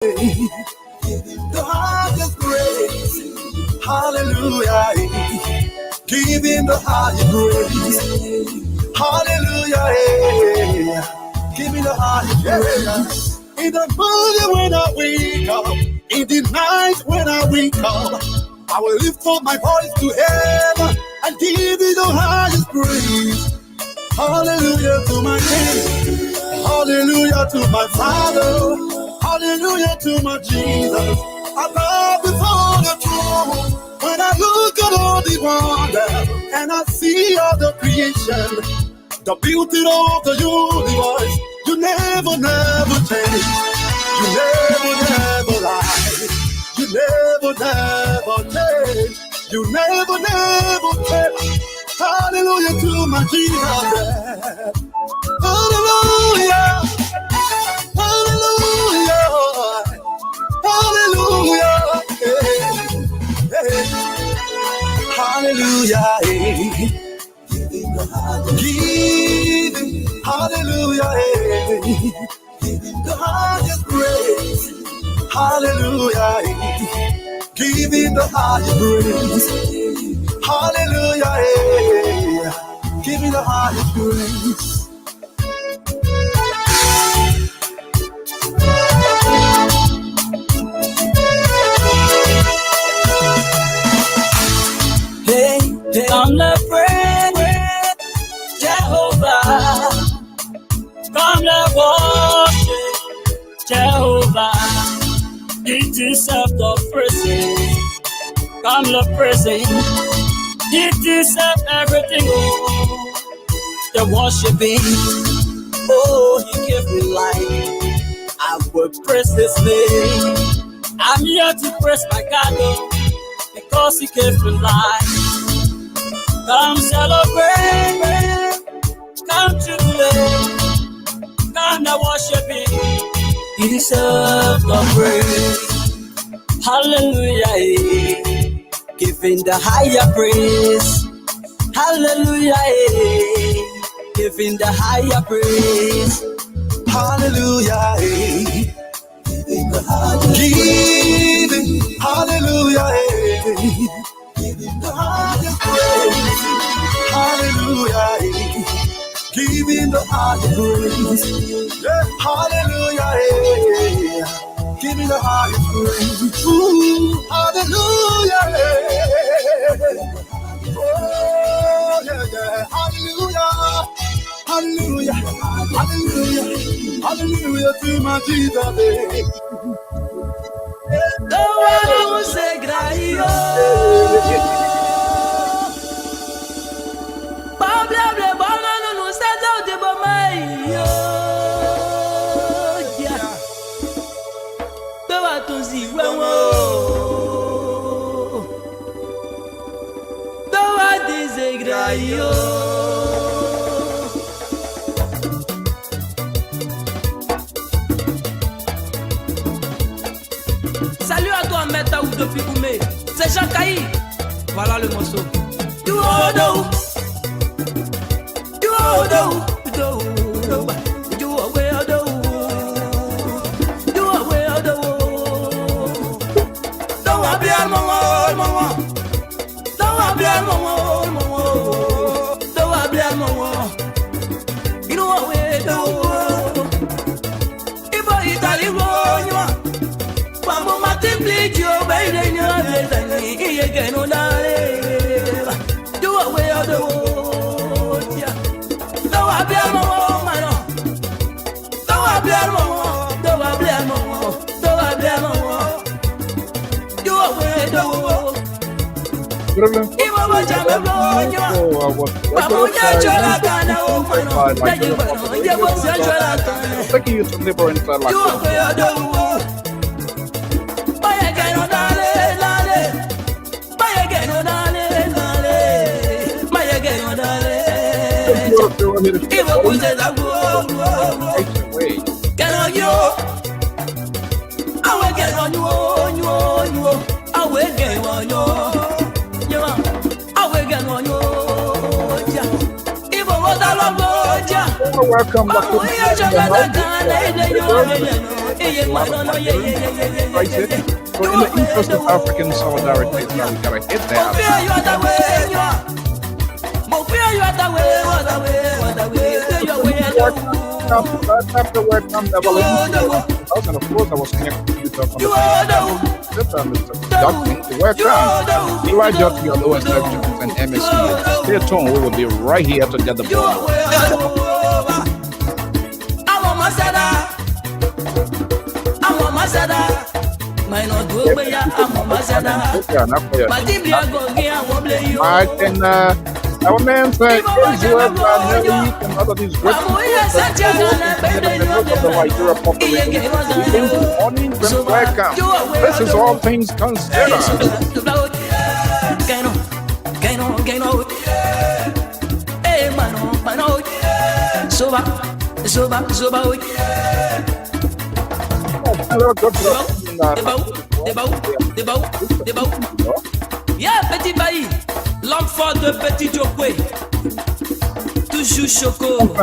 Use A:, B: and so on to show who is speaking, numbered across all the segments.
A: The highest praise. Hallelujah. Give him the highest praise. Hallelujah. Give me the highest praise. In the morning when I wake up, in the night when I wake up, I will lift up my voice to heaven and give you the highest praise. Hallelujah to my King. Hallelujah to my Father. Hallelujah to my Jesus. I bow before the throne. When I look at all the wonder and I see all the creation, the beauty of the universe, you never change. You never lie. You never change. You never change. Hallelujah to my Jesus. Hallelujah. Hallelujah. Hallelujah. Hey, hey. Hallelujah. Hey. Give him, hallelujah. Hey. The highest praise. Hallelujah. Hey. Give him the highest praise. Hallelujah. Hey. Give me the highest praise.
B: Come let's pray, Jehovah. Come let's worship Jehovah. He deserves the praise. Come let's praise Him. He deserves everything. Oh, the worshiping. Oh, He gave me life. I will praise His name. I'm here to praise my God, oh, because He gave me life. Come celebrate, come jubilate, come and worship Him. He deserves the praise. Hallelujah, giving the higher praise. Hallelujah, giving the higher praise.
A: Hallelujah, giving, hallelujah, the highest praise. Hallelujah. Giving the highest praise. Yeah. Hallelujah. Giving the highest praise. Ooh, hallelujah. Oh, yeah, yeah. Hallelujah. Hallelujah. Hallelujah. Hallelujah to my Jesus.
B: The one who say graio.
C: Salut à toi, Meta ou depuis Goumé. C'est Jean Caï. Voilà le morceau. You all know. You all know. You are where the you are where the don't want be mama. Don't want be mama. Don't want be mama. You know where the if I Italy you are. Kwambo multiply your baby in your head and he again on that. Do away of the world. Don't I be a woman? Don't I be a woman? Don't I be a woman? Don't I be a woman? Do away the world. Even what I'm going to
D: taking you to labor inside like
B: Welcome back to the
D: a lot of Nigerians right here. So in the interest of African solidarity, now we gotta hit that. After where come the and of course I was connected to the welcome. Elijah to your lowest Jones and MSC. Stay tuned, we will be right here to get the ball. I can our man said Israel Nelly and other these great people morning welcome. This is all things considered.
C: Yeah, petit bailli, l'enfant de petit Jokwe. Toujours choco.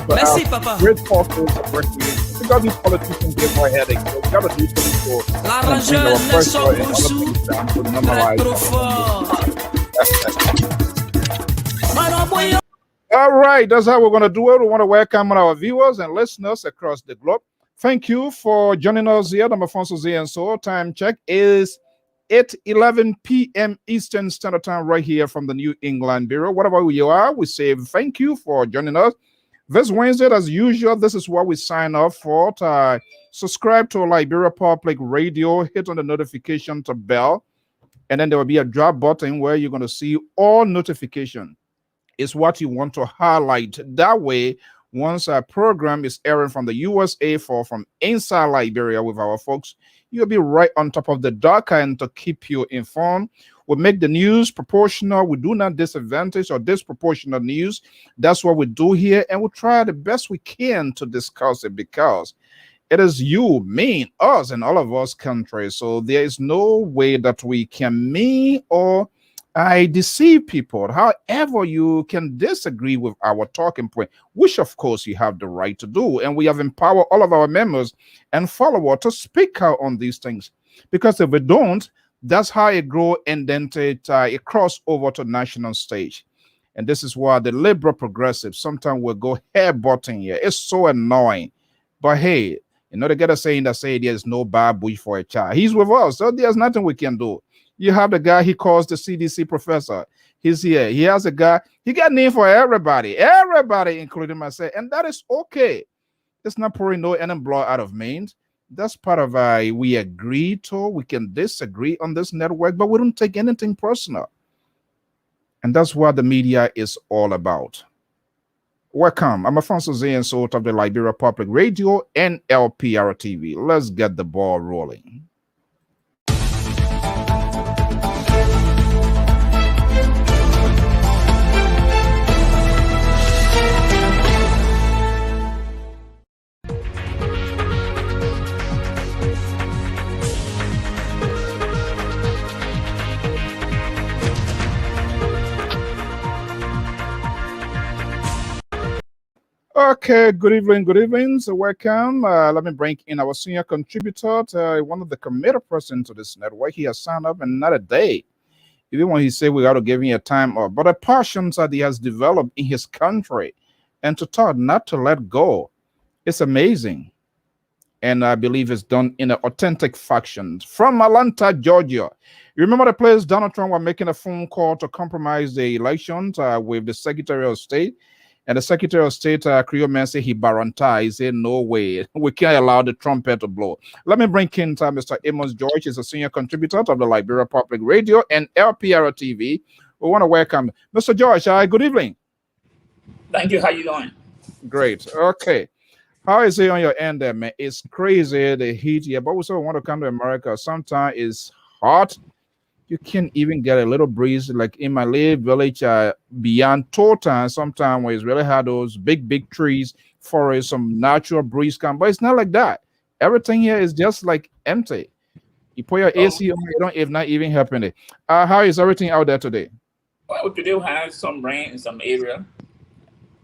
C: Merci, papa.
D: Great forces of recreation. Because these politicians get more headaches, so we gotta do things for
C: l'arrangeur ne sort pour sous. Trop fort.
D: All right, that's how we're going to do it. We want to welcome our viewers and listeners across the globe. Thank you for joining us here. Number and so time check is 8:11 p.m. Eastern Standard Time right here from the New England Bureau. Whatever you are, we say thank you for joining us. This Wednesday, as usual, this is what we sign up for. Subscribe to Liberia Public Radio, hit on the notification bell, and then there will be a drop button where you're going to see all notification. It's what you want to highlight. That way, once our program is airing from the USA from inside Liberia with our folks, you'll be right on top of the dark and to keep you informed. We make the news proportional. We do not disadvantage or disproportionate news. That's what we do here, and we try the best we can to discuss it because it is you, me, us, and all of us countries. So there is no way that we can or I deceive people. However, you can disagree with our talking point, which of course you have the right to do. And we have empowered all of our members and followers to speak out on these things. Because if we don't, that's how it grows and then it cross over to national stage. And this is why the liberal progressives sometimes will go hair butting here. It's so annoying. But hey, they get a saying that say there's no bad bush for a child. He's with us, so there's nothing we can do. You have the guy he calls the CDC professor. He's here. He has a guy. He got name for everybody, including myself, and that is okay. It's not pouring no any blood out of Maine. That's part of we agree to. We can disagree on this network, but we don't take anything personal. And that's what the media is all about. Welcome. I'm Alfonso Zayn, sort of the Liberia Public Radio and LPR TV. Let's get the ball rolling. Okay, good evening. So welcome. Let me bring in our senior contributor, one of the committed persons to this network. He has signed up and not a day. Even when he said we got to give him a time off, but a passion that he has developed in his country and to talk, not to let go. It's amazing. And I believe it's done in an authentic fashion. From Atlanta, Georgia. You remember the place Donald Trump was making a phone call to compromise the elections with the Secretary of State? And the Secretary of State, Creole man, said he barrantai. He said, no way. We can't allow the trumpet to blow. Let me bring in Mr. Amos George. He's a senior contributor of the Liberia Public Radio and LPR TV. We want to welcome Mr. George. Good evening.
E: Thank you. How you doing?
D: Great. Okay. How is it on your end there, man? It's crazy, the heat here, but we still want to come to America. Sometimes it's hot. You can't even get a little breeze. Like in my little village, beyond Totan, sometimes where it's really had those big trees, forests, some natural breeze come, but it's not like that. Everything here is just like empty. You put your AC on, it's not even helping it. How is everything out there today?
E: Well, we do have some rain in some area.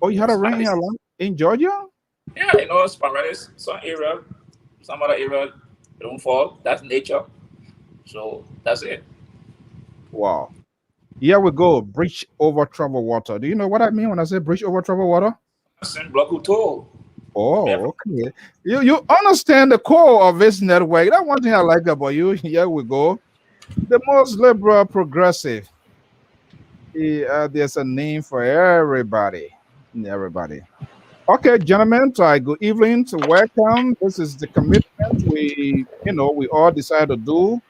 D: Oh, you had a rain here in Georgia?
E: Yeah, sporadic, some area, Some other area don't fall. That's nature. So that's it.
D: Wow. Here we go. Bridge over troubled water. Do you know what I mean when I say bridge over troubled water?
E: Saint Block told.
D: Oh, okay. You understand the core of this network. That's one thing I like about you. Here we go. The most liberal progressive. There's a name for everybody. Everybody. Okay, gentlemen, good evening, welcome. This is the commitment we all decide to do,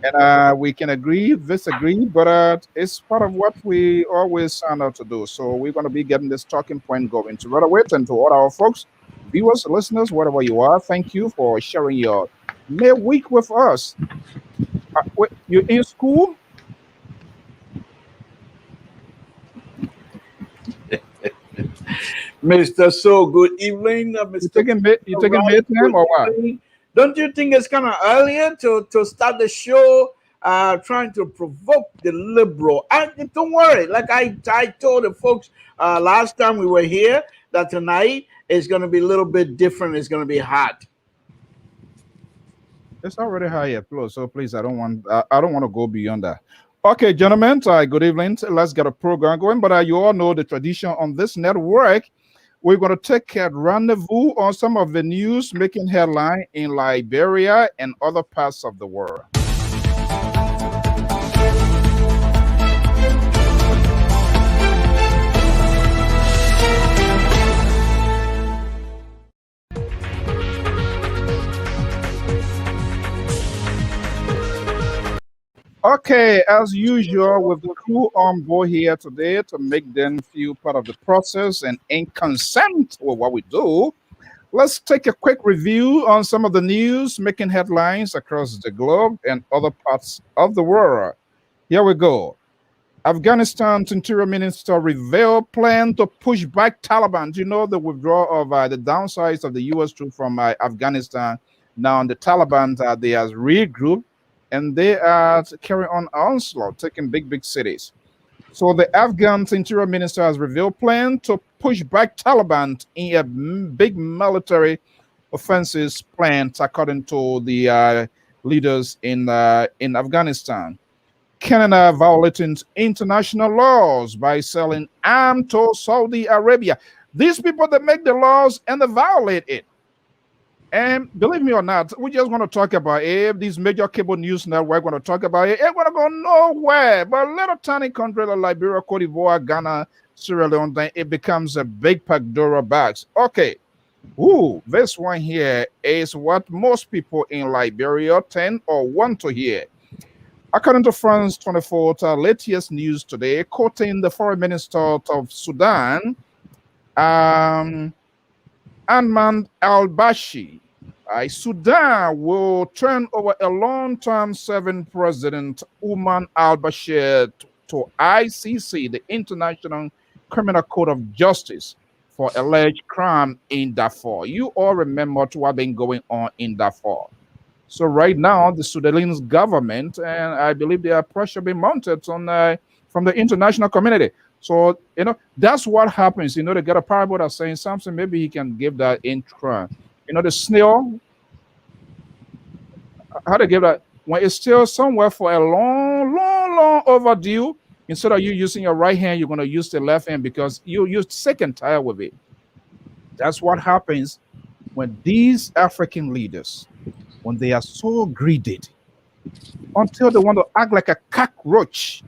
D: and we can agree, disagree, but it's part of what we always sign out to do. So we're going to be getting this talking point going. To right away, and to all our folks, viewers, listeners, wherever you are, thank you for sharing your May week with us. You're in school?
F: Mr. So, good evening, Mr.
D: You taking May time or what?
F: Don't you think it's kind of earlier to start the show trying to provoke the liberal? And don't worry, like I told the folks last time we were here, that tonight is going to be a little bit different. It's going to be hot.
D: It's already high here, so please, I don't want to go beyond that. Okay, gentlemen, good evening. Let's get a program going. But you all know the tradition on this network. We're going to take a rendezvous on some of the news making headline in Liberia and other parts of the world. Okay, as usual, with the crew on board here today to make them feel part of the process and in consent with what we do, let's take a quick review on some of the news making headlines across the globe and other parts of the world. Here we go. Afghanistan's Interior Minister revealed plan to push back Taliban. You know, the withdrawal of the downsides of the U.S. troops from Afghanistan. Now, the Taliban, they have regrouped, and they are carrying on onslaught, taking big cities. So the Afghan Interior Minister has revealed plan to push back Taliban in a big military offensive plan, according to the leaders in Afghanistan. Canada violating international laws by selling arms to Saudi Arabia. These people that make the laws and they violate it. And believe me or not, we just want to talk about it. These major cable news networks going to talk about it. It's going to go nowhere. But little tiny countries like Liberia, Cote d'Ivoire, Ghana, Sierra Leone, then it becomes a big Pandora box. Okay. Ooh, this one here is what most people in Liberia tend or want to hear. According to France 24, latest news today, quoting the foreign minister of Sudan, Ahmad al-Bashir, Sudan will turn over a long-term serving president, Umar al-Bashir, to ICC, the International Criminal Court of Justice, for alleged crime in Darfur. You all remember what been going on in Darfur. So right now, the Sudanese government, and I believe there are pressure being mounted on from the international community. So, that's what happens. They get a parable that's saying something, maybe he can give that intro. The snail, how to give that, when it's still somewhere for a long overdue, instead of you using your right hand, you're going to use the left hand because you're sick and tired with it. That's what happens when these African leaders, when they are so greedy, until they want to act like a cockroach.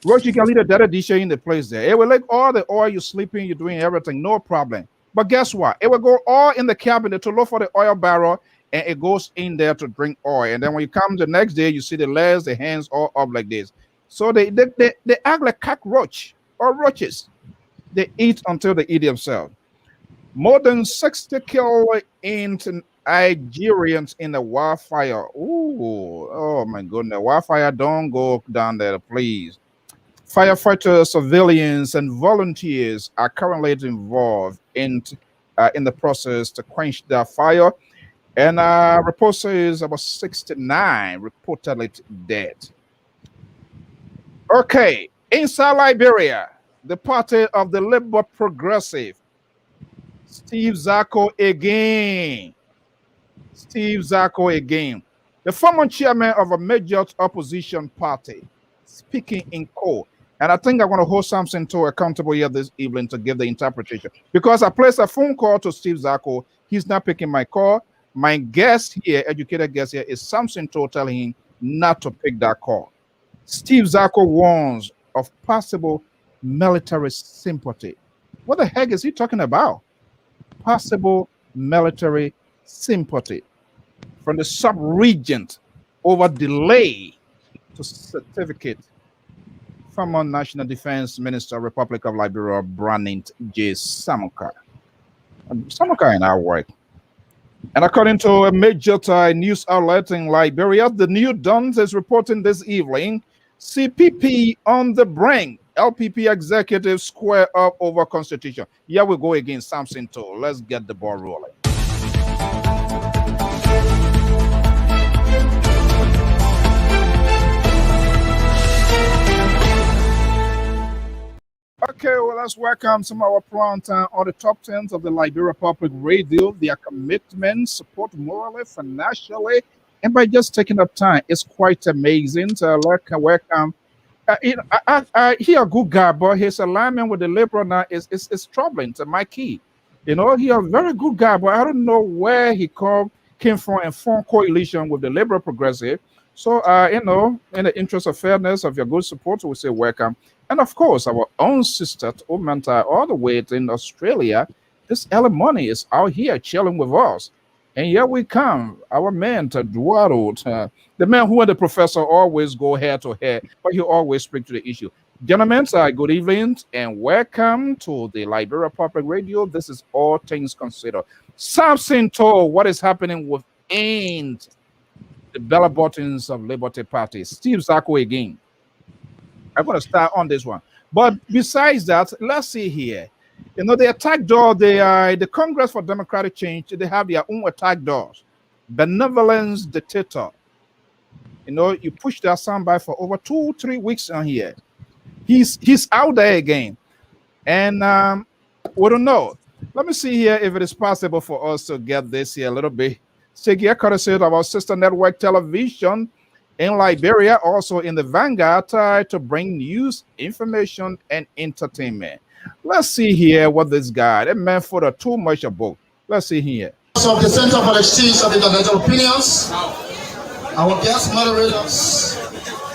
D: Roach, you can leave the data dish in the place there. It will like all the oil, you're sleeping, you're doing everything, no problem. But guess what? It will go all in the cabinet to look for the oil barrel, and it goes in there to drink oil. And then when you come the next day, you see the legs, the hands all up like this. So they act like cockroach or roaches. They eat until they eat themselves. More than 60 killed in Nigerians in the wildfire. Ooh, oh my goodness. Wildfire, don't go down there, please. Firefighters, civilians, and volunteers are currently involved in the process to quench the fire. And report says about 69 reportedly dead. Okay, inside Liberia, the party of the Labour Progressive, Steve Zako again. Steve Zako again, the former chairman of a major opposition party, speaking in court. And I think I'm going to hold Samson to accountable here this evening to give the interpretation. Because I placed a phone call to Steve Zako. He's not picking my call. My guest here, educated guest here, is Samson to telling him not to pick that call. Steve Zako warns of possible military sympathy. What the heck is he talking about? Possible military sympathy from the sub-regent over delay to certificate. Former National Defense Minister, Republic of Liberia, Branint J. Samuka. Samuka and I work. And according to a major news outlet in Liberia, the New Dawn is reporting this evening, CPP on the brink. LPP executives square up over constitution. Here we go again, Samson Toll. Let's get the ball rolling. Okay, well, let's welcome some of our plant on the top 10s of the Liberia Public Radio. Their commitment, support morally, financially, and by just taking up time, it's quite amazing. So let's welcome. I hear a good guy, but his alignment with the Liberal now is troubling to my key. You know, he a very good guy, but I don't know where he came from and formed coalition with the Liberal Progressive. So, you know, in the interest of fairness, of your good support, we say welcome. And of course, our own sister, Omanta, all the way in Australia, this early morning is out here chilling with us. And here we come, our man, Eduardo, the man who and the professor always go head to head, but he always speak to the issue. Gentlemen, good evening and welcome to the Liberia Public Radio. This is All Things Considered. Samson told what is happening within the ballot buttons of Liberty Party. Steve Zako again. I'm going to start on this one. But besides that, let's see here. You know, the attack door, the Congress for Democratic Change, they have their own attack doors. Benevolence dictator. You know, you push that soundbite for over 2-3 weeks on here. He's out there again. And we don't know. Let me see here if it is possible for us to get this here a little bit. Take here courtesy of our sister network television in Liberia, also in the Vanguard, to bring news, information, and entertainment. Let's see here what this guy, that man for the too much a book. Let's see here.
G: Of the Center for the Exchange of International Opinions, our guest moderators,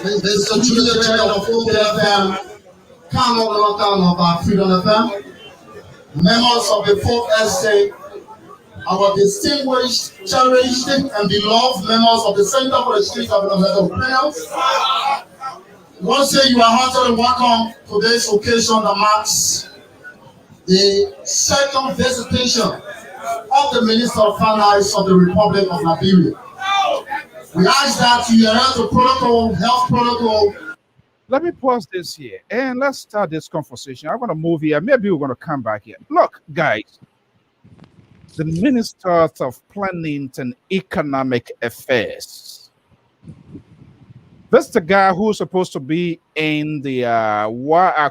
G: Mr. Julia Chair of OPFM, Kano Local of our Freedom FM, members of the 4th Estate, our distinguished, cherished, and beloved members of the Center for the Exchange of International Opinions. Once again, you are heartily welcome to this occasion that marks the second visitation of the Minister of Finance of the Republic of Liberia. We ask that you adhere to protocol, health protocol.
D: Let me pause this here and let's start this conversation. I'm going to move here. Maybe we're going to come back here. Look, guys, the Minister of Planning and Economic Affairs. That's the guy who's supposed to be in the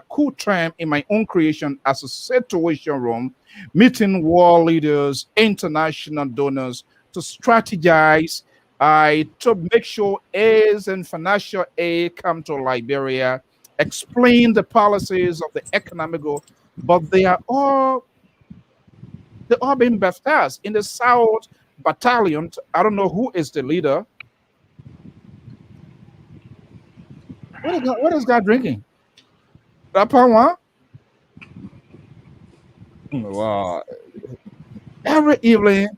D: coup term in my own creation as a situation room, meeting world leaders, international donors to strategize, to make sure aids and financial aid come to Liberia, explain the policies of the economical, but they're all being baptized in the South Battalion. I don't know who is the leader. What is God drinking? Wow. Every evening,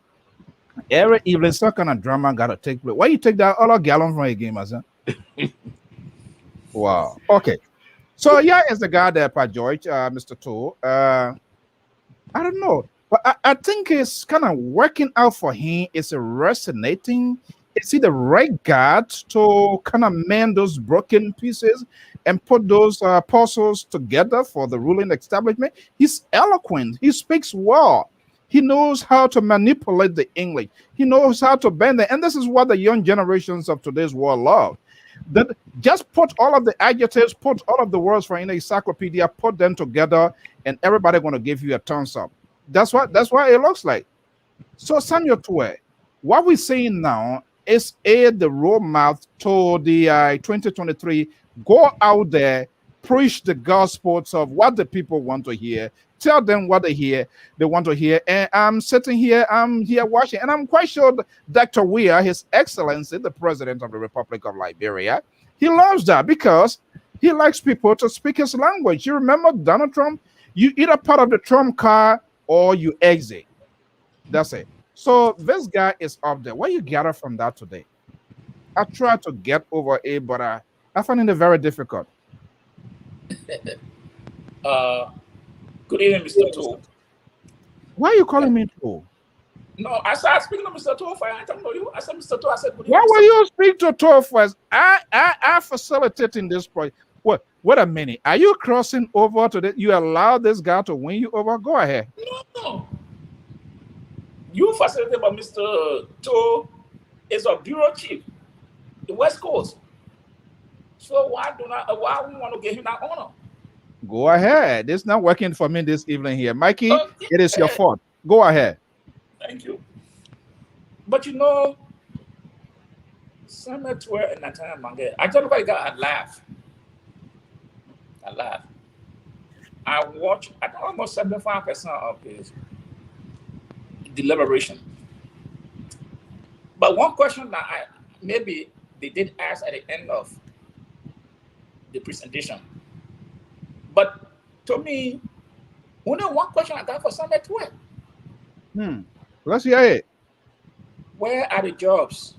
D: some kind of drama gotta take place. Why you take that other gallon from a game, son? Wow. Okay. So yeah, is the guy there, Pa George, Mr. Toll. I don't know. But I think it's kind of working out for him. It's resonating. Is he the right guy to kind of mend those broken pieces and put those puzzles together for the ruling establishment? He's eloquent. He speaks well. He knows how to manipulate the English. He knows how to bend it. And this is what the young generations of today's world love. That just put all of the adjectives, put all of the words from an encyclopedia, put them together, and everybody going to give you a thumbs up. That's what it looks like. So Samuel Tuwe, What we're saying now is the roadmap to the 2023. Go out there, preach the gospels of what the people want to hear. Tell them what they want to hear. And I'm sitting here, I'm here watching, and I'm quite sure Dr. Weah, His Excellency, the President of the Republic of Liberia, he loves that because he likes people to speak his language. You remember Donald Trump? You either part of the Trump car or you exit. That's it. So this guy is up there. What you gather from that today? I try to get over it, but I find it very difficult.
E: Good evening, Mr. Tool.
D: Why are you calling me Tool?
E: No, I started speaking to Mr. Tool. I don't know you. I said, Mr. Tool. I said, good evening.
D: Why will you speak to Tool first? I facilitating this project. What? Wait a minute. Are you crossing over to the? You allow this guy to win you over? Go ahead.
E: No. You facilitated, but Mr. Tool is a bureau chief, the West Coast. So why we want to give him that honor?
D: Go ahead. It's not working for me this evening here. Mikey,
E: Okay.
D: It is your fault. Go ahead.
E: Thank you. But you know, Samuel Tour and Nathaniel Mange, I just like I laugh. I watch, I think almost 75% of his deliberation. But one question that maybe they did ask at the end of the presentation. But to me, only one question I got for Samuel Tour.
D: Let's hear it.
E: Where are the jobs?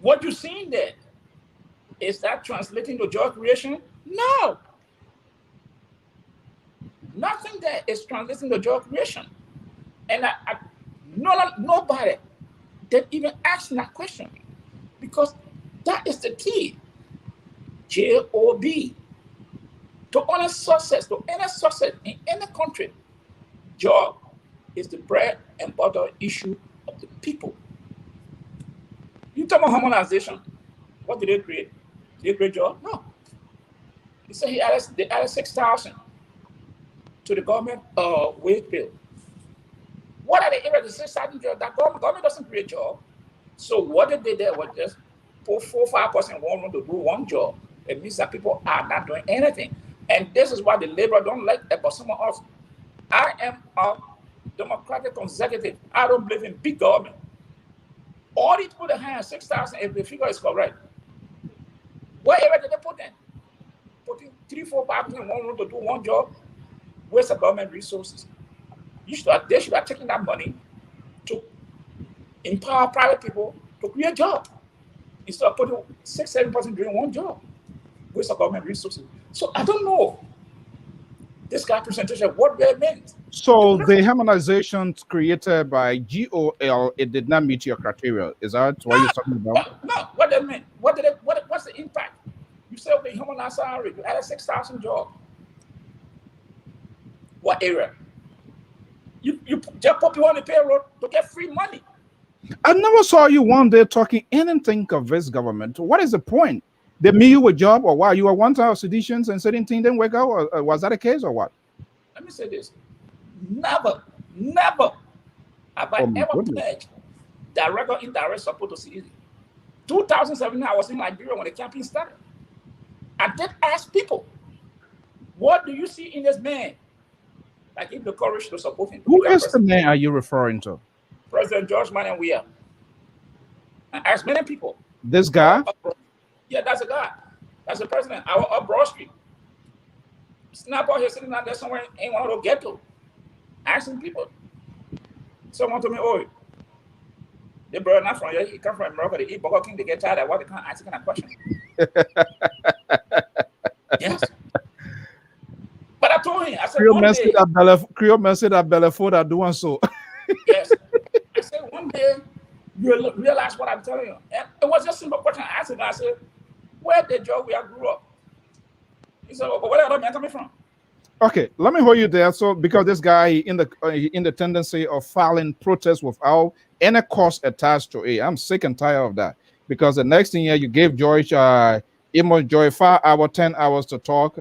E: What you're seeing there, is that translating to job creation? No. Nothing there is translating to job creation. And nobody did even ask that question, because that is the key. J-O-B. To any success in any country, job is the bread and butter issue of the people. You talk about harmonization. What did they create? Did they create job? No. He said they added 6,000 to the government wage bill. What are the areas of 6,000 jobs? That government doesn't create job. So what they did there was just put 4 or 5% one room to do one job. It means that people are not doing anything. And this is why the labor don't like about someone else. I am a Democratic conservative. I don't believe in big government. All these people that have 6,000, if the figure is correct, wherever did they put in? Putting 3, 4, 5 in one room to do one job. Where's the government resources? They should have taken that money to empower private people to create jobs instead of putting 6, 7% doing one job. Where's the government resources? So I don't know this guy presentation, what they meant.
D: So the harmonization created by GOL, it did not meet your criteria. Is that what you're talking about?
E: No, what they meant. What's the impact? You said the harmonized salary, you added 6,000 jobs. What area? You just put people on the payroll to get free money.
D: I never saw you one day talking anything of this government. What is the point? They meet you a job, or why? You were one time seditions and certain things didn't work out, or was that the case, or what?
E: Let me say this. Never have I ever pledged direct or indirect support to CED. 2007, I was in Liberia when the campaign started. I did ask people, what do you see in this man that give the courage to support him?
D: Who is the man are you referring to?
E: President George Manneh Weah. I asked many people.
D: This guy?
E: Yeah, that's a guy. That's the president. I was up Broad Street. Snapper here sitting out there somewhere, ain't one to get to. Asking people. Someone told me, oh, they brother not from here. He come from America. They eat Burger King. They get tired of what they can't answer kind of question. Yes. But I told him, I said,
D: Creole men say that Belleford are doing so.
E: Yes. I said, one day, you'll realize what I'm telling you. And it was just a simple question. I asked him, I said, where did Joe Weah grew up? He said, well, where the other man coming from?
D: Okay, let me hold you there. So, because this guy in the tendency of filing protests without any cost attached to it, I'm sick and tired of that. Because the next thing you gave George, Imo Joy 5 hours, 10 hours to talk.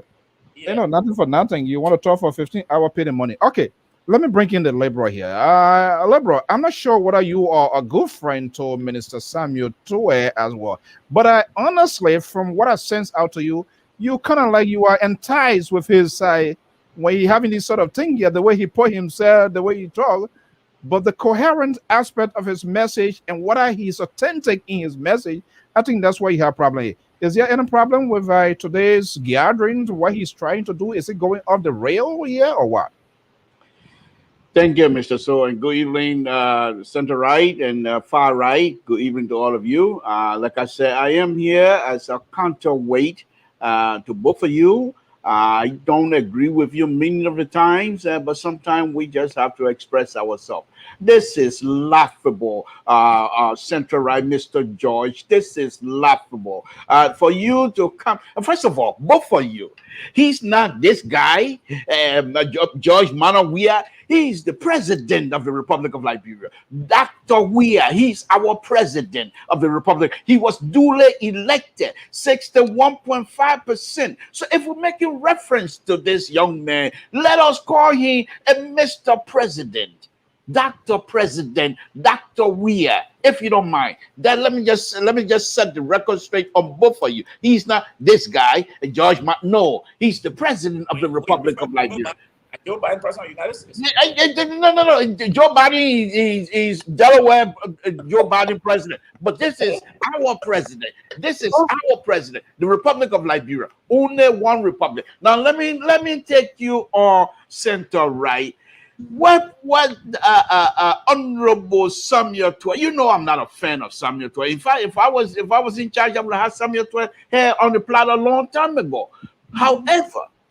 E: Yeah.
D: You know, nothing for nothing. You want to talk for 15 hours, pay the money. Okay, let me bring in the liberal here. Liberal, I'm not sure whether you are a good friend to Minister Samuel Tue as well, but I honestly, from what I sense out to you, you kind of like you are enticed with his when he having this sort of thing here, the way he put himself, the way he talk, but the coherent aspect of his message and what he's authentic in his message, I think that's why you have problem here. Is there any problem with today's gathering? What he's trying to do? Is it going off the rail here or what?
F: Thank you, Mr. So, and good evening, center right and far right. Good evening to all of you. Like I said, I am here as a counterweight to both of you. I don't agree with you many of the times, but sometimes we just have to express ourselves. This is laughable, center right, Mr. George. This is laughable. For you to come, first of all, both of you, he's not this guy, George Manawia. He's the president of the Republic of Liberia. Dr. Weah, he's our president of the Republic. He was duly elected, 61.5%. So if we're making reference to this young man, let us call him a Mr. President. Dr. President, Dr. Weah, if you don't mind. Then let me just set the record straight on both of you. He's not this guy, George. No, he's the president of the Republic of Liberia.
E: Joe Biden, president of the United States.
F: No. Joe Biden is Delaware. Joe Biden president, but this is our president. This is our president. The Republic of Liberia, only one republic. Now let me take you on center right. What Honorable Samuel Tue? You know I'm not a fan of Samuel Tue. If I was in charge, I would have had Samuel Tue here on the platter a long time ago.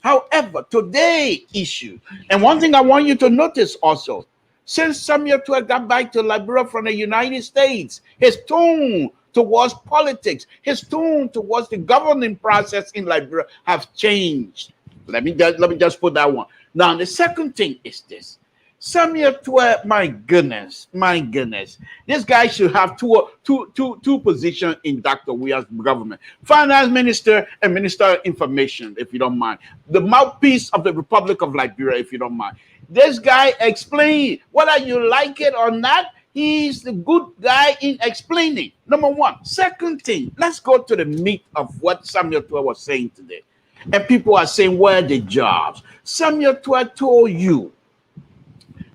F: However, today issue, and one thing I want you to notice also, since Samuel Tue got back to Liberia from the United States, his tone towards politics, his tone towards the governing process in Liberia have changed. Let me just put that one. Now, the second thing is this. Samuel Tue, my goodness, this guy should have two positions in Dr. Weah's government: finance minister and minister of information, if you don't mind. The mouthpiece of the Republic of Liberia, if you don't mind. This guy explain whether you like it or not. He's the good guy in explaining. Number one. Second thing, let's go to the meat of what Samuel Tue was saying today. And people are saying, where are the jobs? Samuel Tue told you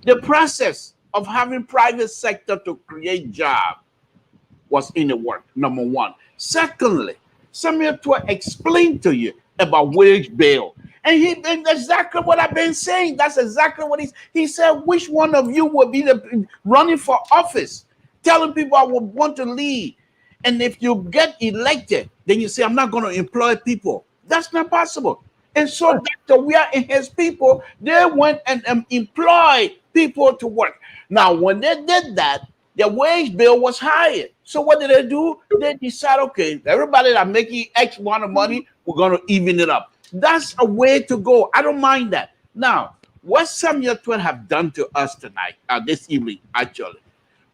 F: the process of having private sector to create jobs was in the work, number one. Secondly, Samuel Tue explained to you about wage bill. And that's exactly what I've been saying. That's exactly what he said. Which one of you will be running for office, telling people I would want to lead? And if you get elected, then you say, I'm not going to employ people. That's not possible. And so Dr. Weah and his people, they went and employed people to work. Now, when they did that, their wage bill was higher. So what did they do? They decided, okay, everybody that making X amount of money, we're going to even it up. That's a way to go. I don't mind that. Now, what Samuel Tue have done to us tonight, this evening, actually,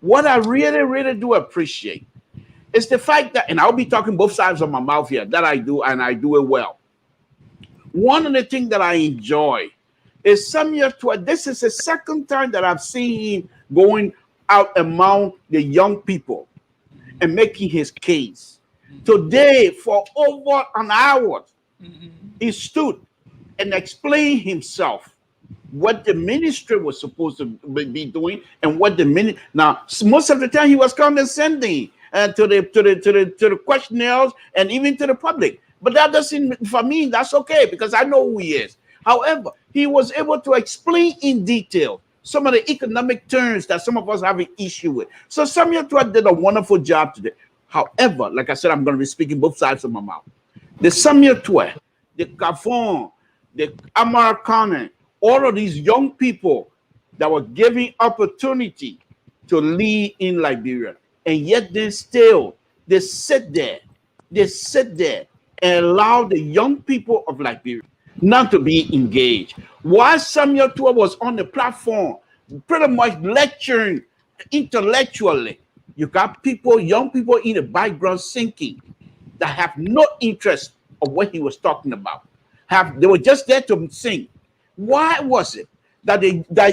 F: what I really, really do appreciate is the fact that, and I'll be talking both sides of my mouth here, that I do, and I do it well. One of the things that I enjoy is Samuel Tue. This is the second time that I've seen him going out among the young people and making his case. Today, for over an hour, he stood and explained himself what the ministry was supposed to be doing and what the ministry. Now, most of the time he was condescending to the questionnaires and even to the public. But that doesn't, for me, that's okay because I know who he is. However, he was able to explain in detail some of the economic terms that some of us have an issue with. So Samuel Tue did a wonderful job today. However, like I said, I'm going to be speaking both sides of my mouth. The Samuel Tue, the Kafon, the Amar Khan, all of these young people that were given opportunity to lead in Liberia, and yet they sit there and allow the young people of Liberia not to be engaged. While Samuel Tue was on the platform, pretty much lecturing intellectually, you got people, young people in the background thinking that have no interest of what he was talking about. They were just there to sing. Why was it? that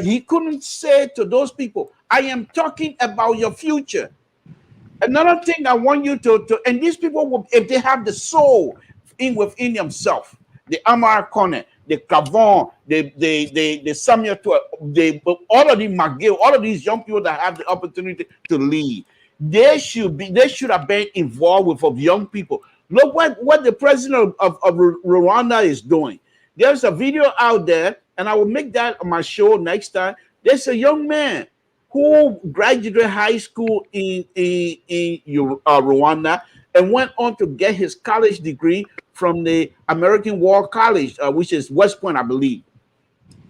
F: he couldn't say to those people, I am talking about your future. Another thing I want you to and these people will, if they have the soul within themselves, the Amar Kone, the Kavon, the Samuel, all of the McGill, all of these young people that have the opportunity to lead, they should have been involved with young people. Look what the president of Rwanda is doing. There's a video out there, and I will make that on my show next time. There's a young man who graduated high school in Rwanda and went on to get his college degree from the American War College, which is West Point, I believe.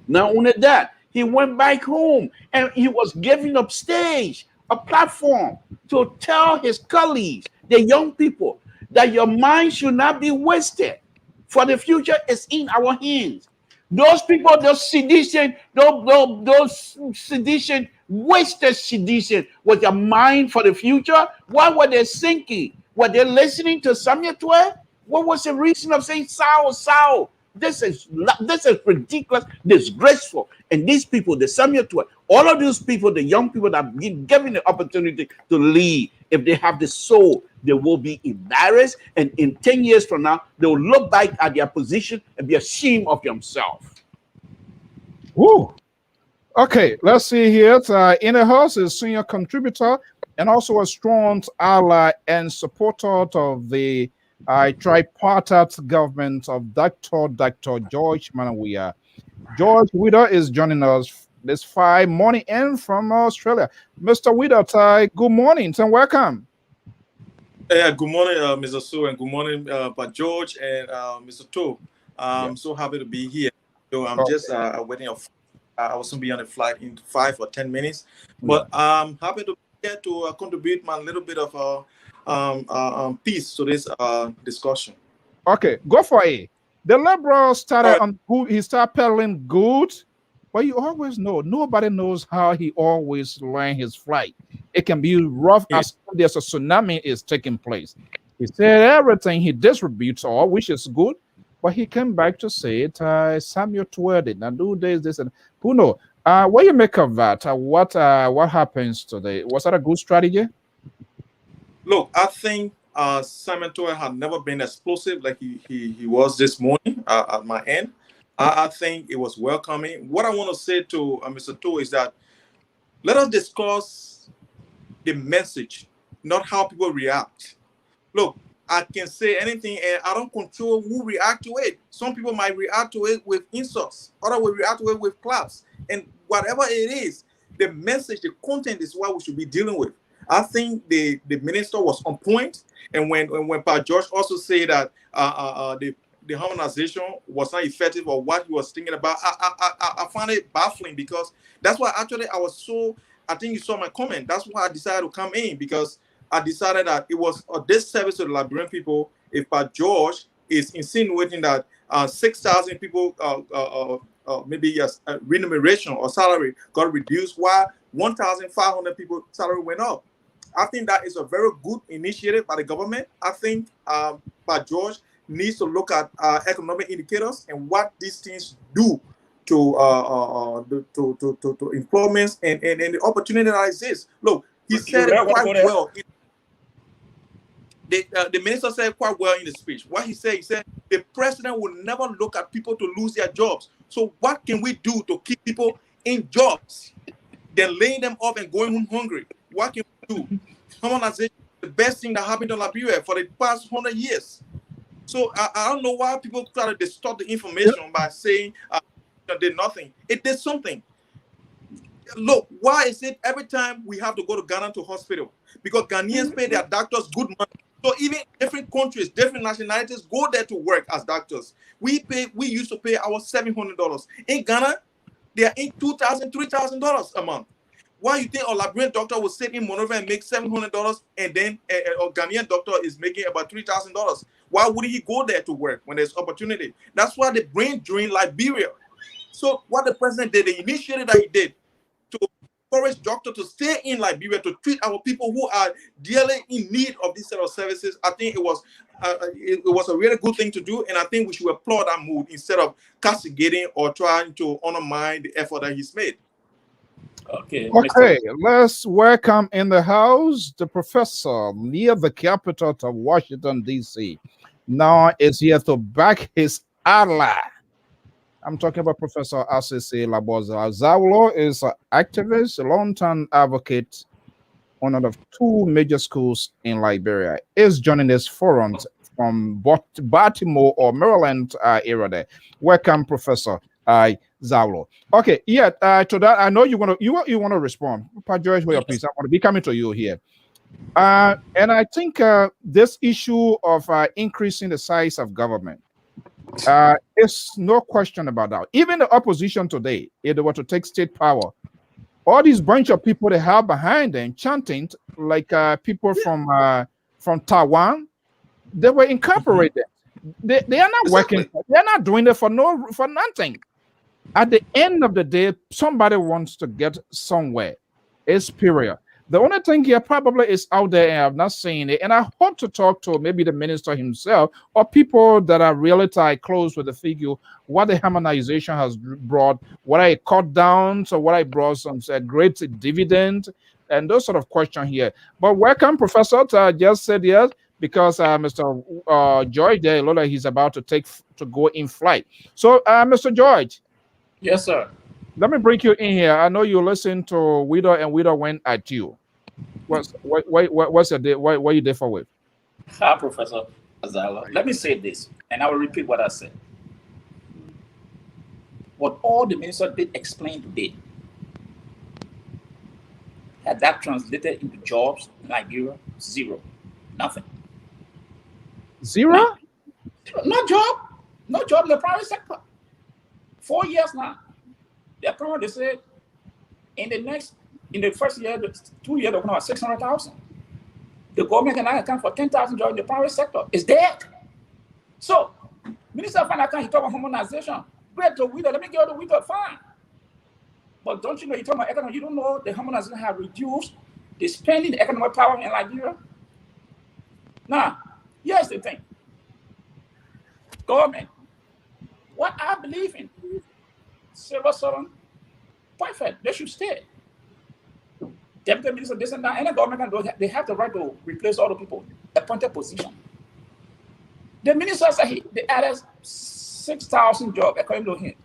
F: Not only that, he went back home and he was giving up stage, a platform to tell his colleagues, the young people, that your mind should not be wasted, for the future is in our hands. Those people, those sedition, those sedition, wasted sedition with your mind for the future. What were they thinking? Were they listening to Samuel 12? What was the reason of saying, Saul, Saul? This is ridiculous, disgraceful. And these people, the Samuel 12, all of those people, the young people that have been given the opportunity to lead, if they have the soul, they will be embarrassed. And in 10 years from now, they will look back at their position and be ashamed of themselves.
D: Woo. Okay, let's see here. In the house is senior contributor and also a strong ally and supporter of the tripartite government of Dr. George Manawia. George Widow is joining us this 5 morning in from Australia. Mr. Widow, good morning and welcome.
H: Yeah, good morning, Mr. Su, and good morning, Pa George and Mr. To. I'm so happy to be here. So I'm just waiting. I will soon be on a flight in 5 or 10 minutes, but I'm happy to be here to contribute my little bit of piece to this discussion.
D: Okay, go for it. The Liberal started on good. He started peddling good, but you always know nobody knows how he always land his flight. It can be rough as there's a tsunami is taking place. He said everything he distributes all, which is good, but he came back to say it. Samuel 12 and do this and who know? What you make of that? What happens today? Was that a good strategy?
H: Look, I think Samuel 12 had never been explosive like he was this morning at my end. I think it was welcoming. What I want to say to Mr. To is that let us discuss the message, not how people react. Look, I can say anything and I don't control who react to it. Some people might react to it with insults, others will react to it with claps. And whatever it is, the message, the content is what we should be dealing with. I think the minister was on point. And when Pa George also said that the harmonization was not effective or what he was thinking about, I found it baffling because that's why actually I think you saw my comment. That's why I decided to come in, because I decided that it was a disservice to the Liberian people if Pa George is insinuating that 6,000 people maybe remuneration or salary got reduced while 1,500 people salary went up. I think that is a very good initiative by the government. I think Pa George needs to look at economic indicators and what these things do to employments and the opportunity that exists. Look, he said it quite well. The minister said quite well in the speech. What he said the president will never look at people to lose their jobs. So what can we do to keep people in jobs than laying them off and going home hungry? What can we do? Harmonization is the best thing that happened in Liberia for the past 100 years. So I don't know why people try to distort the information by saying it did nothing. It did something. Look, why is it every time we have to go to Ghana to hospital? Because Ghanaians pay their doctors good money. So even different countries, different nationalities go there to work as doctors. We used to pay our $700. In Ghana, they are in $2,000, $3,000 a month. Why you think a Liberian doctor will sit in Monrovia and make $700 and then a Ghanaian doctor is making about $3,000? Why wouldn't he go there to work when there's opportunity? That's why the brain drained Liberia. So what the president did, the initiative that he did to encourage doctors to stay in Liberia to treat our people who are dearly in need of this set of services. I think it was a really good thing to do, and I think we should applaud that move instead of castigating or trying to undermine the effort that he's made.
E: Okay.
D: Okay, let's welcome in the house the professor near the capital of Washington, D.C. Now is here to back his Allah. I'm talking about Professor Asese Laboza. Zawlo is an activist, a long-term advocate, one of 2 major schools in Liberia. Is joining this forum from Baltimore or Maryland area there. Welcome, Professor Zawlo. Okay, yeah. To that, I know you want to respond. Pa George, please. I want to be coming to you here. And I think this issue of increasing the size of government. There's no question about that. Even the opposition today, if they were to take state power, all these bunch of people they have behind them chanting like people from Taiwan, they were incorporated. They are not working. They are not doing it for nothing. At the end of the day, somebody wants to get somewhere. It's period. The only thing here probably is out there, and I've not seen it. And I hope to talk to maybe the minister himself or people that are really tied close with the figure, what the harmonization has brought, what I cut down, so what I brought some great dividend, and those sort of questions here. But welcome, Professor. I just said yes, because Mr. George there, look like he's about to go in flight. So, Mr. George.
E: Yes, sir.
D: Let me bring you in here. I know you listen to Widow, and Widow went at you. What's your day? What are you there for with?
E: Hi, Professor Azala. Let me say this, and I will repeat what I said. What all the minister did explain today, had that translated into jobs in Liberia? Zero. Nothing.
D: Zero?
E: No job. No job in the private sector. 4 years now. They said in the first year, 2 years, they're going to have 600,000. The government can account for 10,000 jobs in the private sector. It's dead. So, Minister of Finance, he talk about harmonization. Let me get the Widow, fine. But don't you know, you talk about economy, you don't know the harmonization have reduced the spending, the economic power in Liberia? Now, here's the thing. Government, what I believe in, civil servant, perfect, they should stay. Deputy minister, this and that, and the government can do, they have the right to replace all the people, appointed position. The minister said they added 6,000 jobs, according to him.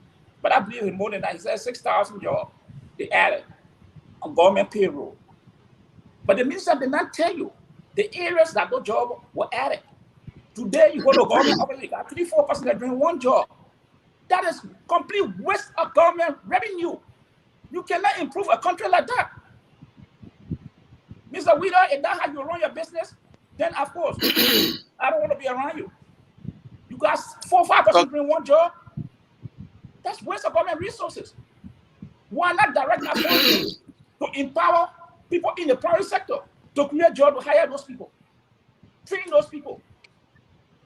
E: But I believe him more than that. He said 6,000 jobs they added on government payroll. But the minister did not tell you the areas that those jobs were added. Today, you go to government office, you got 3-4% that doing one job. That is complete waste of government revenue. You cannot improve a country like that. Mr. Widow, if that's how you run your business, then of course, I don't want to be around you. You got 4-5% doing one job. That's waste of government resources. Why not direct that money to empower people in the private sector to create jobs, to hire those people, train those people?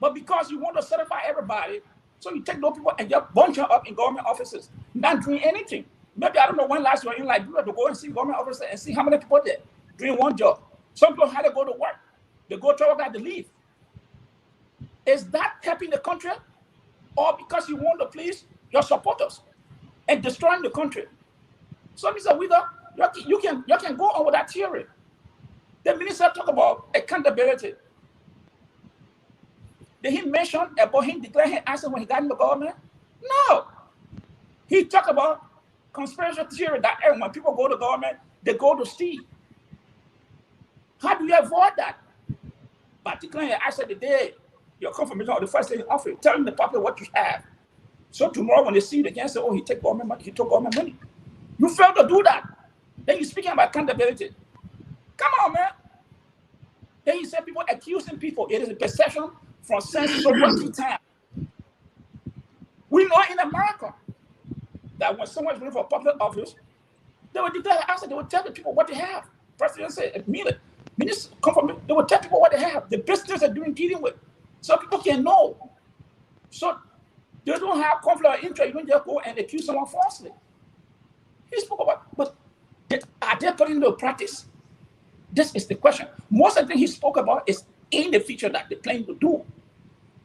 E: But because you want to certify everybody, so you take those people and just bunch them up in government offices, not doing anything. Maybe I don't know when last you were in Liberia to go and see government offices and see how many people there doing one job. Some people had to go to work. They go to work, had to leave. Is that helping the country? Or because you want to please your supporters and destroying the country? So Mr. Widow, you can go on with that theory. The minister talk about accountability. Did he mention about him declaring his answer when he got in the government? No. He talked about conspiracy theory that when people go to government, they go to steal. How do you avoid that? By declaring your answer the day your confirmation of the first thing offer, telling the public what you have. So tomorrow when they see you again, say, oh, he took government money, he took government money. You fail to do that. Then you're speaking about accountability. Come on, man. Then you say people accusing people. It is a perception from sense to time. We know in America that when someone's running for public office, they will declare the answer, they will tell the people what they have. President said, immediately. Ministers come from it, they will tell people what they have, the business they're dealing with. So people can know. So they don't have conflict of interest. You don't just go and accuse someone falsely. He spoke about, but Are they putting into practice? This is the question. Most of the things he spoke about is in the future that they plan to do.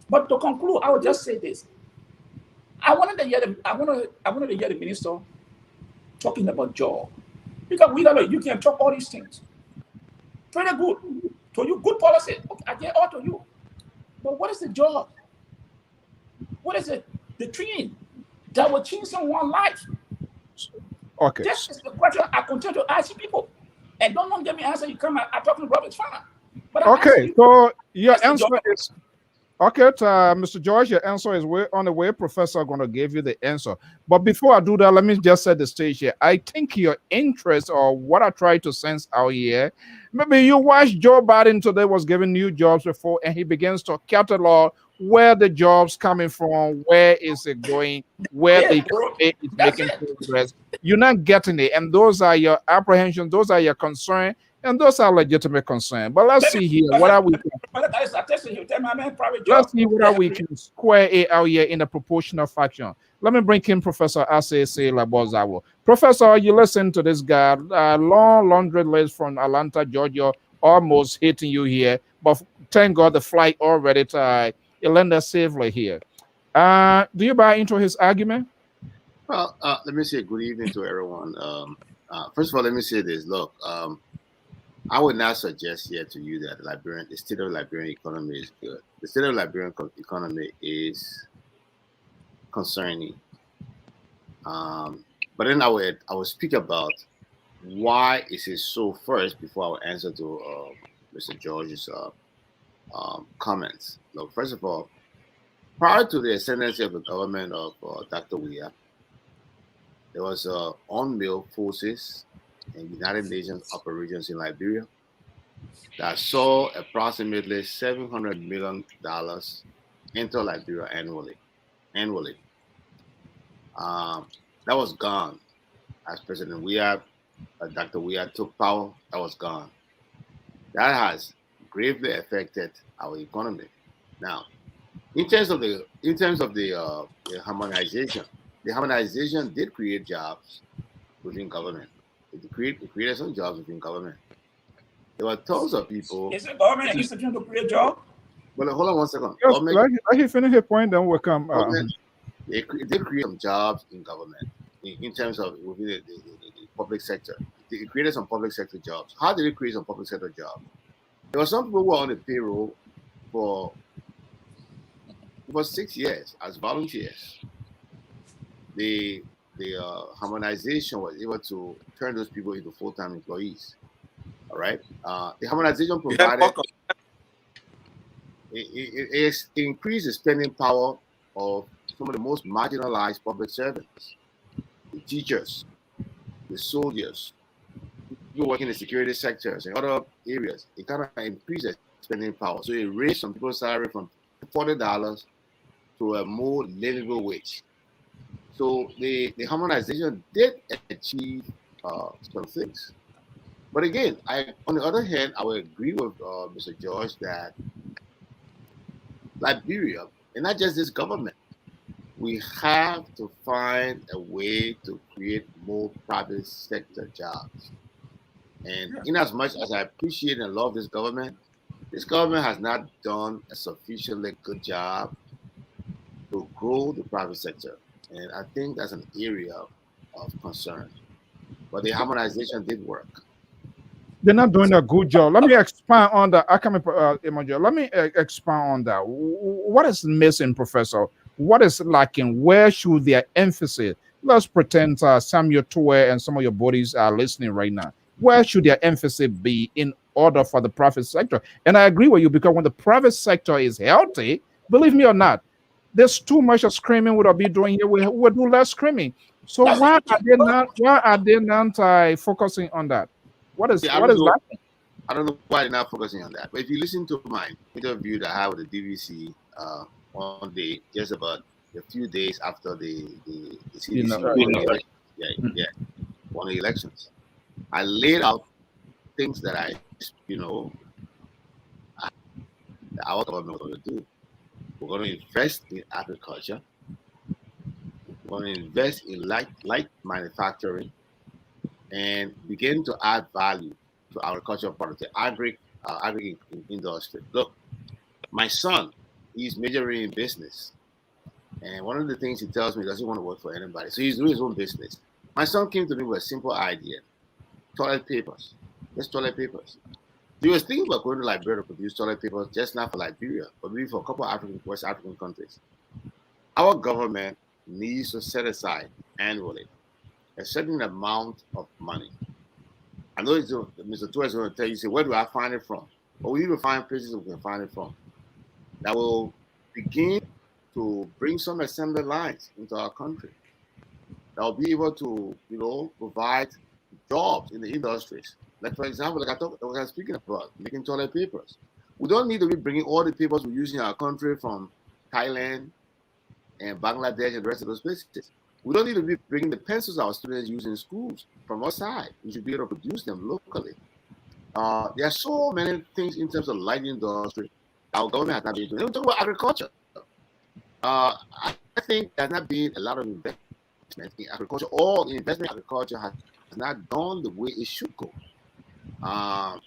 E: But to conclude, I will just say this. I wanted to hear the minister talking about job. Because we don't know, you can talk all these things. Pretty good. To you, good policy. Okay, I get all to you. But what is the job? What is it? The training that will change someone's life.
D: Okay.
E: This is the question I continue to ask people. And don't get me answer. You come I'm talking about it's fine. But
D: okay, so your answer is okay, Mr. George. Your answer is on the way. Professor going to give you the answer. But before I do that, let me just set the stage here. I think your interest or what I try to sense out here, maybe you watched Joe Biden today was giving new jobs before, and he begins to catalog where the jobs coming from, where is it going, where the economy is making progress. You're not getting it, and those are your apprehensions, those are your concerns, and those are legitimate concerns. But let's see here, what are we? Let's see whether we can square it out here in a proportional fashion. Let me bring in Professor Asese Labozawo. Professor, you listen to this guy, long laundry list from Atlanta, Georgia, almost hitting you here, but thank God the flight already to landed safely here. Do you buy into his argument?
I: Well, let me say good evening to everyone. First of all, let me say this. Look, I would not suggest here to you that the state of the Liberian economy is good. The state of the Liberian economy is concerning. But then I would speak about why is it so first before I will answer to Mr. George's comments. Look, first of all, prior to the ascendancy of the government of Dr. Weah, there was UNMIL forces and United Nations operations in Liberia that saw approximately $700 million enter Liberia annually. That was gone as President Weah, Dr. Weah took power. That was gone. That has gravely affected our economy. Now, in terms of the harmonization, the harmonization did create jobs within government. It created some jobs within government. There were tons of people.
E: Is the government institution to create jobs?
I: Well, hold on 1 second.
D: Yes, let him finish his point, then we'll come.
I: They did create some jobs in government in terms of within the public sector. They created some public sector jobs. How did they create some public sector jobs? There were some people who were on the payroll for 6 years as volunteers. The harmonization was able to turn those people into full-time employees. All right. The harmonization provided it increased the spending power of some of the most marginalized public servants, the teachers, the soldiers, people working in the security sectors and other areas. It kind of increased the spending power. So it raised some people's salary from $40 to a more livable wage. So the harmonization did achieve some things. But again, on the other hand, I would agree with Mr. George that Liberia, and not just this government, we have to find a way to create more private sector jobs. And in as much as I appreciate and love this government has not done a sufficiently good job to grow the private sector. And I think that's an area of concern. But the harmonization did work.
D: They're not doing a good job. Let me expand on that. Let me expand on that. What is missing, Professor? What is lacking? Where should their emphasis? Let's pretend Samuel Toure and some of your bodies are listening right now. Where should their emphasis be in order for the private sector? And I agree with you, because when the private sector is healthy, believe me or not, there's too much of screaming we'll be doing here. We'll do less screaming. So why are they not focusing on that? What is that?
I: I don't know why they're not focusing on that. But if you listen to my interview that I had with the DVC one day, just about a few days after the CDC won the elections, I laid out things that our government was going to do. We're going to invest in agriculture. We're going to invest in light manufacturing. and begin to add value to agricultural products, the agri industry. Look, my son, he's majoring in business. And one of the things he tells me, he doesn't want to work for anybody. So he's doing his own business. My son came to me with a simple idea. Toilet papers. Just toilet papers. He was thinking about going to Liberia to produce toilet papers, just not for Liberia, but maybe for a couple of West African countries. Our government needs to set aside annually a certain amount of money. I know Mr. Tua is going to tell you, say, where do I find it from? But we need to find places we can find it from that will begin to bring some assembly lines into our country. That will be able to, provide jobs in the industries. Like, for example, like I was speaking about, making toilet papers. We don't need to be bringing all the papers we use in our country from Thailand and Bangladesh and the rest of those places. We don't need to be bringing the pencils our students use in schools from outside. We should be able to produce them locally. There are so many things in terms of light industry our government has not been doing. We talk about agriculture. I think there's not been a lot of investment in agriculture, or the investment in agriculture has not gone the way it should go.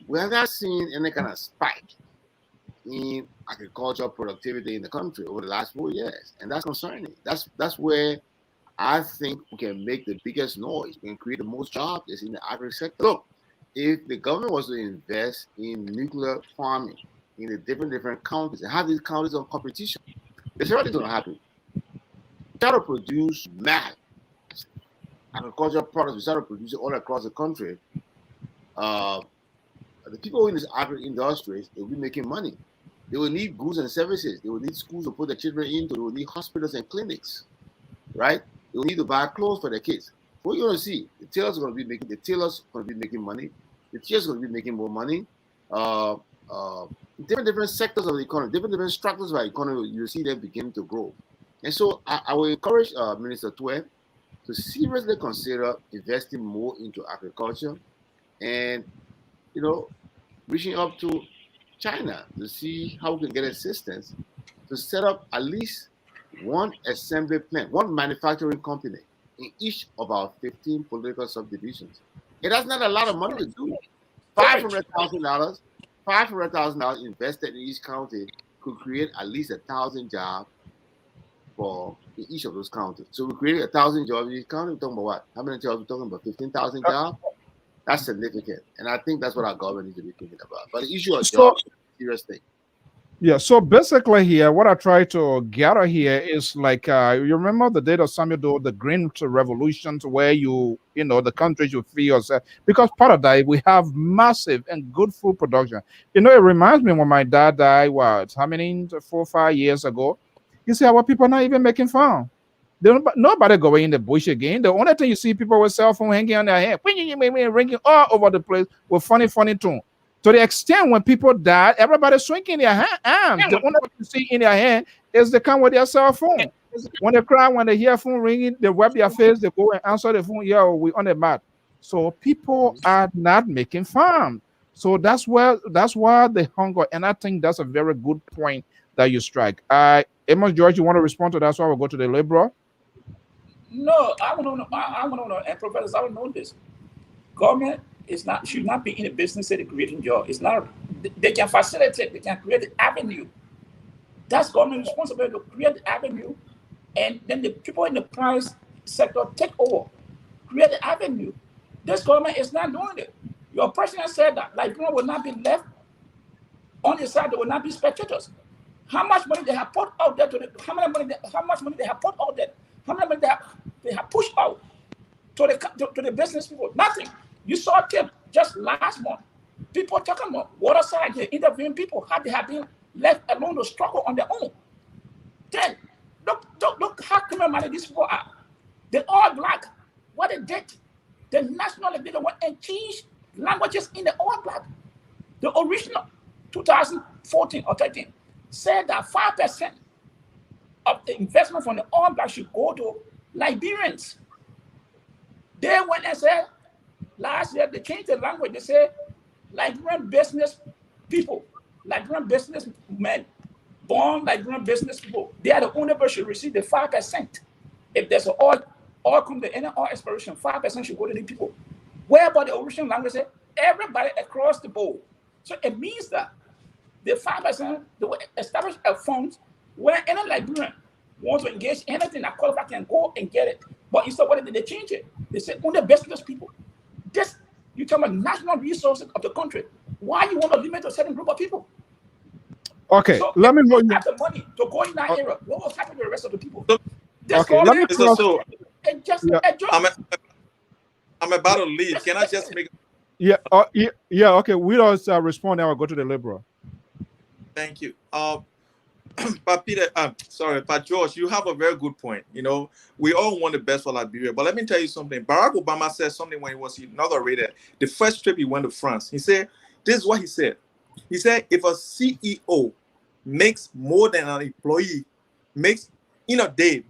I: We have not seen any kind of spike in agricultural productivity in the country over the last 4 years, and that's concerning. That's where I think we can make the biggest noise. We can create the most jobs is in the agri sector. Look, if the government was to invest in nuclear farming in the different counties and have these counties on competition, it's already going to happen. We start to produce mass agricultural products. We start to produce it all across the country. The people in this agri industries, they will be making money. They will need goods and services. They will need schools to put their children into. They will need hospitals and clinics, right? They will need to buy clothes for their kids. What you're going to see, the tailors are going to be making money. The teachers are going to be making more money. Different sectors of the economy, different structures of our economy, you see them begin to grow. And so I will encourage Minister Tua to seriously consider investing more into agriculture and, reaching up to China to see how we can get assistance to set up at least one assembly plant, one manufacturing company in each of our 15 political subdivisions. It has not a lot of money to do. $500,000 invested in each county could create at least 1,000 jobs for each of those counties. So we created 1,000 jobs in each county. We're talking about what? How many jobs we're talking about? 15,000 jobs? That's significant. And I think that's what our government needs to be thinking about. But the issue of jobs is a serious thing.
D: Yeah, so basically here, what I try to gather here is like, you remember the date of Samuel Doe, the Green Revolution, where the countries you feed yourself. Because part of that, we have massive and good food production. It reminds me when my dad died, 4 or 5 years ago. You see, our people are not even making fun. Nobody going in the bush again. The only thing you see people with cell phone hanging on their head, ringing all over the place with funny tune. To the extent when people die, everybody's swinging their arms. The only thing you see in their hand is they come with their cell phone. When they cry, when they hear phone ringing, they wipe their face, they go and answer the phone. Yeah, we on the mat. So people are not making fun. So that's why the hunger. And I think that's a very good point that you strike. Amos George, you want to respond to that? So I will go to the Liberal.
E: No, I want to know, and professors, I don't know this. Government should not be in the business of creating jobs. It's not. They can facilitate. They can create the avenue. That's government responsibility to create the avenue, and then the people in the private sector take over, create the avenue. This government is not doing it. Your president said that Liberia will not be left on the side. There will not be spectators. How much money they have put out there how much money they have put out there? How much money they have pushed out to the business people? Nothing. You saw a tip just last month. People talking about waterside, they're interviewing people, how they have been left alone to struggle on their own. Then, look how criminal money these people are. They're all black. What they did, the national leader went and changed languages in the all black. The original 2014 or 13 said that 5% of the investment from the all black should go to Liberians. They went and said, last year, they changed the language. They say Liberian business people, Liberian business men, born Liberian business people, they are the only person should receive the 5%. If there's an oil come to any oil exploration, 5% should go to the people. whereby the original language said everybody across the board. So it means that the 5% they will establish a fund where any Liberian wants to engage in anything that qualifies can go and get it. But instead, what did they change it? They said only the best of those people. This you talk about national resources of the country. Why you want to limit a certain group of people?
D: Okay,
E: So
D: let me know.
E: Have the money to go in that area. What will happen to the rest of the people?
D: Okay, let me
H: so I'm about to leave. Can I just make?
D: Yeah, yeah. Okay, we don't respond. Now I'll go to the Liberal.
H: Thank you. But Peter, but George, you have a very good point. You know, we all want the best for Liberia. But let me tell you something. Barack Obama said something when he was inaugurated. The first trip he went to France. He said, this is what he said. He said, if a CEO makes more than an employee makes in a day,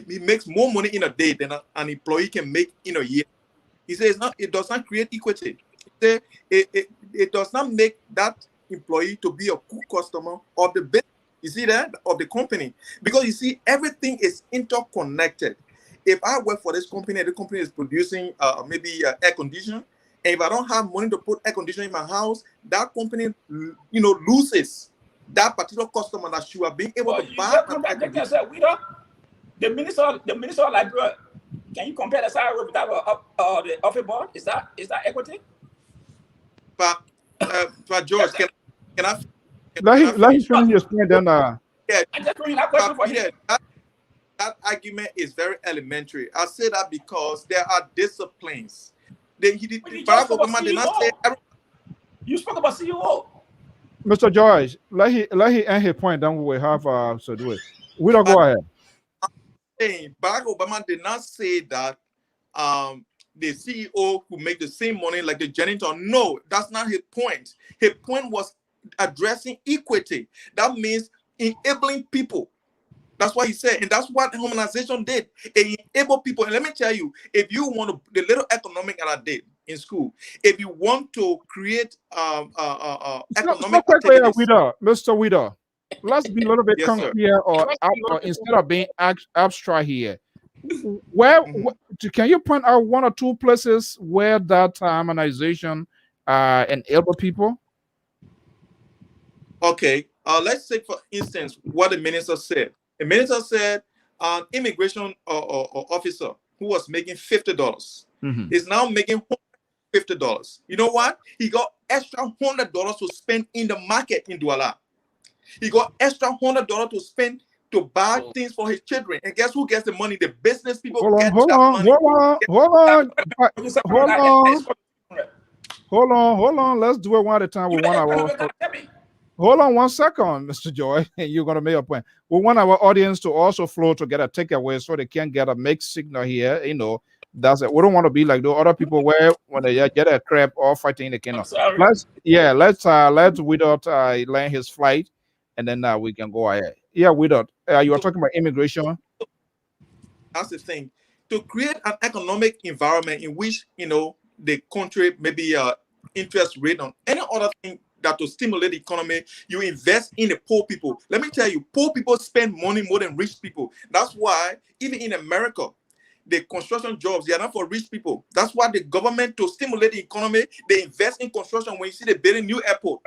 H: he makes more money in a day than an employee can make in a year. He says it does not create equity. He said it does not make that employee to be a cool customer of the business. You see that? Of the company. Because you see, everything is interconnected. If I work for this company, the company is producing maybe air conditioning, and if I don't have money to put air conditioning in my house, that company, loses that particular customer that should have been able to buy.
E: The minister of Liberia, can you compare the salary with that of the office board? Is that equity?
H: But George, can I?
D: Let him finish your point, then.
H: Yeah,
E: I just bring that question for you.
H: That argument is very elementary. I say that because there are disciplines. Barack Obama did not say.
E: You spoke about CEO.
D: Mr. George, let he end his point, then we will have so do it. We don't go ahead.
H: Barack Obama did not say that the CEO could make the same money like the janitor. No, that's not his point. His point was addressing equity. That means enabling people. That's what he said, and that's what humanization did. It enabled people. And let me tell you, if you want to, the little economic that I did in school, if you want to create economic activities,
D: Mr. Widow, let's be a little bit concrete here, or instead of being abstract here. Where can you point out one or two places where that harmonization enable people?
H: Okay, let's take for instance what the minister said. The minister said an immigration officer who was making $50 is now making $50. You know what? He got extra $100 to spend in the market in Douala. He got extra $100 to spend to buy things for his children. And guess who gets the money? The business people
D: Hold on. Let's do it one at a time with 1 hour. Hold on 1 second, Mr. Joy. You're going to make a point. We want our audience to also flow to get a takeaway so they can get a mixed signal here. That's it. We don't want to be like the other people where when they get a crap or fighting the kingdom. Let's Without land his flight, and then we can go ahead. Yeah, Without. You are talking about immigration.
H: That's the thing. To create an economic environment in which the country maybe interest rate on any other thing that to stimulate the economy, you invest in the poor people. Let me tell you, poor people spend money more than rich people. That's why even in America, the construction jobs, they are not for rich people. That's why the government, to stimulate the economy, they invest in construction. When you see they building new airport,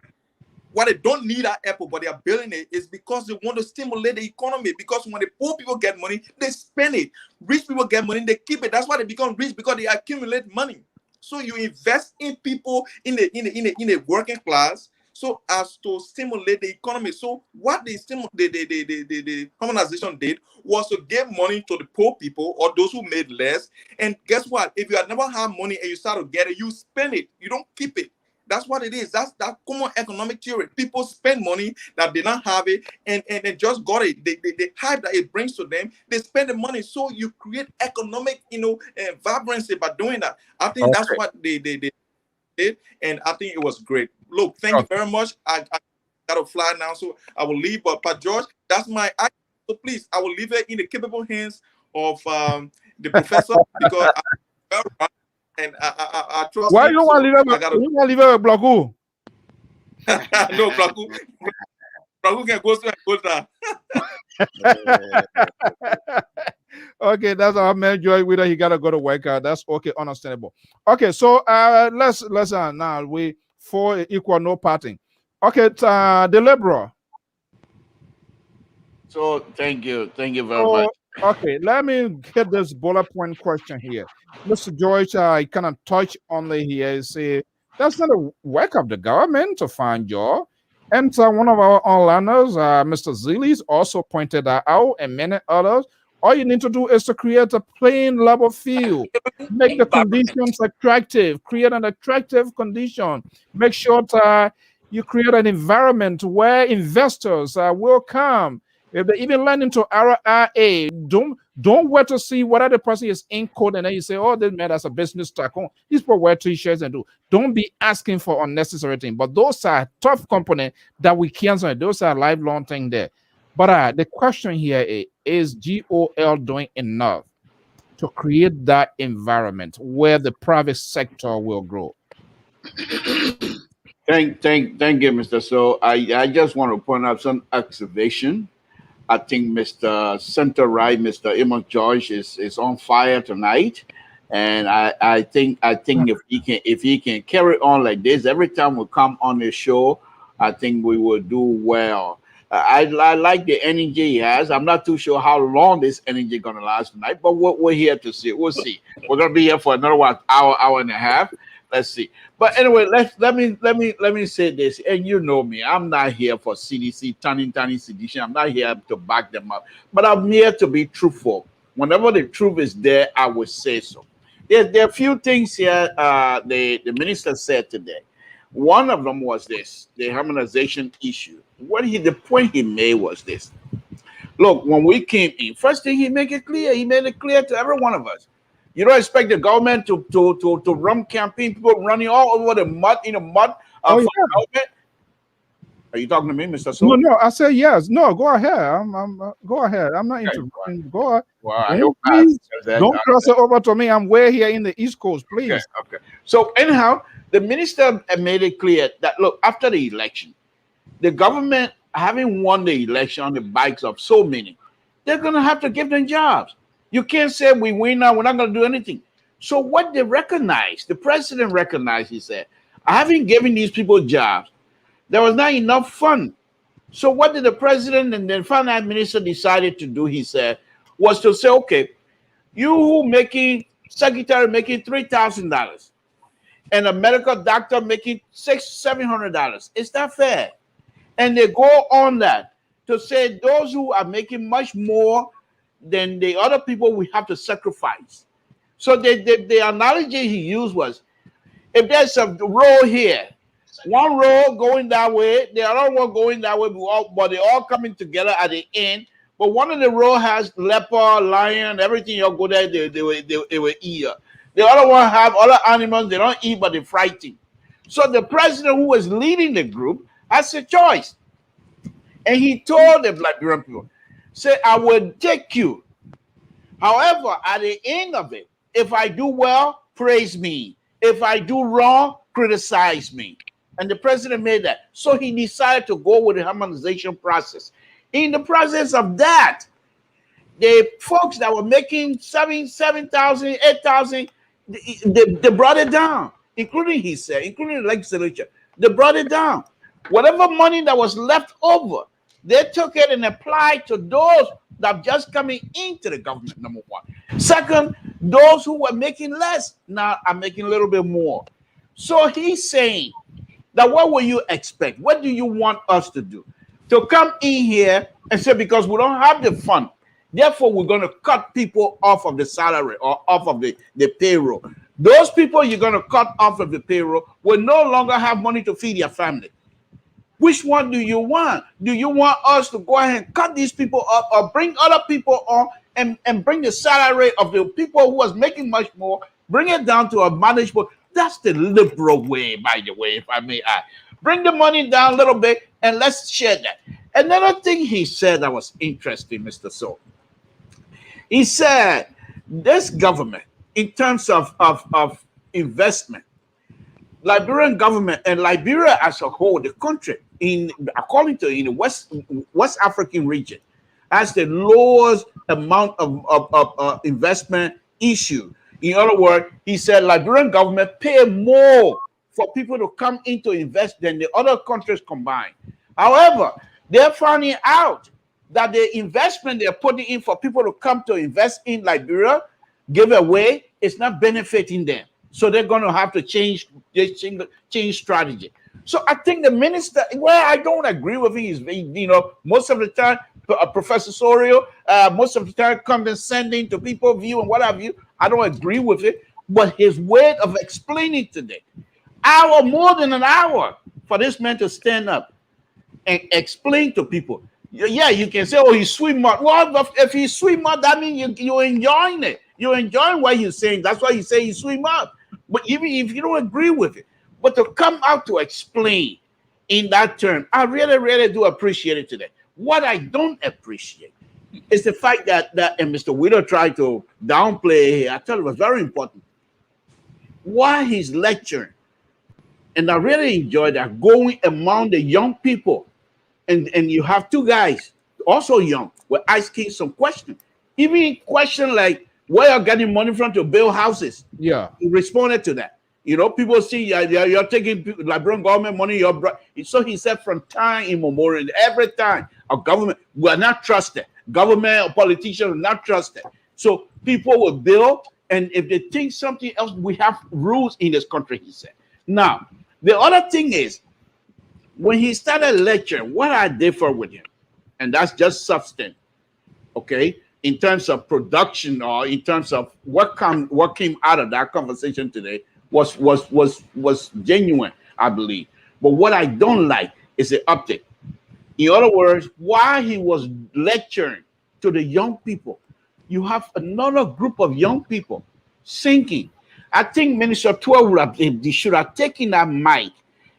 H: why they don't need that airport, but they are building it, is because they want to stimulate the economy. Because when the poor people get money, they spend it. Rich people get money, they keep it. That's why they become rich, because they accumulate money. So you invest in people in the working class, so as to stimulate the economy. So what the harmonization did was to give money to the poor people or those who made less. And guess what? If you had never had money and you start to get it, you spend it. You don't keep it. That's what it is. That's that common economic theory. People spend money that they don't have it and they just got it. The hype that it brings to them, they spend the money. So you create economic, vibrancy by doing that. I think that's what they did, and I think it was great. Look, thank you very much. I got to fly now, so I will leave. But George, that's my idea. So please, I will leave it in the capable hands of the professor, because and I trust.
D: Why you don't want to leave it? You want to leave it with Blagu?
H: No, Blagu can go to and go down.
D: Okay, that's our man Joy Whether he gotta go to work. That's okay, understandable. Okay, so let's now we for equal no parting. Okay, the liberal.
F: So thank you very
D: So,
F: much.
D: okay, let me get this bullet point question here. Mr. George, I kind of touch on the here. You say that's not a work of the government to find job. And one of our learners, Mr. Zilis, also pointed that out, and many others. All you need to do is to create a plain level field, make the conditions attractive, create an attractive condition, make sure that you create an environment where investors will come. If they even learn into RIA, don't wait to see what other person is in code and then you say, oh, this man has a business tycoon. He's probably wear t-shirts and do. Don't be asking for unnecessary things. But those are tough components that we can't say. Those are lifelong things there. But the question here is GOL doing enough to create that environment where the private sector will grow?
F: Thank you, Mr. So I just want to point out some observation. I think Mr. Center Right, Mr. Amos George is on fire tonight, and I think if he can carry on like this every time we come on the show, I think we will do well. I like the energy he has. I'm not too sure how long this energy is gonna last tonight, but we're here to see. We'll see. We're gonna be here for another hour and a half. Let's see. But anyway, let me say this, and you know me, I'm not here for CDC, turning sedition. I'm not here to back them up, but I'm here to be truthful. Whenever the truth is there, I will say so. There are a few things here the minister said today. One of them was this, the harmonization issue. The point he made was this. Look, when we came in, first thing he made it clear to every one of us. You don't expect the government to run campaign, people running all over the mud in the mud.
D: Oh, yeah.
F: Government. Are you talking to me, Mr. So?
D: No, I say yes. No, go ahead. Go ahead. I'm not interrupting. Go ahead.
F: Well,
D: please don't cross it over to me. I'm way here in the East Coast, please.
F: Okay. So anyhow, the minister made it clear that look, after the election, the government having won the election on the backs of so many, they're gonna have to give them jobs. You can't say we win now, we're not going to do anything. So what they recognized, the president recognized, he said, having given these people jobs, there was not enough fund. So what did the president and the finance minister decided to do, he said, was to say, okay, you who secretary making $3,000 and a medical doctor making $700, is that fair? And they go on that to say those who are making much more then the other people we have to sacrifice. So the analogy he used was, if there's a row here, one row going that way, the other one going that way, but they're all coming together at the end. But one of the row has leopard, lion, everything. You go there, they will eat. The other one have other animals. They don't eat, but they're fighting. So the president who was leading the group has a choice, and he told the Liberian people, say, I will take you. However, at the end of it, if I do well, praise me. If I do wrong, criticize me. And the president made that. So he decided to go with the harmonization process. In the process of that, the folks that were making 7,000, 8,000, they brought it down, including the legislature. They brought it down. Whatever money that was left over, they took it and applied to those that are just coming into the government, number one. Second, those who were making less now are making a little bit more. So he's saying that what will you expect? What do you want us to do? To come in here and say, because we don't have the fund, therefore we're going to cut people off of the salary or off of the payroll. Those people you're going to cut off of the payroll will no longer have money to feed their family. Which one do you want? Do you want us to go ahead and cut these people up or bring other people on and bring the salary of the people who was making much more, bring it down to a manageable? That's the liberal way, by the way, if I may add. Bring the money down a little bit and let's share that. Another thing he said that was interesting, Mr. So. He said this government, in terms of investment, Liberian government and Liberia as a whole, the country, according to in the West African region, has the lowest amount of investment issue. In other words, he said Liberian government pay more for people to come in to invest than the other countries combined. However, they're finding out that the investment they're putting in for people to come to invest in Liberia, give away, is not benefiting them. So they're going to have to change strategy. So I think the minister, well, I don't agree with him. He's, most of the time, Professor Sorio, most of the time condescending to people view and what have you. I don't agree with it. But his way of explaining today, more than an hour for this man to stand up and explain to people. Yeah, you can say, oh, he's sweet mud. Well, if he's sweet mud, that means you're enjoying it. You're enjoying what he's saying. That's why you say he's sweet mud. But even if you don't agree with it, but to come out to explain in that term, I really, really do appreciate it today. What I don't appreciate is the fact that and Mr. Widow tried to downplay, I thought it was very important. While he's lecturing, and I really enjoyed that, going among the young people, and you have two guys, also young, were asking some questions. Even question like, where you're getting money from to build houses?
D: Yeah.
F: He responded to that. People see you're taking Liberian government money. So he said from time immemorial, every time a government, we are not trusted. Government or politicians are not trusted. So people will build, and if they think something else, we have rules in this country, he said. Now, the other thing is, when he started lecturing, what I differ with him, and that's just substance, okay, in terms of production or in terms of what came out of that conversation today was genuine, I believe. But what I don't like is the uptick. In other words, while he was lecturing to the young people, you have another group of young people sinking. I think Minister Tua should have taken that mic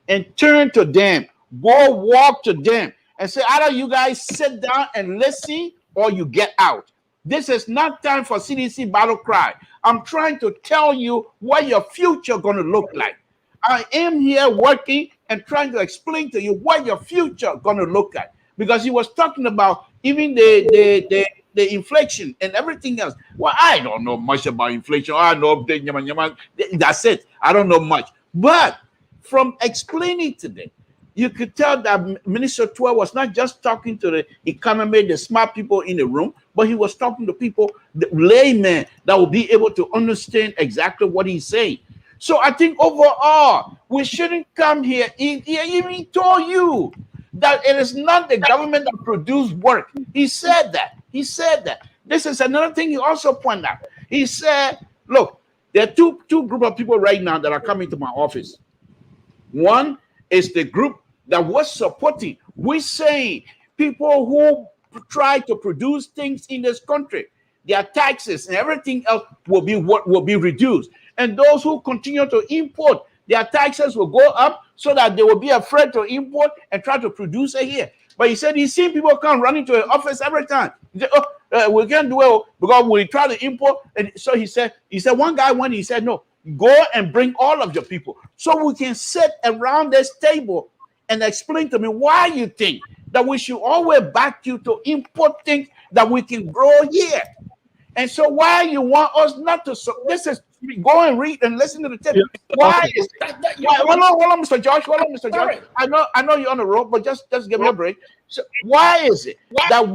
F: and turned to them, go walk to them and say, either you guys sit down and listen or you get out. This is not time for CDC battle cry. I'm trying to tell you what your future going to look like. I am here working and trying to explain to you what your future going to look like. Because he was talking about even the inflation and everything else. Well, I don't know much about inflation. I know that's it. I don't know much. But from explaining today, you could tell that Minister Tua was not just talking to the economy, the smart people in the room, but he was talking to people, the laymen, that will be able to understand exactly what he's saying. So I think overall, we shouldn't come here. He even told you that it is not the government that produce work. He said that. He said that. This is another thing he also pointed out. He said, look, there are two group of people right now that are coming to my office. One is the group that was supporting. We're saying people who try to produce things in this country, their taxes and everything else will be reduced. And those who continue to import, their taxes will go up so that they will be afraid to import and try to produce it here. But he said he's seen people come running to the office every time. He said, we can't do it because we try to import. And so he said one guy went, he said, no, go and bring all of your people so we can sit around this table and explain to me why you think that we should always back you to import things that we can grow here. And so why you want us not to, this is, go and read and listen to the tape. Why is that? Hold on, Mr. Josh. Hold on, Mr. Josh. I know you're on the road, but just give me a break. So why is it that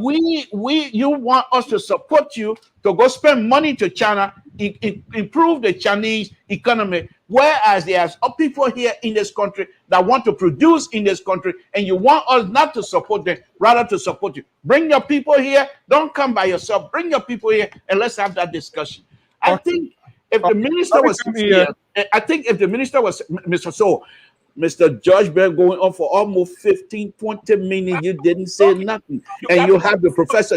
F: you want us to support you to go spend money to China, improve the Chinese economy, whereas there's people here in this country that want to produce in this country, and you want us not to support them, rather to support you? Bring your people here. Don't come by yourself. Bring your people here, and let's have that discussion. I think if the minister was here, I think if the minister was Mr. George Bell going on for almost 15-20 minutes, you didn't say nothing. And you have the professor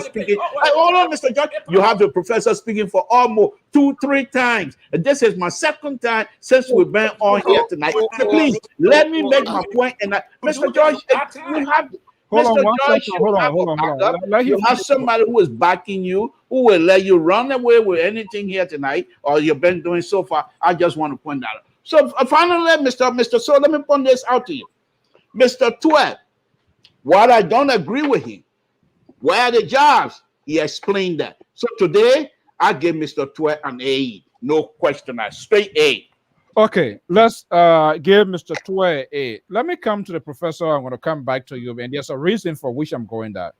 F: speaking. Hold on, Mr. George. You have the professor speaking for almost 2-3 times. And this is my second time since we've been on here tonight. So please, let me make my point. And Mr. George, you have...
D: Hold
F: Mr.
D: on,
F: George,
D: hold on.
F: You have somebody who is backing you, who will let you run away with anything here tonight, or you've been doing so far. I just want to point that out. So finally, Mr. So let me point this out to you. Mr. Tua, what I don't agree with him, where are the jobs? He explained that. So today, I gave Mr. Twe an A. No question, a straight A.
D: Okay, let's give Mr. Twe a. Let me come to the professor. I'm going to come back to you, and there's a reason for which I'm going that.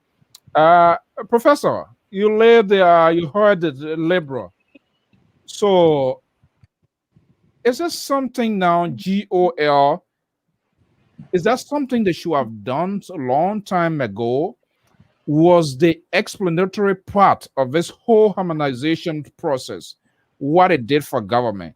D: Professor, you you heard the liberal. So, is there something now, GOL? Is that something they should have done a long time ago? Was the explanatory part of this whole harmonization process what it did for government?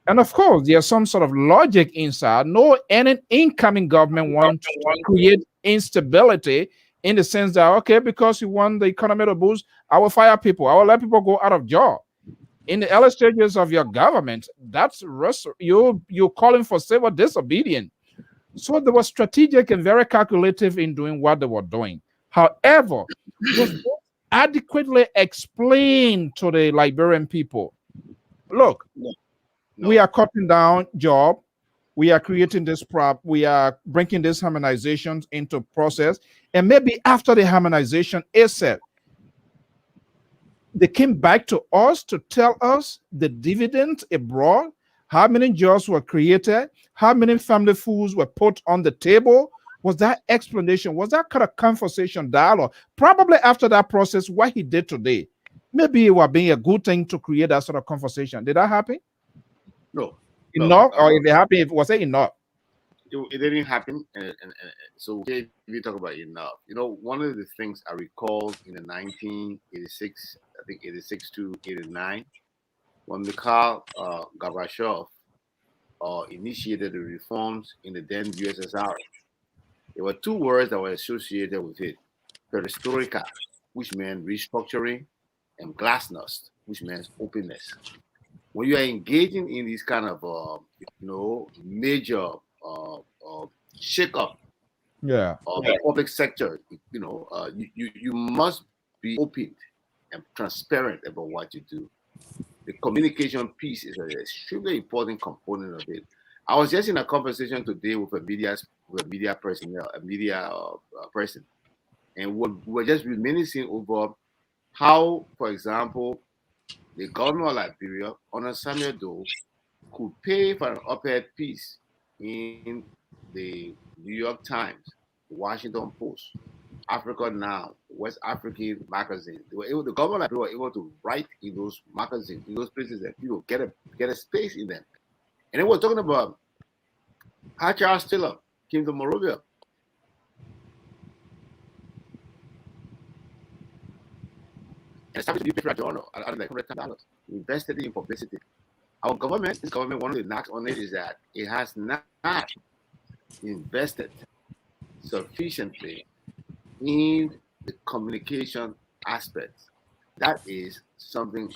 D: And of course, there's some sort of logic inside. No, any incoming government wants to create instability in the sense that, okay, because you want the economy to boost, I will fire people. I will let people go out of job. In the early stages of your government, that's you're calling for civil disobedience. So they were strategic and very calculative in doing what they were doing. However, it was not adequately explained to the Liberian people. Look, we are cutting down job. We are creating this we are bringing these harmonizations into process. And maybe after the harmonization is set, they came back to us to tell us the dividends it brought, how many jobs were created, how many family foods were put on the table. Was that explanation? Was that kind of conversation, dialogue? Probably after that process, what he did today, maybe it would be a good thing to create that sort of conversation. Did that happen?
I: No.
D: Enough, or if it happened, was it enough?
I: It didn't happen, and so if we talk about enough, one of the things I recall in the 1986, I think 86 to 89, when Mikhail Gorbachev initiated the reforms in the then USSR, there were two words that were associated with it: perestroika, which meant restructuring, and glasnost, which means openness. When you are engaging in this kind of major shake-up of the public sector, you must be open and transparent about what you do. The communication piece is an extremely important component of it. I was just in a conversation today with a media person, and we were just reminiscing over how, for example, the governor of Liberia, Honor Samuel Doe, could pay for an op-ed piece in the New York Times, the Washington Post, Africa Now, West African magazine. The government of Liberia were able to write in those magazines, in those places that people get a space in them. And they were talking about how Charles Taylor came to Monrovia. And established a newspaper journal at like $100,000. We invested in publicity. Our government, one of the knocks on it is that it has not invested sufficiently in the communication aspect. That is something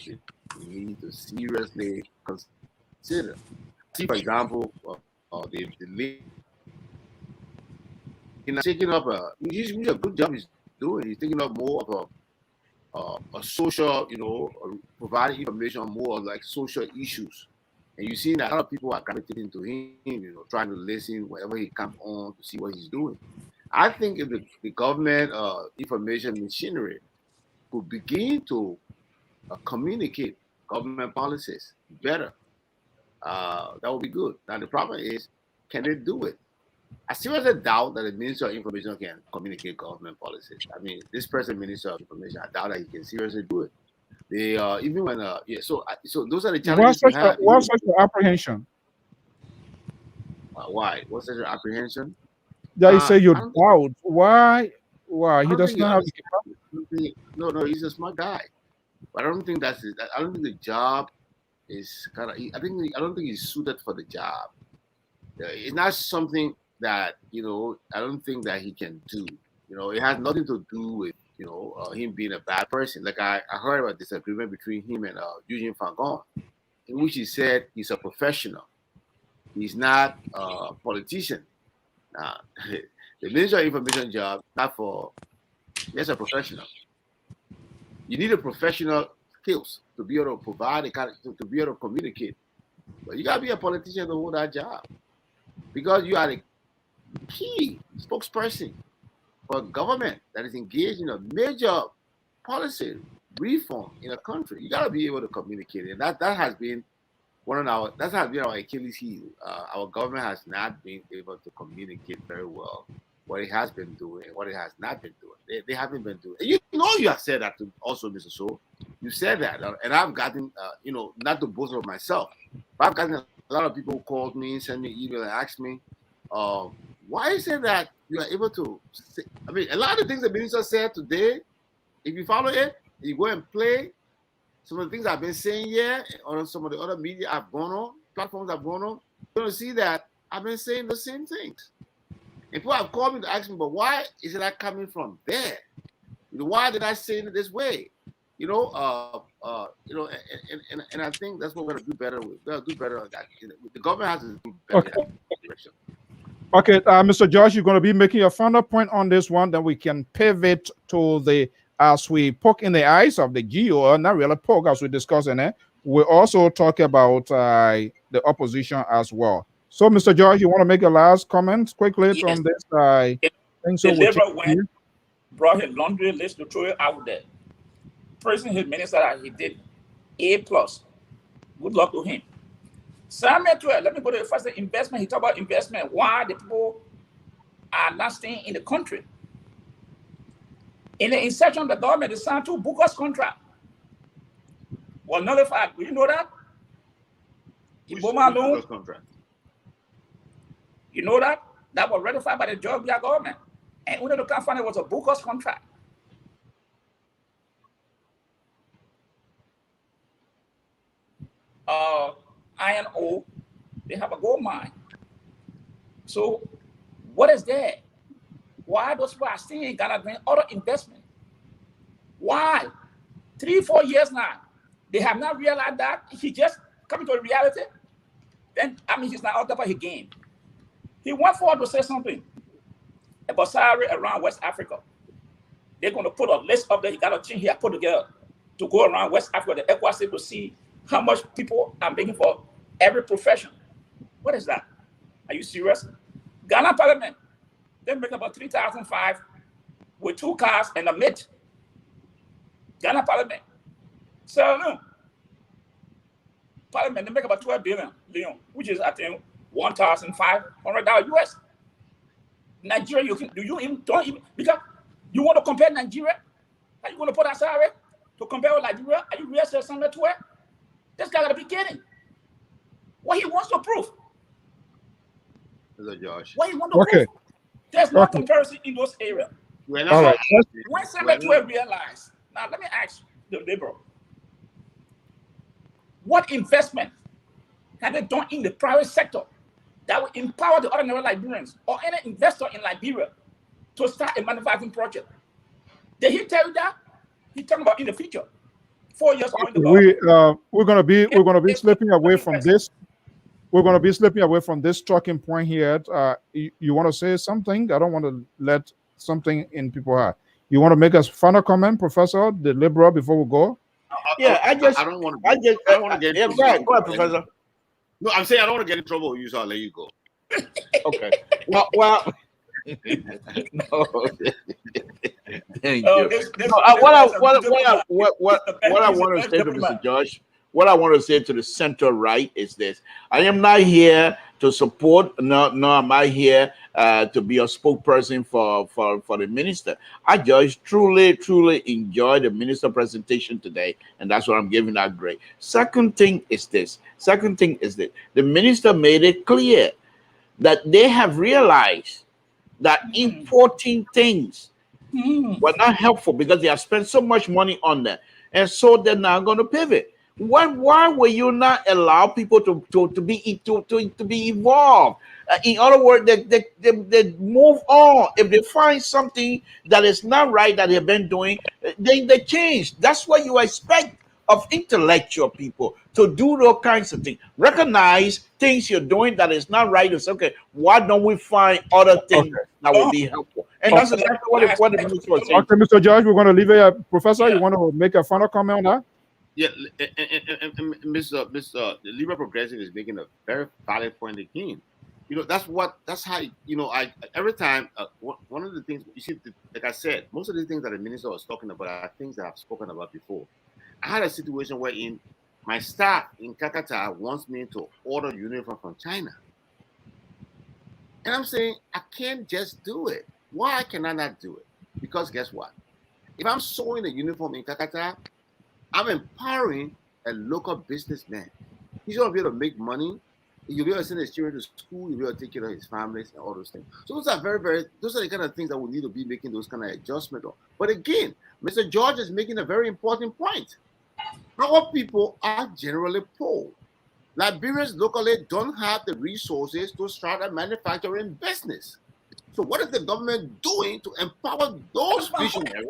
I: we need to seriously consider. See, for example, taking up he's a good job he's doing. He's taking up more of a social, providing information more on like social issues. And you see that a lot of people are gravitating to him, trying to listen whenever he comes on to see what he's doing. I think if the government information machinery could begin to communicate government policies better, that would be good. Now the problem is, can they do it? I seriously doubt that the Minister of Information can communicate government policies. I mean, this present Minister of Information, I doubt that he can seriously do it. They even when so those are the challenges we have.
D: What's such your apprehension?
I: Why? What's such your apprehension?
D: That you say you doubt. Why? He doesn't have.
I: No, he's a smart guy, but I don't think that's it. I don't think the job is kind of. I don't think he's suited for the job. It's not something that I don't think that he can do. It has nothing to do with him being a bad person. Like I heard about disagreement between him and Eugene Fangon, in which he said he's a professional. He's not a politician. The Minister of Information job, not for just a professional. You need a professional skills to be able to provide to be able to communicate. But you gotta be a politician to hold that job, because you are the key spokesperson for a government that is engaged in a major policy reform in a country, you got to be able to communicate, and that has been our Achilles heel. Our government has not been able to communicate very well what it has been doing and what it has not been doing. They haven't been doing. And you have said that also, Mr. So. You said that, and I've gotten, not to boast of myself, but I've gotten a lot of people who called me, send me email, and asked me, why is it that you are able to say, I mean, a lot of the things the minister said today, if you follow it, you go and play some of the things I've been saying here on some of the other media I've gone on, platforms I've gone on, you're going to see that I've been saying the same things. And people have called me to ask me, but why is it not coming from there? Why did I say it this way? And I think that's what we're going to do better with. We're going to do better on that. The government has to do better in that direction.
D: Okay, Mr. Josh, you're going to be making a final point on this one, then we can pivot to as we poke in the eyes of the GO, not really poke as we discuss in it, we'll also talk about the opposition as well. So, Mr. Josh, you want to make a last comment quickly on this?
E: The Labour brought his laundry list to throw it out there. Praising his minister that he did A+. Good luck to him. Samuel 12, let me go to the first investment. He talked about investment. Why the people are not staying in the country. In the inception of the government, they signed 2 bogus contracts. Was nullified. Do you know that? Iboma loan. You know that? That was ratified by the Georgia government. And when the can't find it was a bogus contract. Iron ore, they have a gold mine. So what is there? Why those people are still in Ghana doing other investment? Why? 3-4 years now, they have not realized that he just coming to reality. Then he's not out there for his game. He went forward to say something about salary around West Africa. They're going to put a list up there. He got a team here put together to go around West Africa, the ECOWAS, to see how much people are making for every profession. What is that? Are you serious? Ghana Parliament, they make about 3,005 with 2 cars and a mate. Ghana Parliament. So, no. Parliament, they make about 12 billion, which is, I think, $1,500 US. Nigeria, because you want to compare Nigeria? Are you going to put that salary to compare with Nigeria? Are you really saying something to it? This guy got to be kidding. What he wants to prove.
I: Josh.
E: What he wants to prove. There's no comparison in those areas.
D: All right.
E: When Senator realized, now let me ask the Liberal, what investment have they done in the private sector that will empower the ordinary Liberians or any investor in Liberia to start a manufacturing project? Did he tell you that? He's talking about in the future. 4 years on the
D: we're gonna be slipping away from this. We're gonna be slipping away from this talking point here. You want to say something? I don't want to let something in people's heart. You want to make a final comment, Professor, the Liberal, before we go?
F: I don't want to get. Yeah, go ahead, Professor.
I: No, I'm saying I don't want to get in trouble with you, so I'll let you go.
F: Okay. Well. No. Thank you. What I want to say to Mr. Josh, what I want to say to the center right is this: I am not here to support, nor am I here to be a spokesperson for the minister. I just truly enjoyed the minister presentation today, and that's what I'm giving that grade. Second thing is this: the minister made it clear that they have realized that importing things were not helpful because they have spent so much money on that, and so they're now going to pivot. Why will you not allow people to be involved? In other words, they move on. If they find something that is not right that they've been doing, they change. That's what you expect of intellectual people, to do those kinds of things. Recognize things you're doing that is not right. It's okay. Why don't we find other things that will be helpful? And that's exactly what the minister was saying.
D: Okay, Mr. George, we're going to leave it here. Professor, you want to make a final comment on that?
I: Yeah, and Mr. The Liberal Progressive is making a very valid point again. that's how, I every time, one of the things, you see, like I said, most of the things that the minister was talking about are things that I've spoken about before. I had a situation wherein my staff in Calcutta wants me to order uniform from China. And I'm saying, I can't just do it. Why can I not do it? Because guess what? If I'm sewing a uniform in Calcutta, I'm empowering a local businessman. He's going to be able to make money. You'll be able to send his children to school. You'll be able to take care of his families and all those things. So those are those are the kind of things that we need to be making those kind of adjustments on. But again, Mr. George is making a very important point. Our people are generally poor. Liberians locally don't have the resources to start a manufacturing business. So what is the government doing to empower those visionaries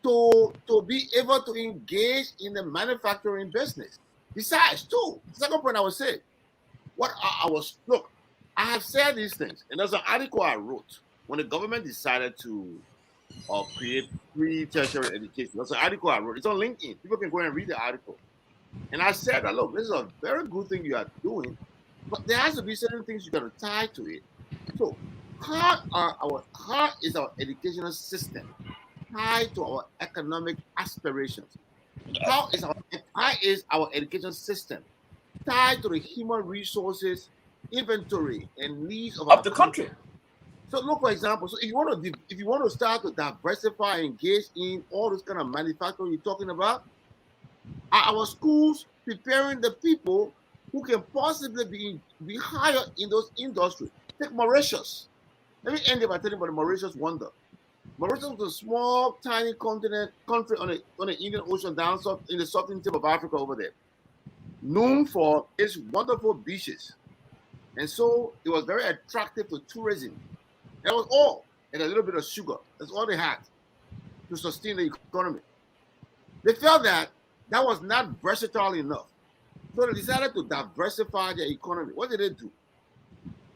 I: to be able to engage in the manufacturing business? Besides, too, the second point I would say, look, I have said these things, and there's an article I wrote when the government decided to create free tertiary education. There's an article I wrote. It's on LinkedIn. People can go and read the article. And I said that, look, this is a very good thing you are doing, but there has to be certain things you got to tie to it. So how is our educational system tied to our economic aspirations? How is our education system tied to the human resources inventory and needs of
E: the country?
I: So look, for example, so if you want to start to diversify and engage in all this kind of manufacturing you're talking about, are our schools preparing the people who can possibly be hired in those industries? Take Mauritius. Let me end by telling you about the Mauritius wonder. Mauritius was a small, tiny country on the Indian Ocean down south in the southern tip of Africa over there, known for its wonderful beaches. And so it was very attractive to tourism. That was all, and a little bit of sugar. That's all they had to sustain the economy. They felt that was not versatile enough. So they decided to diversify their economy. What did they do?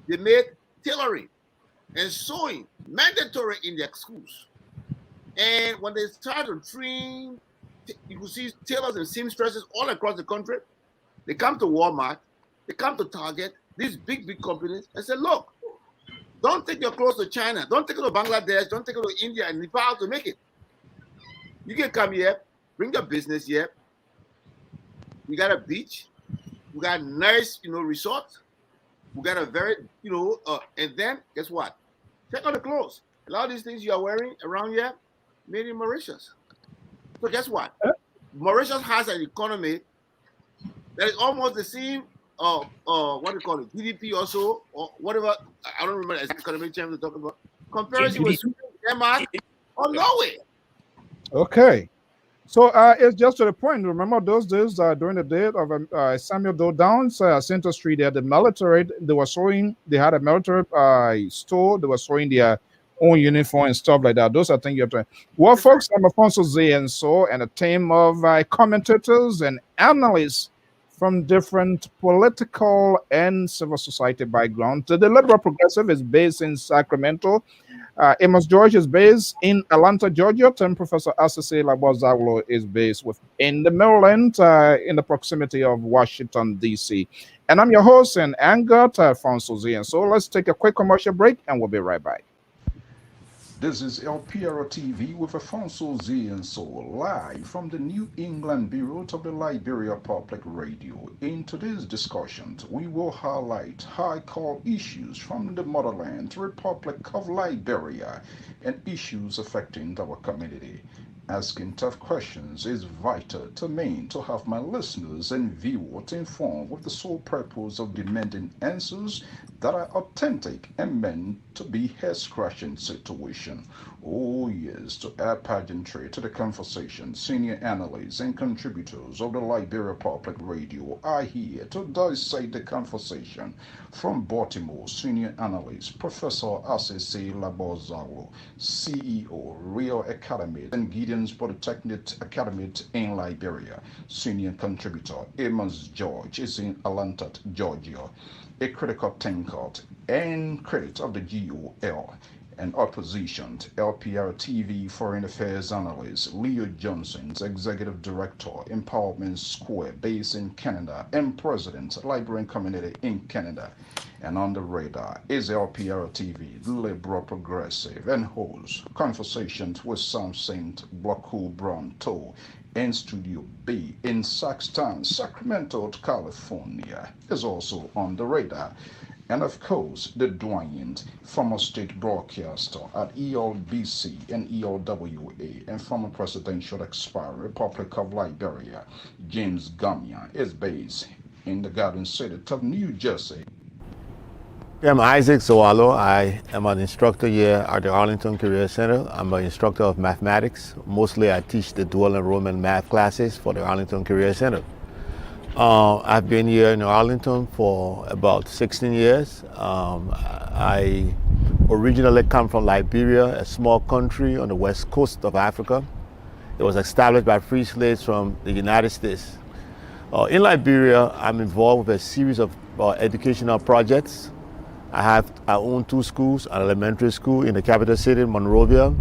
I: They made tailoring and sewing mandatory in their schools. And when they started to train, you could see tailors and seamstresses all across the country. They come to Walmart, they come to Target, these big companies, and say, look, don't take your clothes to China, don't take it to Bangladesh, don't take it to India and Nepal to make it. You can come here, bring your business here. We got a beach, we got a nice, resort. We got a very, and then guess what? Check out the clothes. A lot of these things you are wearing around here, made in Mauritius. So guess what? Mauritius has an economy that is almost the same, what do you call it, GDP or so, or whatever. I don't remember the exact economic terms we're talking about. Comparison with Sweden, Denmark, or Norway.
D: Okay. So it's just to the point. Remember those days during the day of Samuel Doe Downs, Center Street, there, the military, they had a military store, they were sewing their own uniform and stuff like that. Those are things you have to. Well, folks, I'm Alfonso Z and a team of commentators and analysts from different political and civil society backgrounds. The Liberal Progressive is based in Sacramento. Amos George is based in Atlanta, Georgia. And Professor Asese Lagbozaglo is based in the Maryland, in the proximity of Washington, D.C. And I'm your host and anchor, Alfonso Z. And so let's take a quick commercial break and we'll be right back.
J: This is El Piero TV with Alfonso Z and Soul, live from the New England Bureau of the Liberia Public Radio. In today's discussions, we will highlight high-call issues from the motherland, Republic of Liberia, and issues affecting our community. Asking tough questions is vital to me to have my listeners and viewers informed with the sole purpose of demanding answers that are authentic and meant to be head-scratching situation. Oh yes, to add pageantry to the conversation, senior analysts and contributors of the Liberia Public Radio are here to dissect the conversation. From Baltimore, senior analyst Professor Asese Lagbozaglo, CEO, Real Academy and Gideon's Polytechnic Academy in Liberia. Senior contributor Amos George is in Atlanta, Georgia, a critical thinker and critic of the GOL. And opposition to LPR TV Foreign Affairs Analyst Leo Johnson, Executive Director, Empowerment Square, based in Canada, and President, Liberian Community in Canada. And on the radar is LPR TV, liberal, progressive, and host Conversations with Sam Saint Blockul Bronto in Studio B in Saxton, Sacramento, California, is also on the radar. And of course, the doyen, former state broadcaster at ELBC and ELWA and former presidential aspirant, Republic of Liberia, James Gamian, is based in the Garden City of New Jersey.
K: I'm Isaac Zawalo. I am an instructor here at the Arlington Career Center. I'm an instructor of mathematics. Mostly I teach the dual enrollment math classes for the Arlington Career Center. I've been here in Arlington for about 16 years. I originally come from Liberia, a small country on the west coast of Africa. It was established by free slaves from the United States. In Liberia, I'm involved with a series of educational projects. I own 2 schools, an elementary school in the capital city, Monrovia,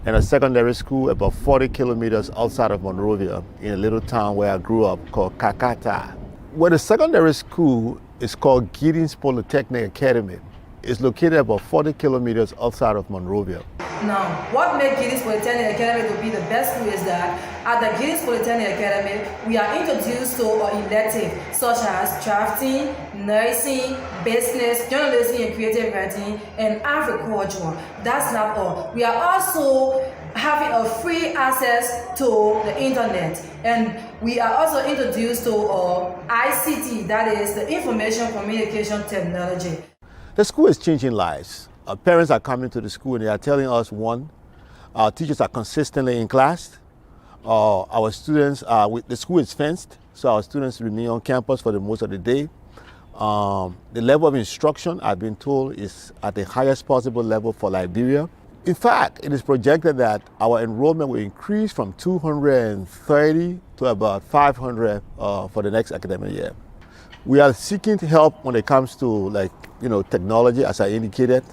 K: and a secondary school about 40 kilometers outside of Monrovia in a little town where I grew up called Kakata. Well, the secondary school is called Giddings Polytechnic Academy. It's located about 40 kilometers outside of Monrovia.
L: Now, what makes Giddings Polytechnic Academy to be the best school is that at the Giddings Polytechnic Academy, we are introduced to elective such as drafting, nursing, business, journalism and creative writing, and agriculture. That's not all. We are also having a free access to the internet, and we are also introduced to ICT, that is the information communication technology.
K: The school is changing lives. Our parents are coming to the school and they are telling us, one, our teachers are consistently in class. Our students, the school is fenced, so our students remain on campus for the most of the day. The level of instruction, I've been told, is at the highest possible level for Liberia. In fact, it is projected that our enrollment will increase from 230 to about 500 for the next academic year. We are seeking help when it comes to technology, as I indicated.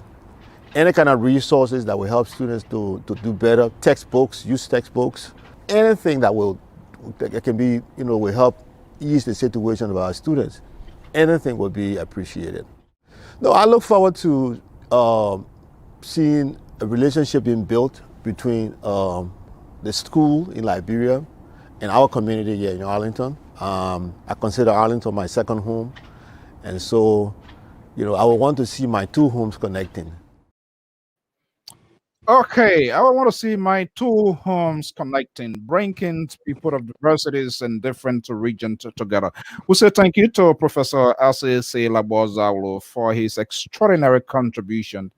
K: Any kind of resources that will help students to do better, textbooks, use textbooks, anything that will help ease the situation of our students. Anything will be appreciated. No, I look forward to seeing a relationship being built between the school in Liberia and our community here in Arlington. I consider Arlington my second home, and so I would want to see my 2 homes connecting.
D: Okay, I want to see my 2 homes connecting, bringing people of diversities and different regions together. We say thank you to Professor Asese Labozalo for his extraordinary contribution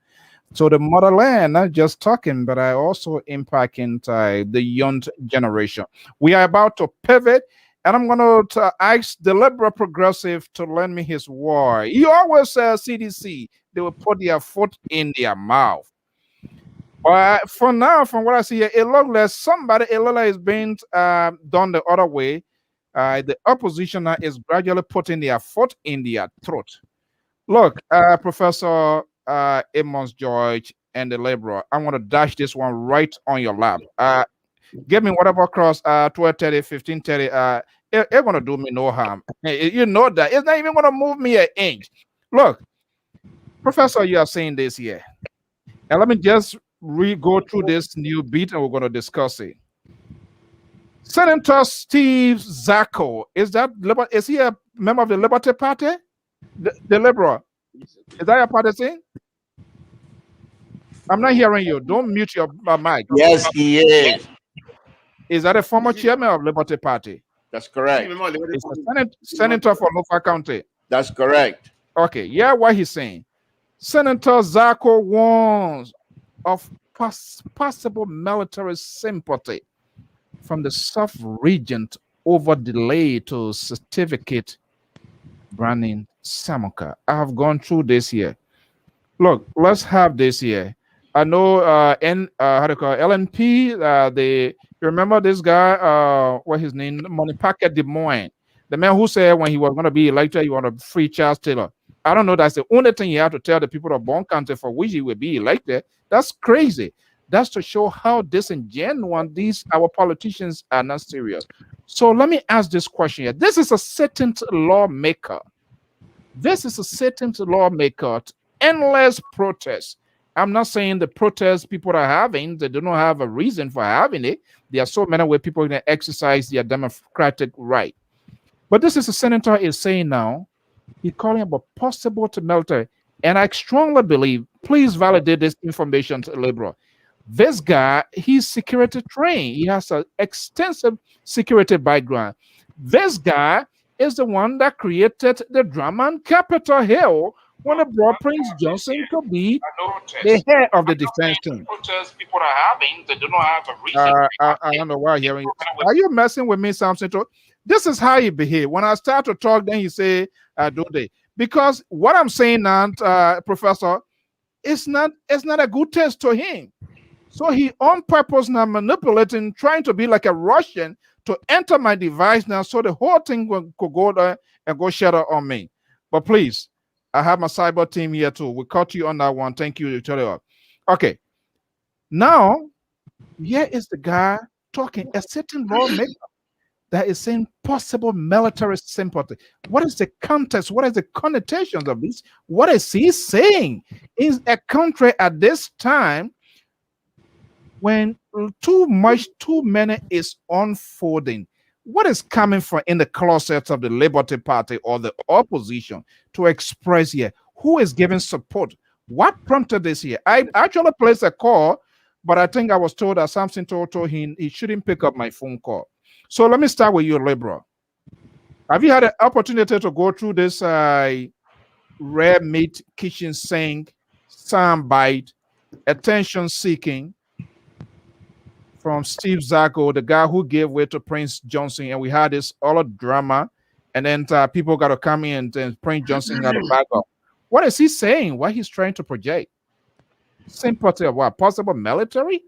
D: to the motherland, not just talking, but I also impacting the young generation. We are about to pivot, and I'm going to ask the liberal progressive to lend me his word. He always says CDC, they will put their foot in their mouth. But for now, from what I see here, it looks like somebody, is being done the other way. The opposition is gradually putting their foot in their throat. Look, Professor Amos George and the liberal, I want to dash this one right on your lap. Give me whatever across 12:30, 15:30. It's going to do me no harm. You know that. It's not even going to move me an inch. Look, Professor, you are saying this here. And let me just go through this new beat and we're going to discuss it. Senator Steve Zacko, is he a member of the Liberty Party? The liberal? Is that your party thing? I'm not hearing you. Don't mute your mic.
F: Yes, he is.
D: Is that a former chairman of Liberty Party?
F: That's correct.
D: It's a senator for Lofa County.
F: That's correct.
D: Okay, yeah, what he's saying. Senator Zacko warns of possible military sympathy from the South region over delay to certificate Brandon Samuka. I have gone through this here. Look, let's have this here. I know LNP, you remember this guy, what his name, Money Packet Des Moines, the man who said when he was going to be elected, he wanted to free Charles Taylor. I don't know. That's the only thing you have to tell the people of Bond County for which he will be elected. That's crazy. That's to show how disingenuous these our politicians are not serious. So let me ask this question here. This is a sitting lawmaker. This is a sitting lawmaker. Endless protests. I'm not saying the protests people are having, they do not have a reason for having it. There are so many ways people can exercise their democratic right. But this is a senator is saying now, he's calling about possible to military. And I strongly believe, please validate this information to Liberal. This guy, he's security trained. He has an extensive security background. This guy is the one that created the drama on Capitol Hill when they brought Prince Johnson to be the head of the defense team.
E: People are having, they do not have a reason.
D: I don't know why I'm hearing you. Are you messing with me, Samson? This is how he behave. When I start to talk, then he say, do they? Because what I'm saying now, Professor, it's not a good test to him. So he on purpose now manipulating, trying to be like a Russian to enter my device now, so the whole thing could go there and go shadow on me. But please, I have my cyber team here too. We caught you on that one. Thank you, Victoria. Okay. Now, here is the guy talking, a certain lawmaker that is saying possible military sympathy. What is the context? What is the connotations of this? What is he saying? In a country at this time when too many is unfolding, what is coming from in the closets of the Liberty Party or the opposition to express here? Who is giving support? What prompted this here? I actually placed a call, but I think I was told that something told him he shouldn't pick up my phone call. So let me start with you, Liberal. Have you had an opportunity to go through this rare meat kitchen sink, soundbite, attention seeking from Steve Zacko, the guy who gave way to Prince Johnson, and we had this all drama, and then people got to come in and Prince Johnson got to back up. What is he saying? What he's trying to project? Sympathy of what? Possible military?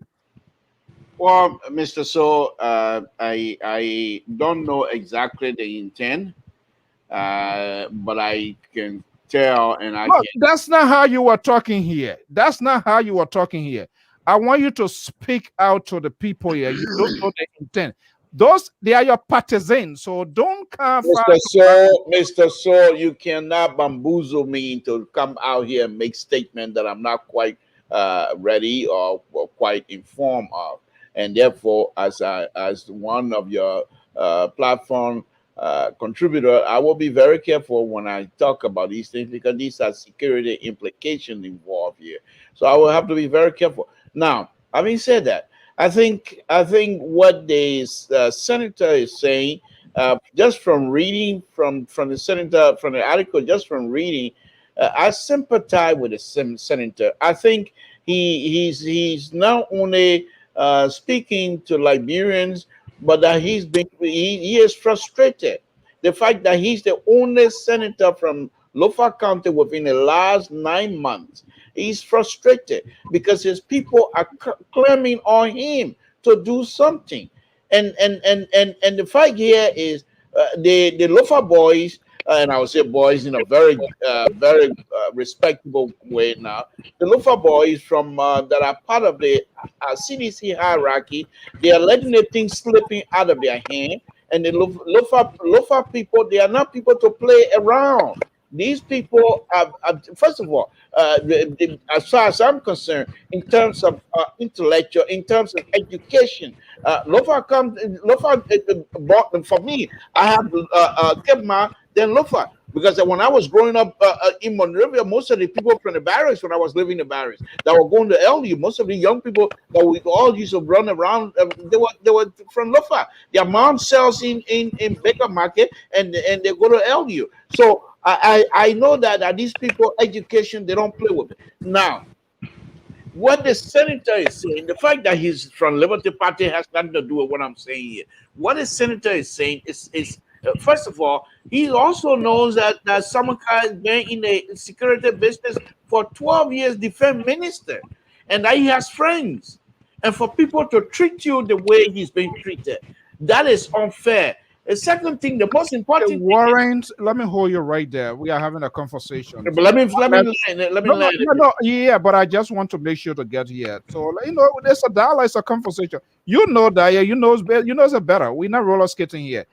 F: Well, Mr. So, I don't know exactly the intent, but I can tell, and
D: that's not how you were talking here. That's not how you were talking here. I want you to speak out to the people here. You don't know the intent. They are your partisans, so don't come.
F: Mr. So, you cannot bamboozle me into come out here and make statement that I'm not quite ready or quite informed of. And therefore, as one of your platform contributor, I will be very careful when I talk about these things, because these are security implications involved here. So I will have to be very careful. Now, having said that, I think what the senator is saying, just from reading from the senator, from the article, just from reading, I sympathize with the senator. I think he's not only speaking to Liberians, but that he is frustrated. The fact that he's the only senator from Lofa County within the last 9 months, he's frustrated because his people are claiming on him to do something. And the fact here is the Lofa boys, and I would say boys in a very respectable way now. The Lofa boys from that are part of the CDC hierarchy, they are letting the things slipping out of their hand. And the Lofa people, they are not people to play around. These people are first of all, as far as I'm concerned, in terms of intellectual, in terms of education, Lofa for me, I have Kebma, then Lofa. Because when I was growing up in Monrovia, most of the people from the barracks, when I was living in the barracks, that were going to LU, most of the young people that we all used to run around, they were from Lofa. Their mom sells in Baker Market, and they go to LU. So I know that these people, education, they don't play with it. Now, what the senator is saying, the fact that he's from Liberty Party has nothing to do with what I'm saying here. What the senator is saying is first of all, he also knows that Samuka has been in the security business for 12 years, defense minister, and that he has friends. And for people to treat you the way he's been treated, that is unfair. The second thing, the most important thing,
D: Warrant, let me hold you right there. We are having a conversation.
F: but let me land.
D: Yeah, but I just want to make sure to get here. So there's a dialogue, it's a conversation. You know that, yeah, you know it better. We're not roller skating here.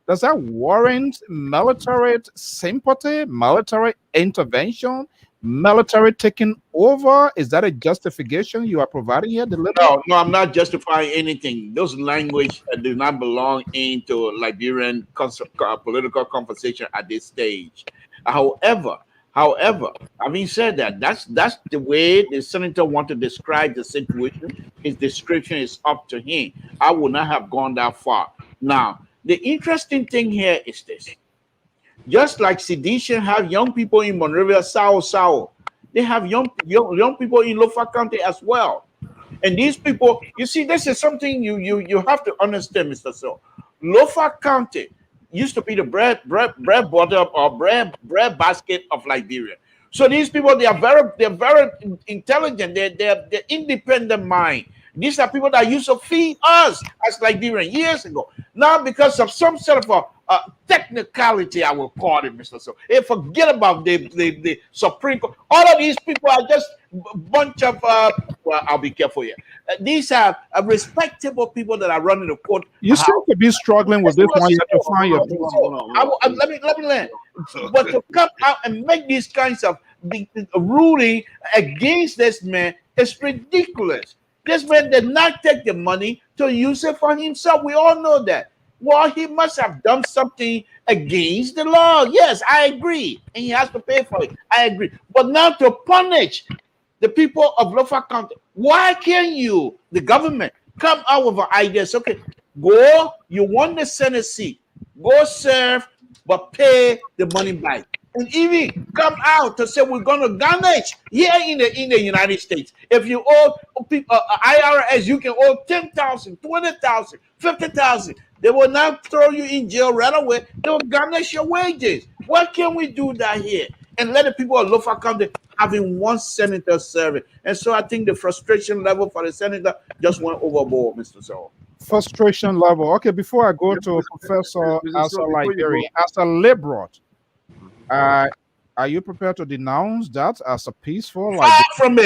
D: Does that warrant military sympathy, military intervention, military taking over? Is that a justification you are providing here?
F: No, I'm not justifying anything. Those language do not belong into Liberian political conversation at this stage. However, having said that, that's the way the senator want to describe the situation. His description is up to him. I would not have gone that far. Now, the interesting thing here is this. Just like sedition have young people in Monrovia, Sao, they have young people in Lofa County as well. And these people, you see, this is something you have to understand, Mr. So. Lofa County used to be the bread butter or bread basket of Liberia. So these people, they're very intelligent. They're independent mind. These are people that used to feed us as Liberians years ago. Now, because of some sort of a technicality, I will call it, Mr. So. Hey, forget about the Supreme Court. All of these people are just a bunch of, well, I'll be careful here. These are respectable people that are running the court.
D: You seem to be struggling with this one. You have to find your
F: let me land. But to come out and make these kinds of ruling against this man is ridiculous. This man did not take the money to use it for himself. We all know that. Well, he must have done something against the law. Yes, I agree. And he has to pay for it. I agree. But now to punish the people of Lofa County, why can't you, the government, come out with ideas? Okay, go, you want the Senate seat, go serve, but pay the money back. And even come out to say we're going to garnish here in the United States. If you owe IRS, you can owe 10,000, 20,000, 50,000. They will not throw you in jail right away. They will garnish your wages. Why can't we do that here? And let the people of Lofa County having one senator serving. And so I think the frustration level for the senator just went overboard, Mr. Saul.
D: Frustration level. Okay, before I go to Professor as a Liberian, as a liberal, are you prepared to denounce that as a peaceful?
F: Far from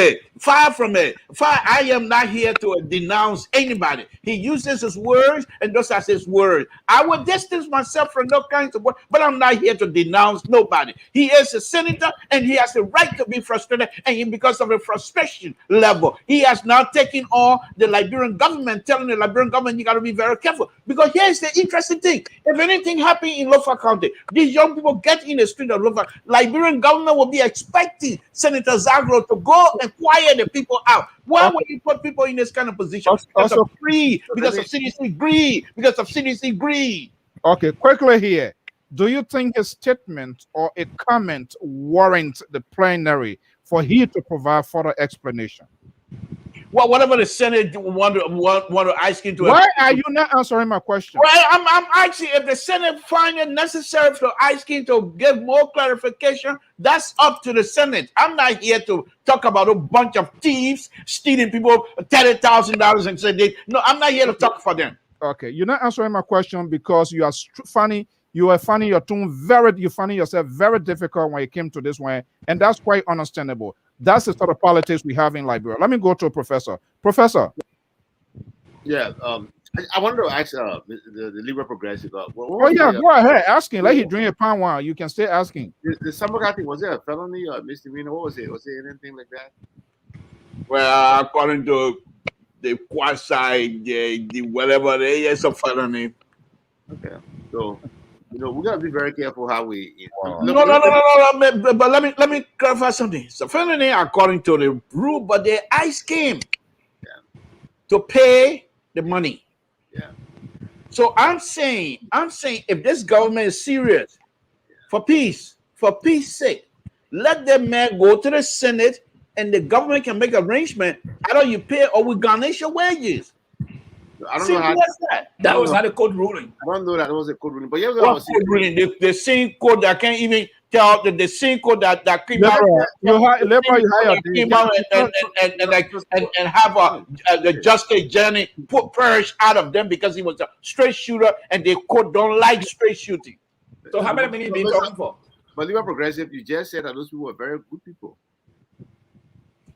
F: it. I am not here to denounce anybody. He uses his words and just as his words. I will distance myself from no kinds of words, but I'm not here to denounce nobody. He is a senator and he has the right to be frustrated. And because of the frustration level, he has now taken on the Liberian government, telling the Liberian government, you got to be very careful. Because here's the interesting thing. If anything happened in Lofa County, these young people get in the street of Lofa, Liberian government will be expecting Senator Zagro to go and quiet the people out. Why would you put people in this kind of position? Because of greed, because of CDC greed, because of CDC greed.
D: Okay, quickly here. Do you think a statement or a comment warrants the plenary for he to provide further explanation?
F: Well, whatever the Senate want to ask him to.
D: Why are you not answering my question?
F: Well, I'm asking if the Senate find it necessary to ask him to give more clarification. That's up to the Senate. I'm not here to talk about a bunch of thieves stealing people $30,000 and say they. No, I'm not here to talk for them.
D: Okay, you're not answering my question because you are funny. You are finding your tone you finding yourself very difficult when it came to this one, and that's quite understandable. That's the sort of politics we have in Liberia. Let me go to a professor. Professor.
I: Yeah, I wanted to ask the Liberal Progressive.
D: Go ahead, asking. Let him drink a palm wine. You can stay asking.
I: The Sambuca thing, was it a felony or misdemeanor? What was it? Was it anything like that?
F: Well, according to the quasi, the whatever, it's a felony.
I: Okay, so. We gotta be very careful how we.
F: No. But let me clarify something. It's a felony according to the rule, but the ICE came to pay the money.
I: Yeah.
F: So I'm saying, if this government is serious for peace sake, let them man go to the Senate, and the government can make arrangement. Either you pay or we garnish your wages.
I: I don't know how
E: that was not a code ruling.
I: I don't know that it was a code ruling, but yeah,
F: code ruling. The same code that can't even tell the Cinco that came out,
D: you hire
F: came out and have the Justice Journey put perish out of them because he was a straight shooter and they don't like straight shooting.
E: So how many minutes been talking for?
I: But you are progressive. You just said that those people were very good people.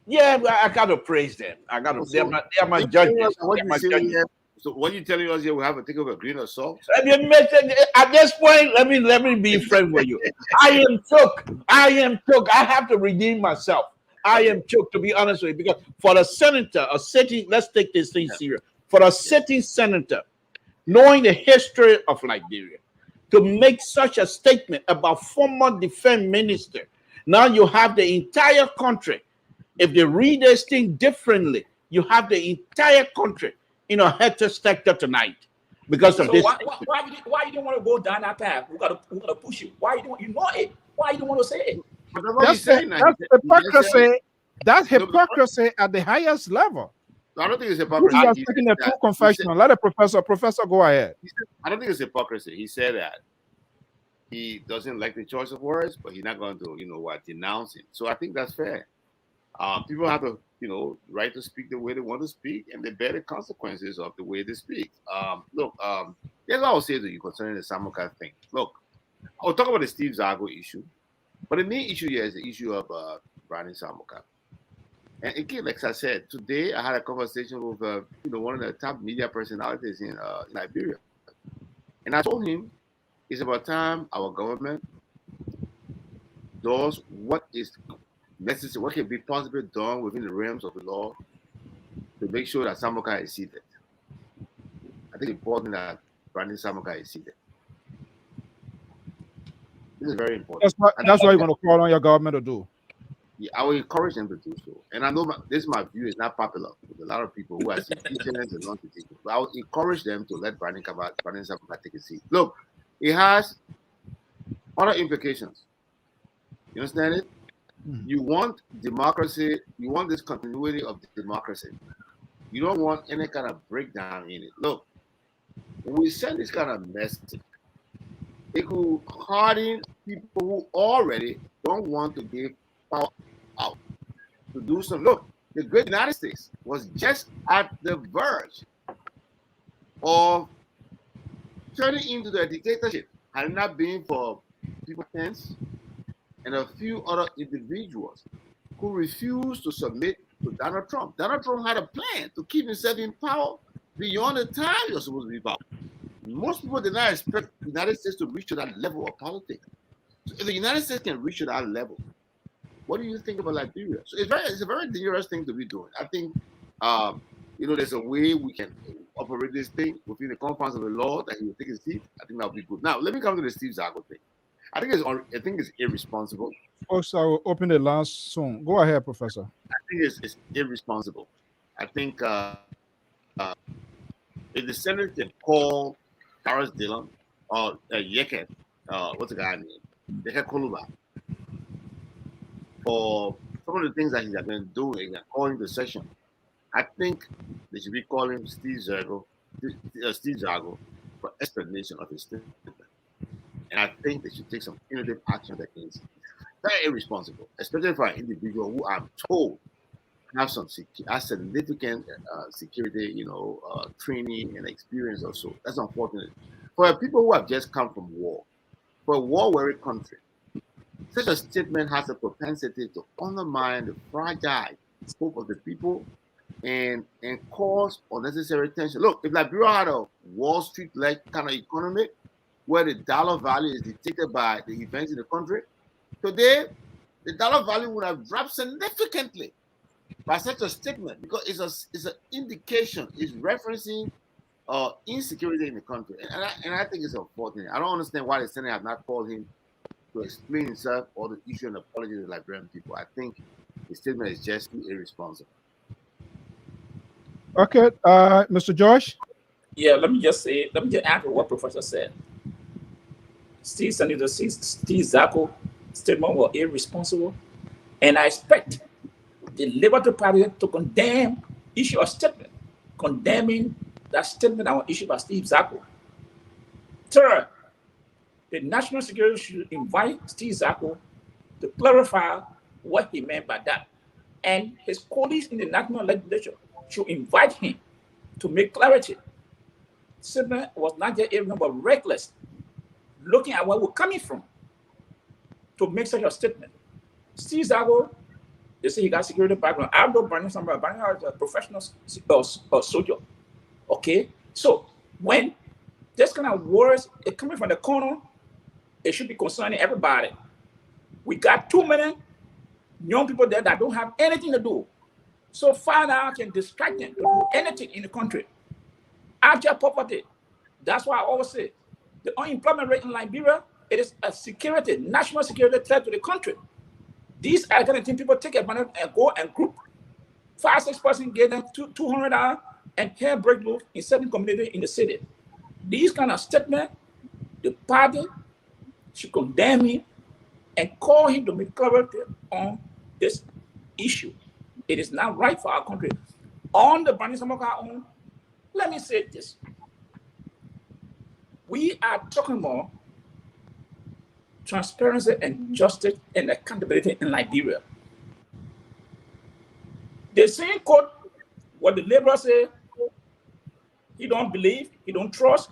F: Yeah, I gotta praise them. They're my judges.
I: So what you telling us here, we have to take over a grain of salt?
F: At this point, let me be friends with you. I am took. I have to redeem myself. I am took, to be honest with you, because for the senator, let's take this thing serious. For a sitting senator, knowing the history of Liberia, to make such a statement about former defense minister, now you have the entire country. If they read this thing differently, you have the entire country head to sector tonight because of this.
E: Why you don't want to go down that path? We gotta push you. Why you don't it? Why you don't want to say it?
D: That's hypocrisy. That's hypocrisy at the highest level.
I: I don't think it's hypocrisy.
D: You are taking a true confession. Let the professor go ahead.
I: I don't think it's hypocrisy. He said that he doesn't like the choice of words, but he's not going to, denounce it. So I think that's fair. People have to, right to speak the way they want to speak, and they bear the consequences of the way they speak. Look, here's what I'll say to you concerning the Samoka thing. Look, I'll talk about the Steve Zago issue, but the main issue here is the issue of Brandon Samoka. And again, like I said, today I had a conversation with one of the top media personalities in Liberia, and I told him it's about time our government does what is necessary, what can be possibly done within the realms of the law to make sure that Samoka is seated. I think it's important that Brandon Samoka is seated. This is very important.
D: That's what you're going to call on your government to do.
I: Yeah, I will encourage them to do so. And I know this, my view, is not popular with a lot of people who are citizens and non-citizens. But I will encourage them to let Brandon Samoka take a seat. Look, it has other implications. You understand it? You want democracy, you want this continuity of democracy. You don't want any kind of breakdown in it. Look, when we send this kind of message, it could harden people who already don't want to give power out to do some. Look, the great United States was just at the verge of turning into the dictatorship, had it not been for people Pence and a few other individuals who refused to submit to Donald Trump. Donald Trump had a plan to keep himself in power beyond the time he was supposed to be in power. Most people did not expect the United States to reach to that level of politics. So if the United States can reach to that level, what do you think about Liberia? So it's a very dangerous thing to be doing. I think, there's a way we can operate this thing within the confines of the law that he will take his seat. I think that would be good. Now, let me come to the Steve Zago thing. I think it's irresponsible.
D: Folks, I will open the lines soon. Go ahead, Professor.
I: I think it's irresponsible. I think if the Senate can call Taras Dillon or Yeket, what's the guy's name? Yeket Koluba, for some of the things that he has been doing and calling the session, I think they should be calling Steve Zago for explanation of his statement. And I think they should take some punitive action against him. Very irresponsible, especially for an individual who I'm told have some significant security, training and experience also. That's unfortunate. For people who have just come from war, for a war-weary country, such a statement has a propensity to undermine the fragile hope of the people and cause unnecessary tension. Look, if Liberia had a Wall Street-like kind of economy, where the dollar value is dictated by the events in the country, today the dollar value would have dropped significantly by such a statement, because it's an indication, it's referencing insecurity in the country, and I think it's unfortunate. I don't understand why the Senate have not called him to explain himself or to issue an apology to the Liberian people. I think the statement is just irresponsible.
D: Okay, Mr. Josh.
E: Yeah, let me just add what Professor said. Senator Steve Zago statement was irresponsible, and I expect the Liberty Party to issue a statement condemning that statement that was issued by Steve Zago. Third, the national security should invite Steve Zako to clarify what he meant by that. And his colleagues in the national legislature should invite him to make clarity. Sidney was not just ignorant, but reckless, looking at where we're coming from to make such a statement. Steve Zako, they say he got security background. I don't Bernie Sanders. Bernie is a professional soldier. Okay? So when this kind of words are coming from the corner, it should be concerning everybody. We got too many young people there that don't have anything to do. So far now can distract them to do anything in the country. Actual poverty. That's why I always say the unemployment rate in Liberia, it is a security, national security threat to the country. These are kind of things people take advantage and go and group 5-6 person get them $200 and hair break loose in certain communities in the city. These kind of statements, the party should condemn him and call him to make clarity on this issue. It is not right for our country. On the Bernie Sanders own, let me say this. We are talking about transparency and justice and accountability in Liberia. The same quote, what the liberal say, he don't believe, he don't trust.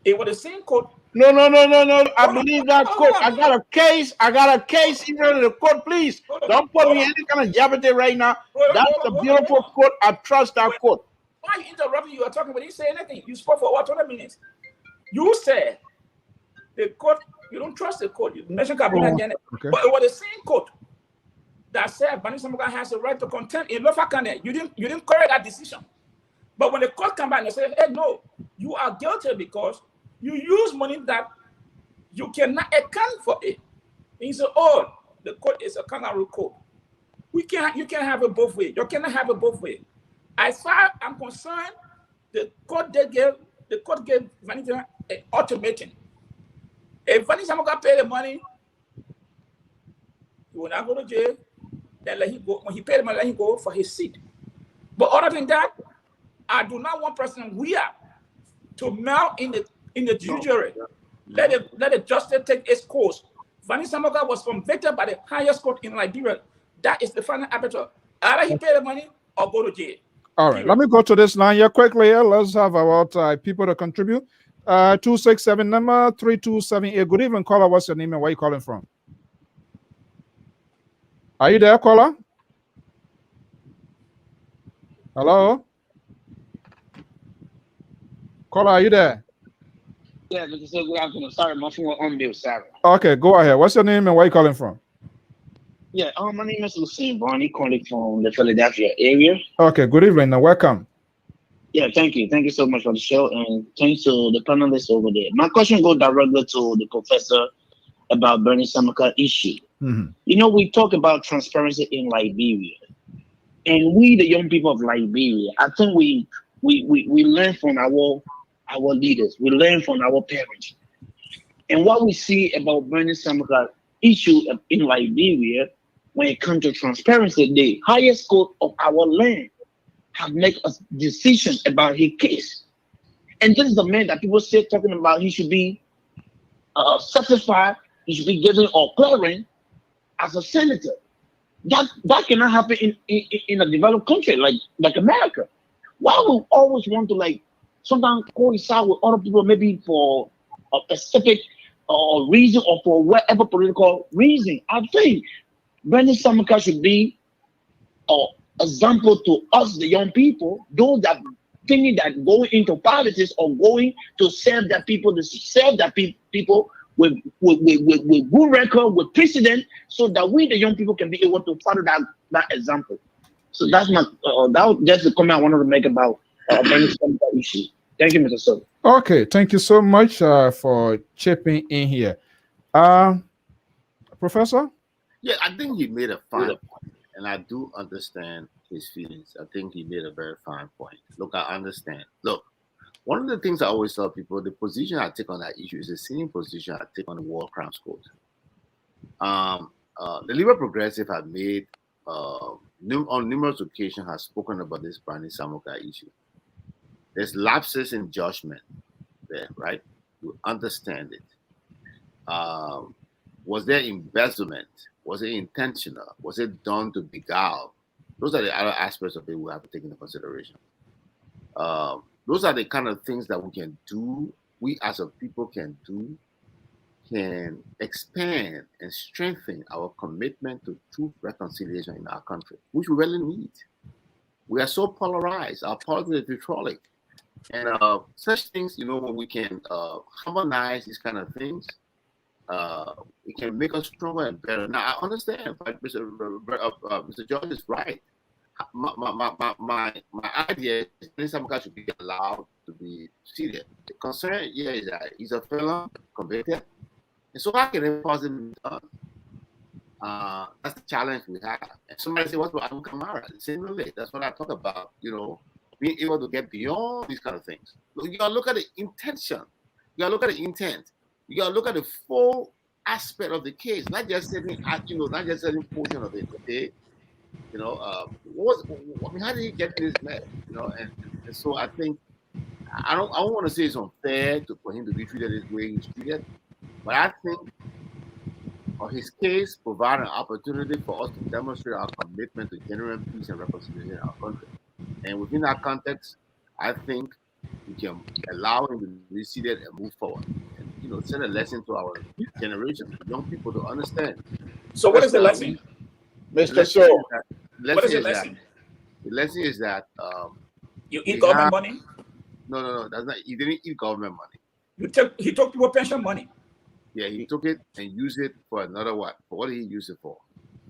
E: It was the same quote.
F: No. I believe that quote. I got a case even in the court. Please don't put me in any kind of jeopardy right now. That's a beautiful quote. I trust that quote.
E: Why you interrupting? You are talking, but you say anything. You spoke for what 20 minutes. You said the court. You don't trust the court. You mentioned Kabila again,
D: okay.
E: But it was the same court that said Bernie Sanders has a right to contempt in Lofa County. You didn't correct that decision. But when the court come back and say, hey, no, you are guilty because you use money that you cannot account for it. And you say, oh, the court is a kangaroo court. You can't have it both ways. You cannot have it both ways. As far as I'm concerned, the court gave Vanity an ultimatum. If Vanity Sanders pay the money, he will not go to jail. Then let him go. When he paid the money, let him go for his seat. But other than that, I do not want President Weah to melt in the judiciary. Let the justice take its course. Vanity Sanders was convicted by the highest court in Liberia. That is the final arbiter. Either he pay the money or go to jail.
D: All right, let me go to this line here quickly. Here. Let's have about people to contribute. 267 number 3278. Good evening, caller. What's your name and where you calling from? Are you there, caller? Hello? Caller, are you there?
M: Yeah, because good afternoon. Sorry, my phone was on mute. Sorry.
D: Okay, go ahead. What's your name and where you calling from?
M: Yeah, my name is Lucien Barney, calling from the Philadelphia area.
D: Okay, good evening and welcome.
M: Yeah, thank you. Thank you so much for the show, and thanks to the panelists over there. My question goes directly to the professor about Bernie Sanders issue.
D: Mm-hmm.
M: You know, we talk about transparency in Liberia, and we, the young people of Liberia, I think we learn from our leaders. We learn from our parents. And what we see about Bernie Sanders issue in Liberia, when it comes to transparency, the highest court of our land have made a decision about his case. And this is the man that people say talking about he should be certified, he should be given or clearing as a senator. That cannot happen in a developed country like America. Why we always want to sometimes coincide with other people, maybe for a specific reason or for whatever political reason? I think Bernie Sanders should be an example to us, the young people, those that thinking that going into politics or going to serve that people, people with good record, with precedent, so that we, the young people, can be able to follow that example. So that's my that's the comment I wanted to make about Bernie Sanders issue. Thank you, Mr. Sir.
D: Okay, thank you so much for chipping in here. Professor?
I: Yeah, I think he made a fine point, and I do understand his feelings. I think he made a very fine point. Look, I understand. Look, one of the things I always tell people, the position I take on that issue is the same position I take on the War Crimes Code. The Liberal Progressive have made, on numerous occasions, has spoken about this Bernie Sanders issue. There's lapses in judgment there, right? You understand it. Was there embezzlement? Was it intentional? Was it done to beguile? Those are the other aspects of it we have to take into consideration. Those are the kind of things that we can do, we as a people can do, can expand and strengthen our commitment to truth reconciliation in our country, which we really need. We are so polarized. Our politics is vitriolic. And such things, when we can harmonize these kind of things, it can make us stronger and better. Now, I understand, but Mr. George is right. My idea is this guy should be allowed to be seated. The concern here is that he's a felon, convicted, and so how can it possibly be done? That's the challenge we have. And somebody say, "What's with Abu Kamara?" Similarly, that's what I talk about. Being able to get beyond these kind of things. You gotta look at the intention. You gotta look at the intent. You gotta look at the full aspect of the case, not just certain, not just certain portion of it. Okay, how did he get this mess? And so I think I don't want to say it's unfair for him to be treated this way he's treated, but I think his case provides an opportunity for us to demonstrate our commitment to genuine peace and reconciliation in our country. And within that context, I think we can allow him to be seated and move forward, and send a lesson to our generation, young people, to understand.
E: So, what is the lesson,
F: Mr. So?
E: What is the lesson?
I: The lesson is that
E: you eat government money.
I: No, that's not. He didn't eat government money.
E: He took people pension money.
I: Yeah, he took it and used it for another what? For what did he use it for?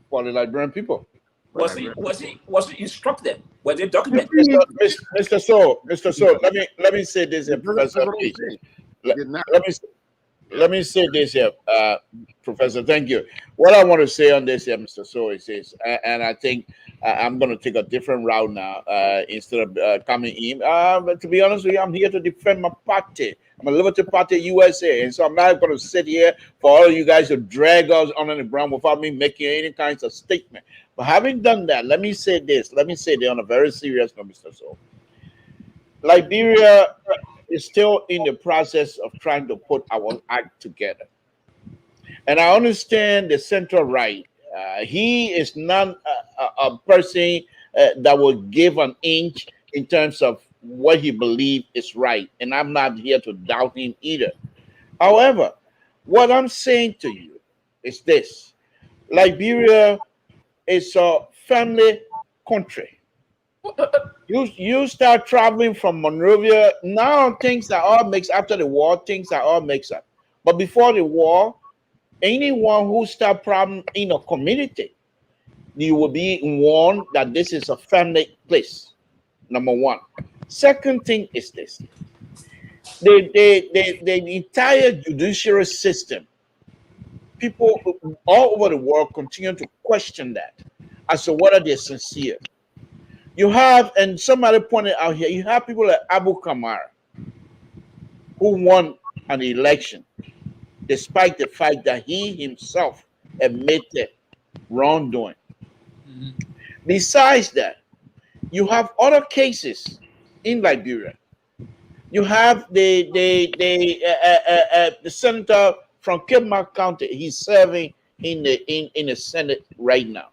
F: For the Liberian people.
E: Was he instructed? Was it documented?
F: Mr. So, let me say this here, Professor. Let me say this here, Professor. Thank you. What I want to say on this here, Mr. So, is this, and I think I'm going to take a different route now instead of coming in. But to be honest with you, I'm here to defend my party. I'm a Liberty Party USA, and so I'm not going to sit here for all of you guys to drag us under the ground without me making any kinds of statement. But having done that, let me say this. Let me say that on a very serious note, Mr. So. Liberia is still in the process of trying to put our act together. And I understand the central right. He is not a person that will give an inch in terms of what he believes is right. And I'm not here to doubt him either. However, what I'm saying to you is this. Liberia is a family country. You start traveling from Monrovia, now things are all mixed. After the war, things are all mixed up. But before the war, anyone who start problem in a community, you will be warned that this is a family place. Number one. Second thing is this. The entire judiciary system, people all over the world continue to question that as to whether they're sincere. You have, and somebody pointed out here, you have people like Abu Kamara who won an election despite the fact that he himself admitted wrongdoing. Mm-hmm. Besides that, you have other cases in Liberia. You have the senator from Cape Mark County. He's serving in the Senate right now.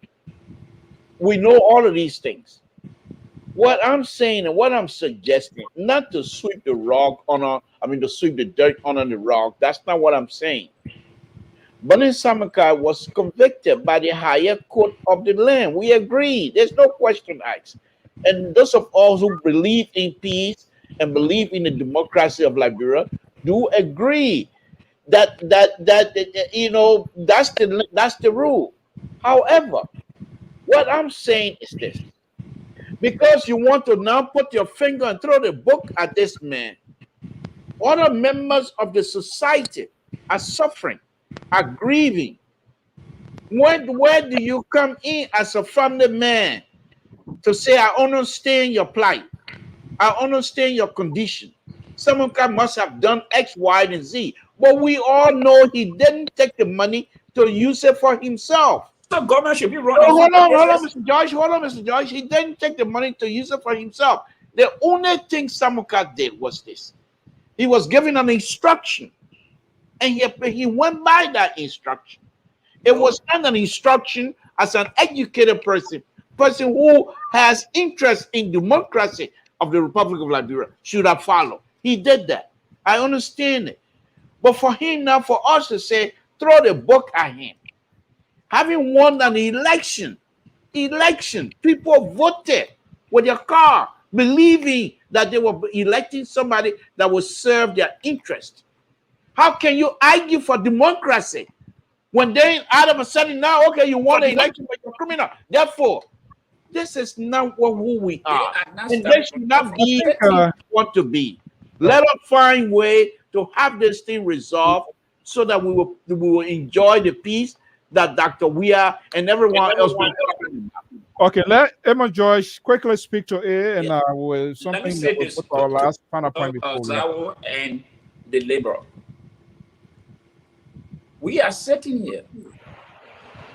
F: We know all of these things. What I'm saying and what I'm suggesting, not to sweep the rug to sweep the dirt under the rug. That's not what I'm saying. Bonin Samaka was convicted by the higher court of the land. We agree. There's no question asked. And those of us who believe in peace and believe in the democracy of Liberia do agree that that's the rule. However, what I'm saying is this. Because you want to now put your finger and throw the book at this man, other members of the society are suffering, are grieving. Where do you come in as a family man to say, I understand your plight, I understand your condition? Someone must have done X, Y, and Z. But we all know he didn't take the money to use it for himself.
E: The government should be running.
F: Hold on, Mr. George. He didn't take the money to use it for himself. The only thing Samuka did was this. He was given an instruction and he went by that instruction. It was not an instruction as an educated person who has interest in democracy of the Republic of Liberia should have followed. He did that. I understand it. But for him now, for us to say, throw the book at him, having won an election, people voted with their car, believing that they were electing somebody that would serve their interest. How can you argue for democracy when they all of a sudden now, okay, you won the election, but you're a criminal? Therefore, this is not who we are. And this should not be what we want to be. Let us find way to have this thing resolved so that we will enjoy the peace that Dr. Weah and everyone else will.
D: Okay, let Emma Joyce quickly speak to it, and will something
E: Let me say
D: that
E: this
D: will put our last final point before we.
E: Zawo and the labor. We are sitting here.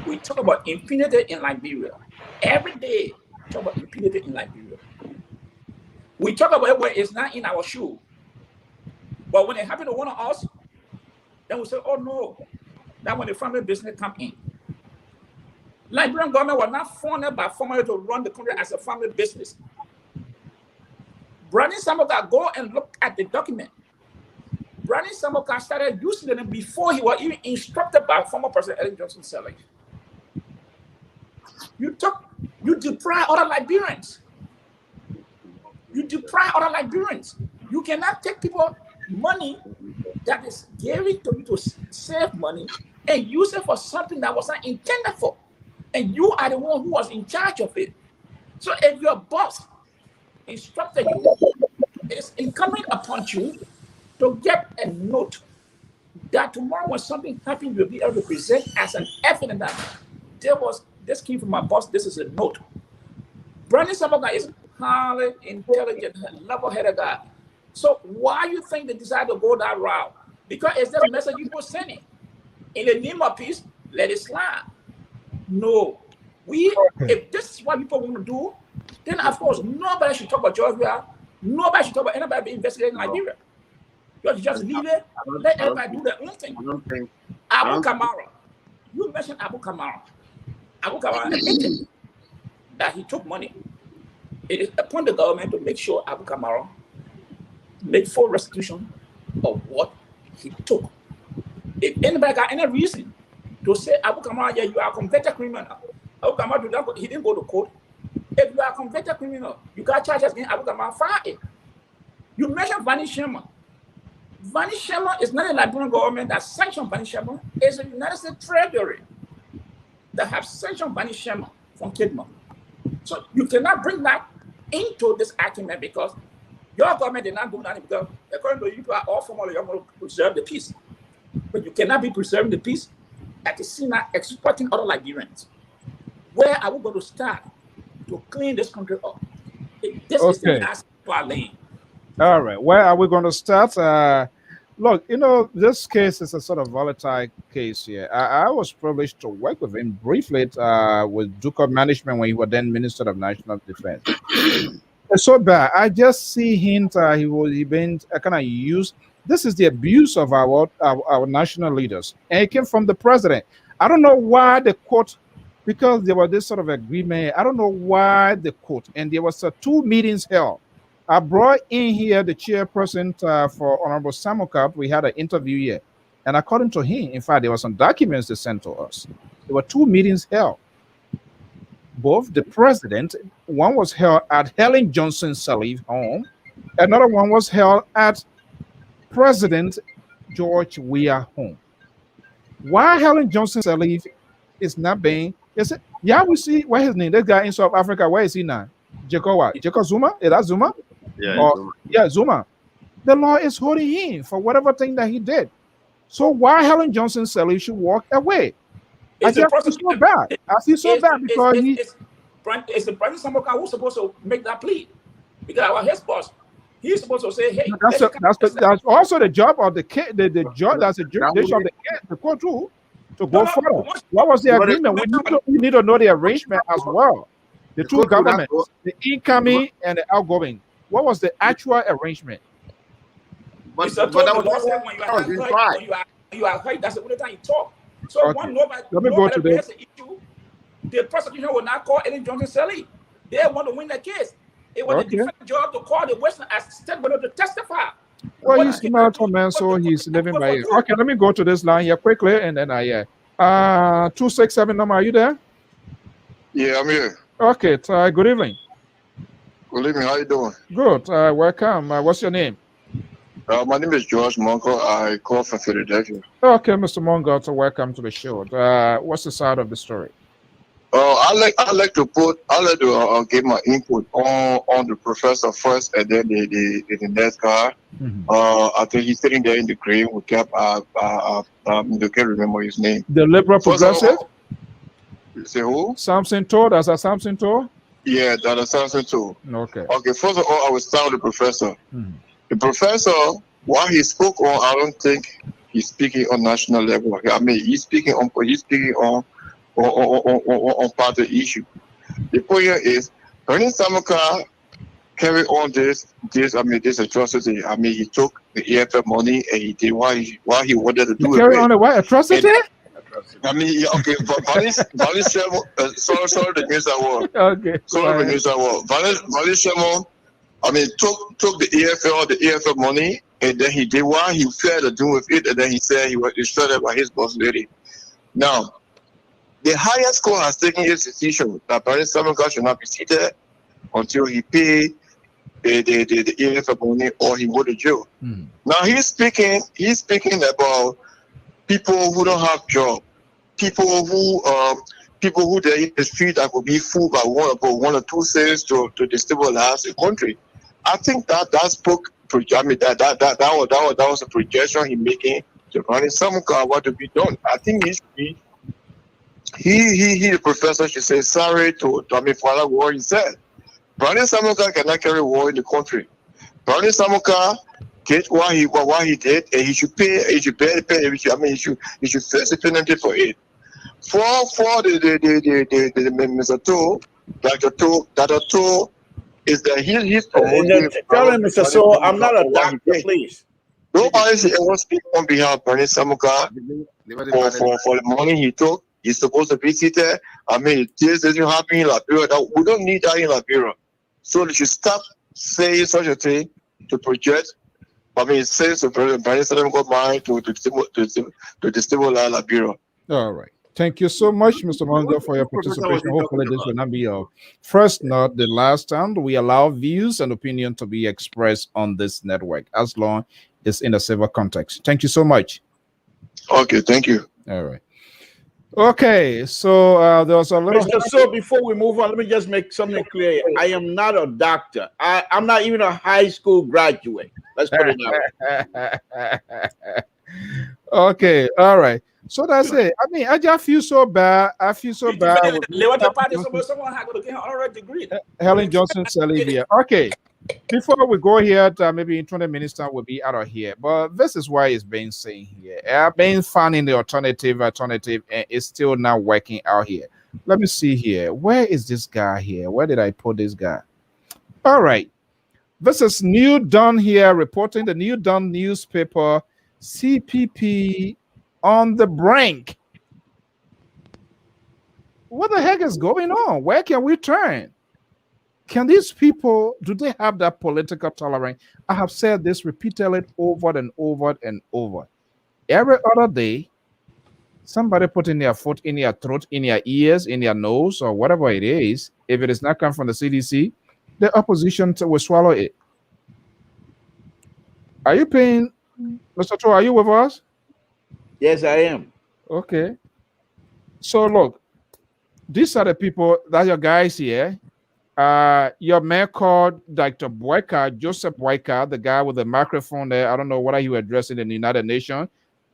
E: We talk about impunity in Liberia. Every day, we talk about impunity in Liberia. We talk about it where it's not in our shoe. But when it happened to one of us, then we say, oh no, that when the family business come in. Liberian government was not funded by family to run the country as a family business. Brandon Samoka, go and look at the document. Brandon Samoka started using them before he was even instructed by former President Ellen Johnson Sirleaf. You deprive other Liberians. You deprive other Liberians. You cannot take people money that is given to you to save money and use it for something that was not intended for. And you are the one who was in charge of it. So if your boss instructed you, it's incumbent upon you to get a note that tomorrow when something happens, you'll be able to present as an evidence that this came from my boss, this is a note. Brandon Samoka is highly intelligent, level-headed guy. So why you think they decided to go that route? Because it's just a message you were sending. In the name of peace, let it slide. No. If this is what people want to do, then of course nobody should talk about Georgia. Nobody should talk about anybody investigating Liberia. You just leave it, let everybody do their own thing. Abu Kamara. You mentioned Abu Kamara. Abu Kamara admitted that he took money. It is upon the government to make sure Abu Kamara make full restitution of what he took. If anybody got any reason to say Abu Kamara, yeah, you are a convicted criminal. Abu Kamara he didn't go to court. If you are a convicted criminal, you got charges against Abu Kamara, fire it. You mentioned Vani Sherman. Vani Sherman is not a Liberian government that sanctioned Vani Sherman. It's the United States Treasury that have sanctioned Vani Sherman from Kidman. So you cannot bring that into this argument because your government did not do that because according to you, people are all formally going to preserve the peace. But you cannot be preserving the peace at the scene exploiting other Liberians. Where are we going to start to clean this country up? This is the last lane.
D: All right, where are we going to start? Look, this case is a sort of volatile case here. I was privileged to work with him briefly with Duke Management when he was then Minister of National Defense. It's so bad. I just see him. He been kind of used. This is the abuse of our national leaders, and it came from the president. I don't know why the court, because there was this sort of agreement. I don't know why the court, and there was 2 meetings held. I brought in here the chairperson for Honorable Samoka. We had an interview here. And according to him, in fact, there were some documents they sent to us. There were 2 meetings held. Both the president, one was held at Helen Johnson Sirleaf home. Another one was held at President George Weah home. Why Helen Johnson Sirleaf is not being, is it? Yeah, we see, what his name? This guy in South Africa, where is he now? Jacob Zuma? Is that Zuma? Yeah, Zuma. The law is holding him for whatever thing that he did. So why Helen Johnson Sirleaf should walk away? I feel so bad. I feel so bad because
E: it's the President Samoka who's supposed to make that plea because our his boss. He's supposed to say, "Hey."
D: That's also the job of the job. That's the jurisdiction of the court too to go further. What was the agreement? We need to know the arrangement as well. The 2 governments, the incoming and the outgoing. What was the actual arrangement?
I: But that was being tried.
E: You are right. That's the only time you talk. So
D: Okay.
E: one nobody
D: Let me go to
E: raised
D: this.
E: the issue. The prosecution will not call Ellen Johnson Sirleaf. They want to win the case. It was the
D: Okay.
E: defense job to call the Western as state witness to testify.
D: Well,
E: What
D: he's
E: the
D: a
E: case
D: marathon man, so he's living by it.
E: you.
D: Okay, let me go to this line here quickly, and then I 267 number. Are you there?
N: Yeah, I'm here.
D: Okay. Good evening.
N: Good evening. How you doing?
D: Good. Welcome. What's your name?
N: My name is George Monko. I call from Philadelphia.
D: Okay, Mr. Mongo, so welcome to the show. What's the side of the story?
N: I like to give my input on the professor first, and then the next guy. I think he's sitting there in the grave. We kept I can't remember his name.
D: The liberal progressive.
N: Say who?
D: Samson Tour. That's a Samson Tour.
N: Yeah, that's a Samson Tour.
D: Okay.
N: Okay. First of all, I will start with the professor. The professor, what he spoke on, I don't think he's speaking on national level. I mean, he's speaking on part of the issue. The point here is Bernie Samuka carried on this atrocity. I mean, he took the EFF money and he did what he wanted to do.
D: Carry on a what atrocity?
N: I mean, okay, Bernie sorry to use that word.
D: Okay.
N: Sorry to use that word. Bernie Sherman, I mean, took the EFF money, and then he did what he failed to do with it, and then he said he was destroyed by his boss lady. Now, the highest court has taken its decision that Bernie Samuka should not be seated until he pay the EFF money or he go to jail. Now he's speaking about people who don't have job, people who they're in the street that could be fooled by one or two cents to destabilize the country. I think that spoke. I mean that was a projection he making to Bernie Samuka what to be done. I think he the professor should say sorry to for what he said. Bernie Samuka cannot carry war in the country. Bernie Samuka did what he did, and he should pay. He should pay. He should face the penalty for it. For the Mr. Toh, Dr. Toh is that he's promoting.
F: Tell him, Mr. So, I'm not a doctor, please.
N: Nobody should ever speak on behalf of Bernie Samuka for the money he took. He's supposed to be seated. I mean, this doesn't happen in Liberia. We don't need that in Liberia. So they should stop saying such a thing to project. I mean, say to Bernie Samuka mind to destabilize Liberia.
D: All right. Thank you so much, Mr. Mongo, for your participation. Hopefully, this will not be your first, not the last time. We allow views and opinion to be expressed on this network as long as in a civil context. Thank you so much.
N: Okay, thank you.
D: All right. Okay, so there was a little.
F: Mr. So, before we move on, let me just make something clear. I am not a doctor. I'm not even a high school graduate. Let's put it that way.
D: Okay, all right. So that's it. I mean, I just feel so bad. I feel so bad.
E: Someone had to get an honorary degree.
D: Helen Johnson Sirleaf. Okay. Before we go here, maybe in 20 minutes time we'll be out of here. But this is why it's been saying here. I've been finding the alternative, and it's still not working out here. Let me see here. Where is this guy here? Where did I put this guy? All right. This is New Dawn here reporting the New Dawn newspaper. CPP on the brink. What the heck is going on? Where can we turn? Can these people, do they have that political tolerance? I have said this repeatedly over and over and over. Every other day, somebody putting their foot in their throat, in their ears, in their nose, or whatever it is. If it is not come from the CDC, the opposition will swallow it. Are you paying, Mr. Toh, are you with us?
F: Yes, I am.
D: Okay. So look, these are the people, that's your guys here. Your man called Dr. Boyka, Joseph Boyka, the guy with the microphone there. I don't know what he was addressing in the United Nations.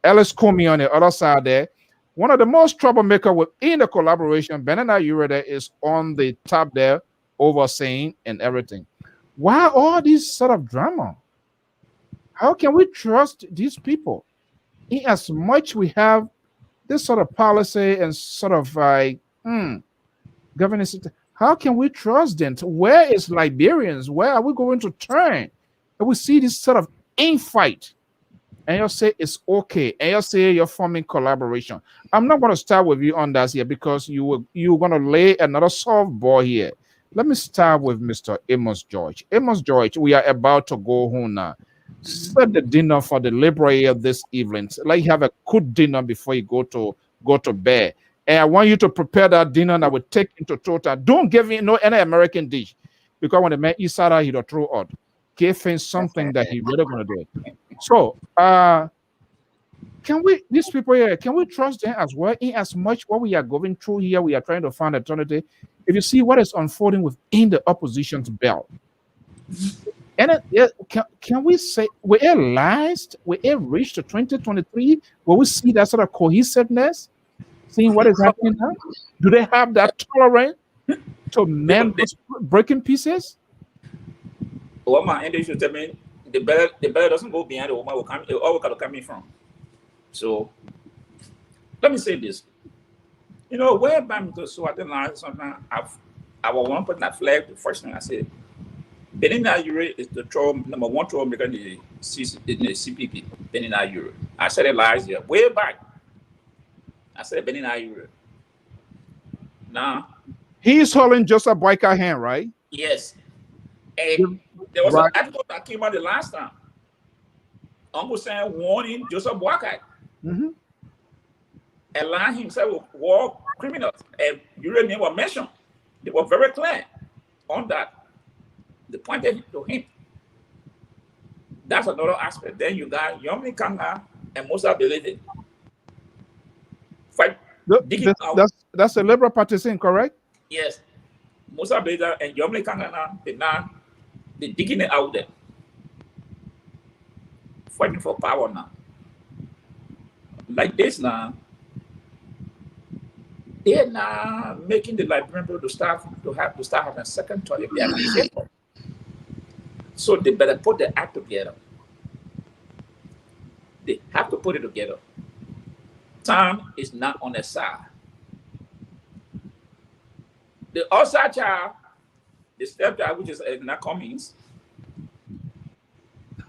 D: Ellis Comey on the other side there. One of the most troublemaker within the collaboration, Benana Ureda, is on the top there, overseeing and everything. Why all this sort of drama? How can we trust these people? In as much we have this sort of policy and sort of like governance, how can we trust them? Where is Liberians? Where are we going to turn? And we see this sort of infight and you say it's okay, and you say you're forming collaboration. I'm not going to start with you on that here because you're going to lay another softball here. Let me start with Mr. Amos George. Amos George, we are about to go home now. Set the dinner for the liberal here this evening. Like you have a good dinner before you go to bed. And I want you to prepare that dinner that will take into total. Don't give me any American dish, because when the man eats out, he'll throw out. Give him something that he really gonna do. So, can we, these people here, can we trust them as well? In as much what we are going through here, we are trying to find eternity. If you see what is unfolding within the opposition's belt, and can we say we are last? We are reached to 2023? Will we see that sort of cohesiveness? Seeing what is happening now? Do they have that tolerance to mend those breaking pieces?
E: What my English should tell me, the better doesn't go behind the woman will come, all will come in from. So let me say this. You know, where back to so I didn't like something. I was one putting that flag. The first thing I said, Benin Euro is the number one troublemaker in the CPP. Benin Euro. I said it last year, way back. I said Benin Euro. Now
D: he's holding Joseph Boyka's hand, right?
E: Yes. And there was an article that came out the last time. Uncle Sam warning Joseph Boyka.
D: Mm-hmm.
E: And line himself with war criminals. And your name was mentioned. They were very clear on that. They pointed to him. That's another aspect. Then you got Yomni Kanga and Musa Belede.
D: That's the Liberal Party thing, correct?
E: Yes. Musa Belede and Yomni Kanga now, they're digging it out there. Fighting for power now. Like this now, they're now making the Liberian people to start having a second toilet. So they better put the act together. They have to put it together. Time is not on their side. The outside child, the stepchild, which is not Cummings,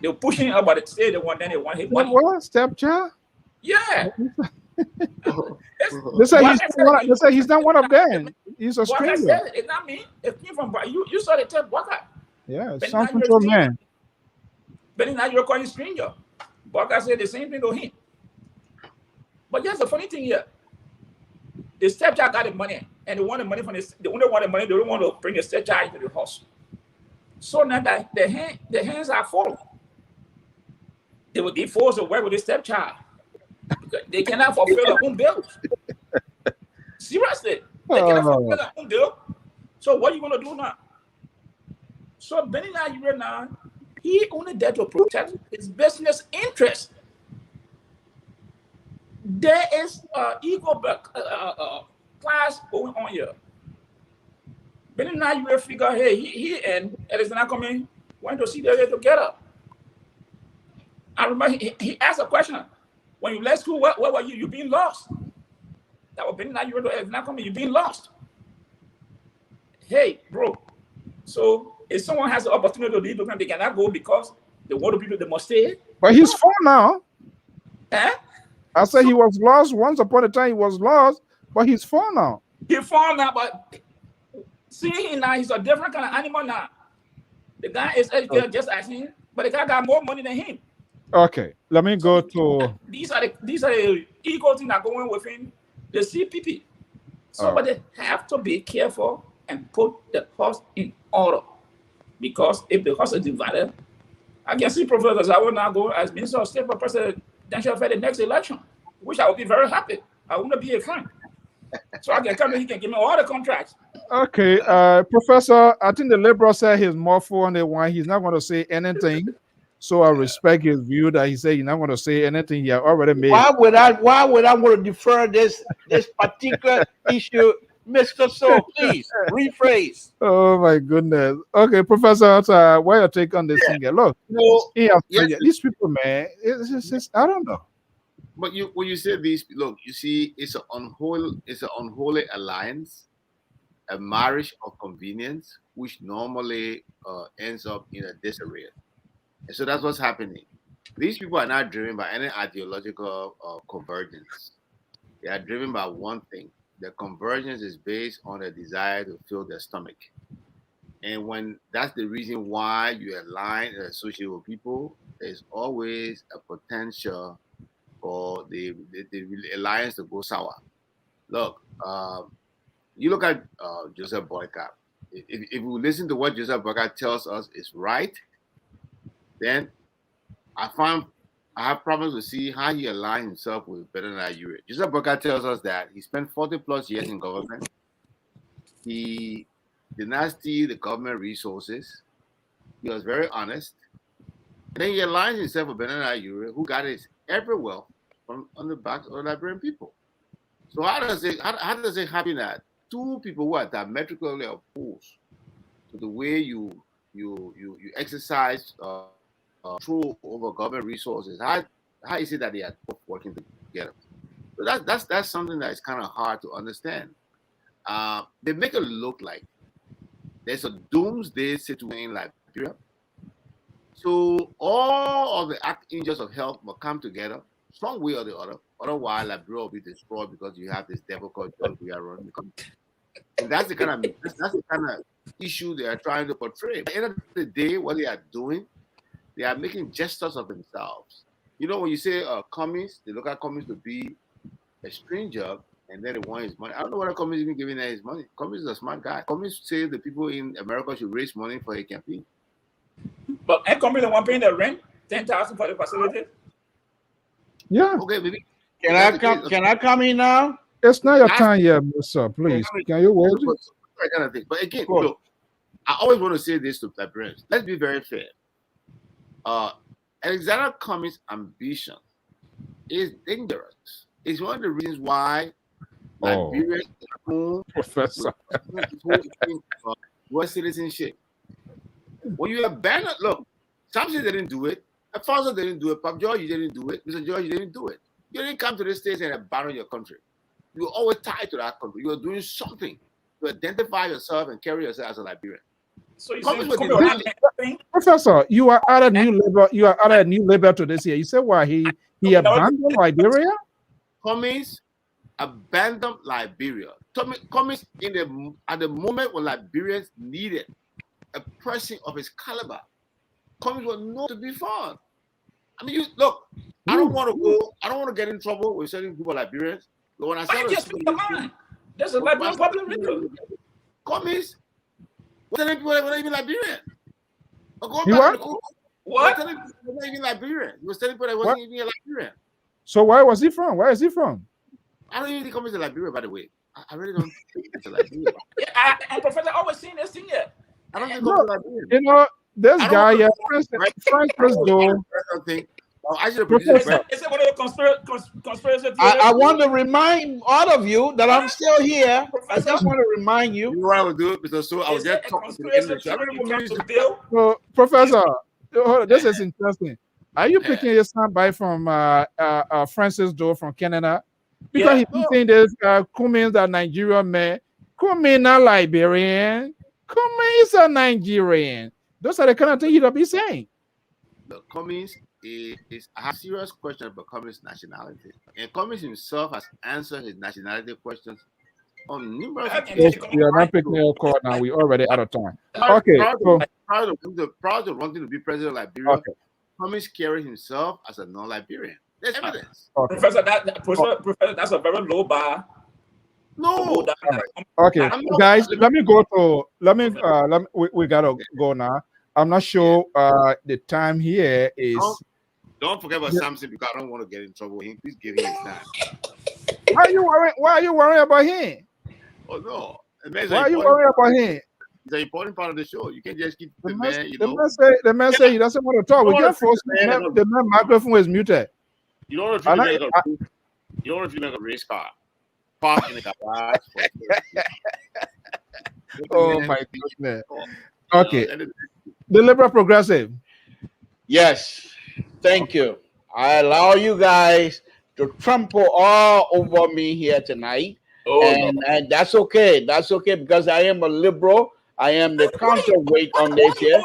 E: they're pushing about it. Say they want his money.
D: What stepchild?
E: Yeah.
D: They say he's not one of them. He's a stranger.
E: It's not me. It came from you saw the tape Boyka.
D: Yeah, some control man.
E: But now you're calling stranger. Boyka said the same thing to him. But here's the funny thing here. The stepchild got the money, and they want the money from this. They only want the money. They don't want to bring the stepchild into the house. So now that the hands are full. They will be forced to work with the stepchild. They cannot fulfill their own bills. Seriously, they cannot fulfill their own bill. So what are you going to do now? So Benin now, he only there to protect his business interest. There is ego class going on here. Benin you figure, hey, he and Alexander coming went to see them together. I remember he asked a question. When you left school, where were you? You being lost. That was Benin not coming. You being lost. Hey, bro. So if someone has the opportunity to leave the country, they cannot go because they want to be they must stay.
D: But he's full now.
E: Eh?
D: I said he was lost. Once upon a time he was lost, but he's full now.
E: He's full now, but seeing him now, he's a different kind of animal now. The guy is educated just as him, but the guy got more money than him.
D: Okay, let me go to
E: these are the ego things that go on within the CPP. So, but they have to be careful and put the house in order, because if the house is divided, I can see professors I will now go as Minister of State for Presidential for the next election, which I will be very happy. I want to be a friend, so I can come and he can give me all the contracts.
D: Okay, Professor, I think the Liberal said he's more for on the one. He's not going to say anything. So I respect his view that he said he's not going to say anything he already made.
F: Why would I want to defer this particular issue, Mr. So? Please rephrase.
D: Oh my goodness. Okay, Professor, what your take on this thing? Look, these people, man, it's I don't know.
I: But when you say these, look, you see, it's an unholy alliance, a marriage of convenience, which normally ends up in a disarray. And so that's what's happening. these people are not driven by any ideological convergence. They are driven by one thing. The convergence is based on a desire to fill their stomach. And when that's the reason why you align and associate with people, there's always a potential for the alliance to go sour. Look, you look at Joseph Boyka. If we listen to what Joseph Boyka tells us is right, then I have problems to see how he aligned himself with Bernard Ure. Joseph Boyka tells us that he spent 40 plus years in government. He did not steal the government resources. He was very honest. And then he aligned himself with Bernard Ure, who got his every wealth from on the backs of the Liberian people. So how does it happen that two people who are diametrically opposed to the way you exercise control over government resources, how is it that they are both working together? So that's something that is kind of hard to understand. They make it look like there's a doomsday situation in Liberia. So all of the angels of health will come together some way or the other. Otherwise, Liberia will be destroyed because you have this devil called George Weah running the country. And that's the kind of issue they are trying to portray. At the end of the day, what they are doing, they are making gestures of themselves. You know, when you say commies, they look at commies to be a stranger, and then they want his money. I don't know whether commies even giving him his money. Commies is a smart guy. Commies say the people in America should raise money for a campaign.
E: But ain't commies the one paying the rent, 10,000 for the facility?
D: Yeah.
I: Okay, baby.
F: Can I come in now?
D: It's not your time yet, sir. Please, can you wait?
I: That kind of thing. But again, look, I always want to say this to Liberians. Let's be very fair. Alexander Cummings' ambition is dangerous. It's one of the reasons why Liberia
D: Professor
I: was citizenship. When you abandon, look, Samson didn't do it. Alfonso didn't do it. Pop George, you didn't do it. Mr. George, you didn't do it. You didn't come to the States and abandon your country. You were always tied to that country. You were doing something to identify yourself and carry yourself as a Liberian.
E: So you
D: Professor, you are added new labor. You are added new labor to this year. You said why he abandoned Liberia?
I: Cummings abandoned Liberia. Cummings at the moment when Liberians needed a person of his caliber, Cummings was not to be found. I mean, look. I don't want to get in trouble with certain people Liberians. But when I said
E: there's a Liberian public radio.
I: Cummings, what telling people were not even Liberian?
E: What?
I: Telling people were not even Liberian. He was telling people that wasn't even a Liberian.
D: So where was he from? Where is he from?
I: I don't even think Cummings is a Liberian, by the way. I really don't think it's a Liberian.
E: Yeah, and Professor always seen this thing here.
I: I don't think Cummings is a Liberian.
D: You know, this guy, yeah, Francis Doe.
I: Is it
E: one of the conspiracy?
F: I want to remind all of you that I'm still here. I just want to remind you.
I: You know what I will do? Because so I was just talking to the English.
D: So, Professor, this is interesting. Are you picking your soundbite from Francis Doe from Canada? Because he's saying this Cummings a Nigerian man. Cummings not Liberian. Cummings is a Nigerian. Those are the kind of things he'll be saying.
I: The Cummings is I have serious questions about Cummings' nationality. And Cummings himself has answered his nationality questions on numerous occasions.
D: We are not picking your call now. We're already out of time. Okay.
I: Proud to wanting to be president of Liberia, Cummings carried himself as a non-Liberian. There's evidence.
E: Professor, that's a very low bar.
I: No.
D: Okay, guys, we gotta go now. I'm not sure the time here is.
I: Don't forget about Samson because I don't want to get in trouble with him. Please give him his time.
D: Why are you worrying about him?
I: Oh no.
D: Why are you worrying about him?
I: It's an important part of the show. You can't just keep
D: the man say he doesn't want to talk. We can't force him. The man microphone is muted.
I: You don't know if you make a race car. Park in the garage.
D: Oh my goodness. Okay. The Liberal Progressive.
F: Yes. Thank you. I allow you guys to trample all over me here tonight. And that's okay. That's okay because I am a liberal. I am the counterweight on this here.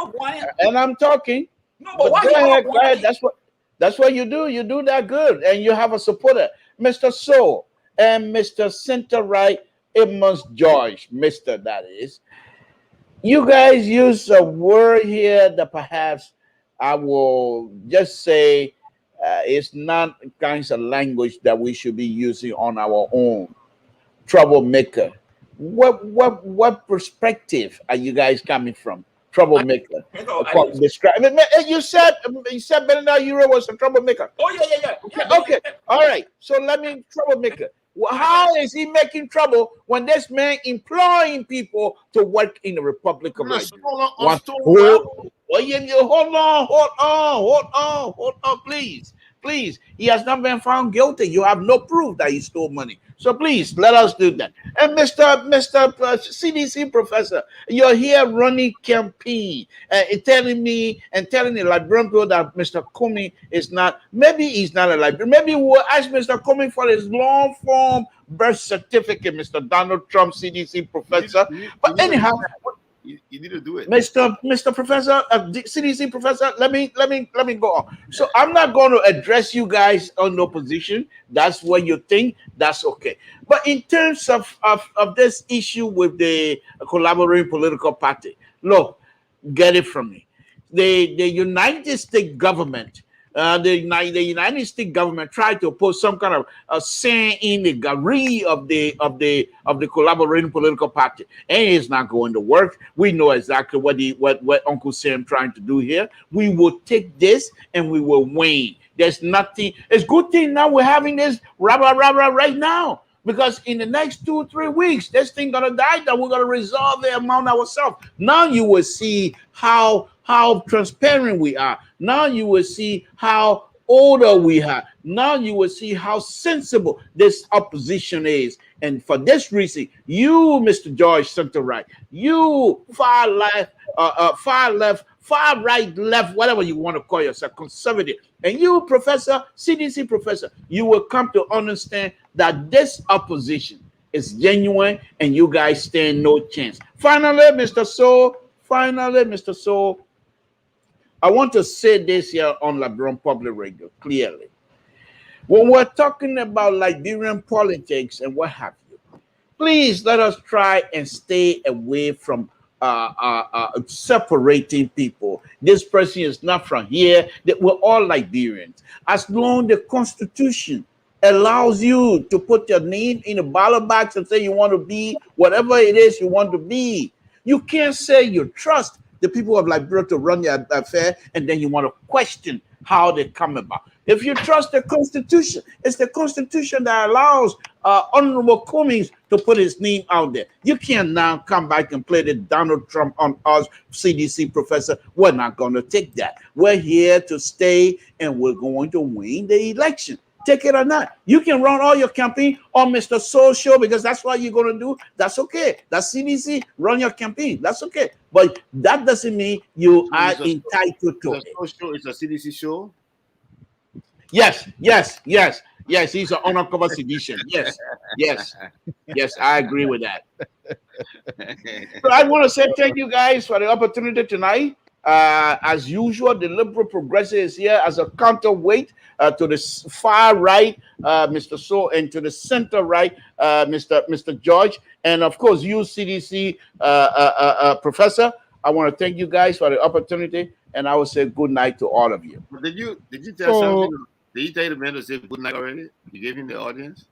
F: And I'm talking.
E: No, but
F: go ahead. That's what you do. You do that good, and you have a supporter, Mr. So and Mr. Center Right, Amos George, Mr. That is. You guys use a word here that perhaps I will just say it's not kinds of language that we should be using on our own. Troublemaker. What perspective are you guys coming from? Troublemaker. Describe. You said Bernard Euro was a troublemaker.
E: Oh yeah.
F: Okay. All right. So let me troublemaker. How is he making trouble when this man employing people to work in the Republic of Nigeria? Hold on, please. He has not been found guilty. You have no proof that he stole money. So please let us do that. And Mr. CDC professor, you're here running campaign, telling the Liberian people that Mr. Comey is not. Maybe he's not a Liberian. Maybe we'll ask Mr. Comey for his long form birth certificate, Mr. Donald Trump, CDC professor. But anyhow.
I: You need to do it,
F: Mr. Professor, CDC professor. Let me go on. So I'm not going to address you guys on no position. That's what you think. That's okay. But in terms of this issue with the collaborating political party, look, get it from me. The United States government. The United States government tried to put some kind of a saying in the gallery of the collaborating political party, and it's not going to work. We know exactly what Uncle Sam trying to do here. We will take this and we will win. There's nothing. It's good thing now we're having this right now, because in the next 2-3 weeks this thing gonna die. That we're gonna resolve the amount ourselves. Now you will see how transparent we are. Now you will see how older we are. Now you will see how sensible this opposition is. And for this reason, you, Mr. George Center Right, you far left, far right, left, whatever you want to call yourself, conservative, and you, Professor, CDC professor, you will come to understand that this opposition is genuine and you guys stand no chance. Finally, Mr. Soul, I want to say this here on Liberian Public Radio clearly. When we're talking about Liberian politics and what have you, please let us try and stay away from separating people. This person is not from here. We're all Liberians. As long as the Constitution allows you to put your name in a ballot box and say you want to be whatever it is you want to be, you can't say you trust the people of Liberia to run their affair and then you want to question how they come about. If you trust the Constitution, it's the Constitution that allows Honorable Cummings to put his name out there. You can't now come back and play the Donald Trump on us, CDC professor. We're not going to take that. We're here to stay and we're going to win the election. Take it or not. You can run all your campaign on Mr. Soul Show because that's what you're going to do. That's okay. That's CDC. Run your campaign. That's okay. But that doesn't mean you are entitled to it.
I: It's a CDC show?
F: Yes. He's an undercover sedition. Yes, I agree with that. So I want to say thank you guys for the opportunity tonight. As usual, the Liberal Progressive is here as a counterweight to the far right, Mr. So, and to the center right, Mr. George, and of course you, CDC professor. I want to thank you guys for the opportunity, and I will say good night to all of you.
I: Did you tell something? Did you tell the man to say good night already? You gave him the audience?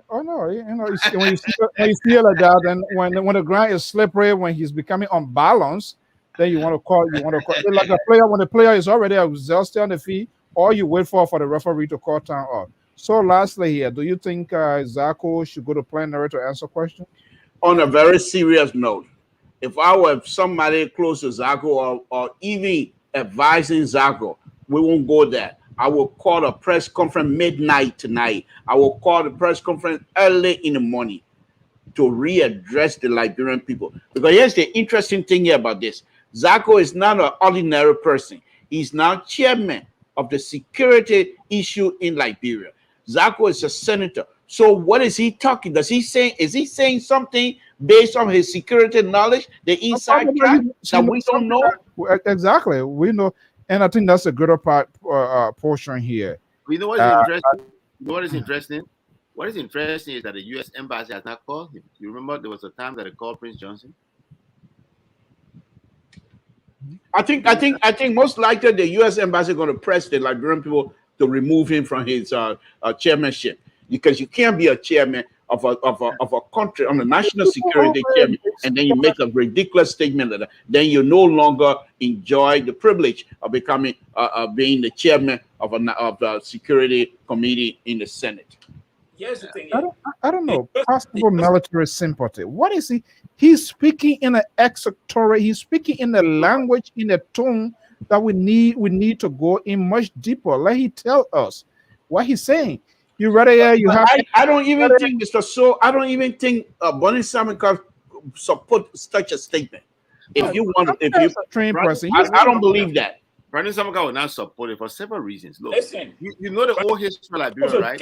D: Oh no, when you see it like that, and when the ground is slippery, when he's becoming unbalanced, then you want to call. Like a player, when the player is already exhausted on the field, or you wait for the referee to call time off. So lastly here, do you think Zako should go to plenary to answer questions?
F: On a very serious note, if I were somebody close to Zako or even advising Zako, we won't go there. I will call a press conference midnight tonight. I will call the press conference early in the morning to readdress the Liberian people. Because here's the interesting thing here about this. Zako is not an ordinary person. He's now chairman of the security issue in Liberia. Zako is a senator. So what is he talking? Is he saying something based on his security knowledge, the inside track that we don't know?
D: Exactly. We know. And I think that's a good portion here.
I: You know what is interesting? You know what is interesting? What is interesting is that the U.S. Embassy has not called him. You remember there was a time that they called Prince Johnson?
F: I think most likely the U.S. Embassy going to press the Liberian people to remove him from his chairmanship, because you can't be a chairman of a country on a national security chairman, and then you make a ridiculous statement like that. Then you no longer enjoy the privilege of becoming being the chairman of the security committee in the Senate.
E: Here's the thing.
D: I don't know. Possible military sympathy. What is he? He's speaking in an executory. He's speaking in a language, in a tone that we need to go in much deeper. Let he tell us what he's saying. You ready? You have.
F: I don't even think Mr. So. I don't even think Bonnie Samika support such a statement. If you want, if you
D: train person,
F: I don't believe that.
I: Brandon Samika will not support it for several reasons. Look,
E: Listen,
I: you know the whole history of Liberia, right?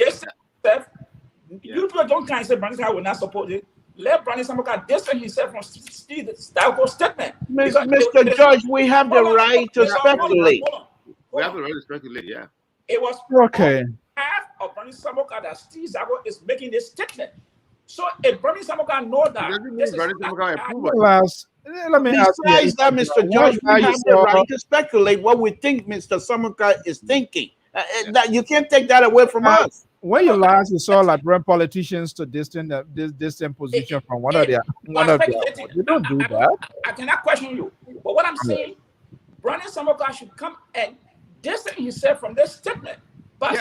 E: You people don't kind of say Brandon Samika will not support it. Let Brandon Samika distance himself from Style statement.
F: Mr. Judge, we have the right to speculate.
I: We have the right to speculate, yeah.
E: It was
D: okay.
E: Half of Brandon Samika that Steve Zago is making this statement. So if Brandon Samika know that, this is
D: let me ask you.
F: Besides that, Mr. Judge, we have the right to speculate what we think Mr. Samika is thinking. That you can't take that away from us.
D: When you last you saw Liberian politicians to distant position from one of their you don't do that.
E: I cannot question you, but what I'm saying, Brandon Samika should come and distance himself from this statement. But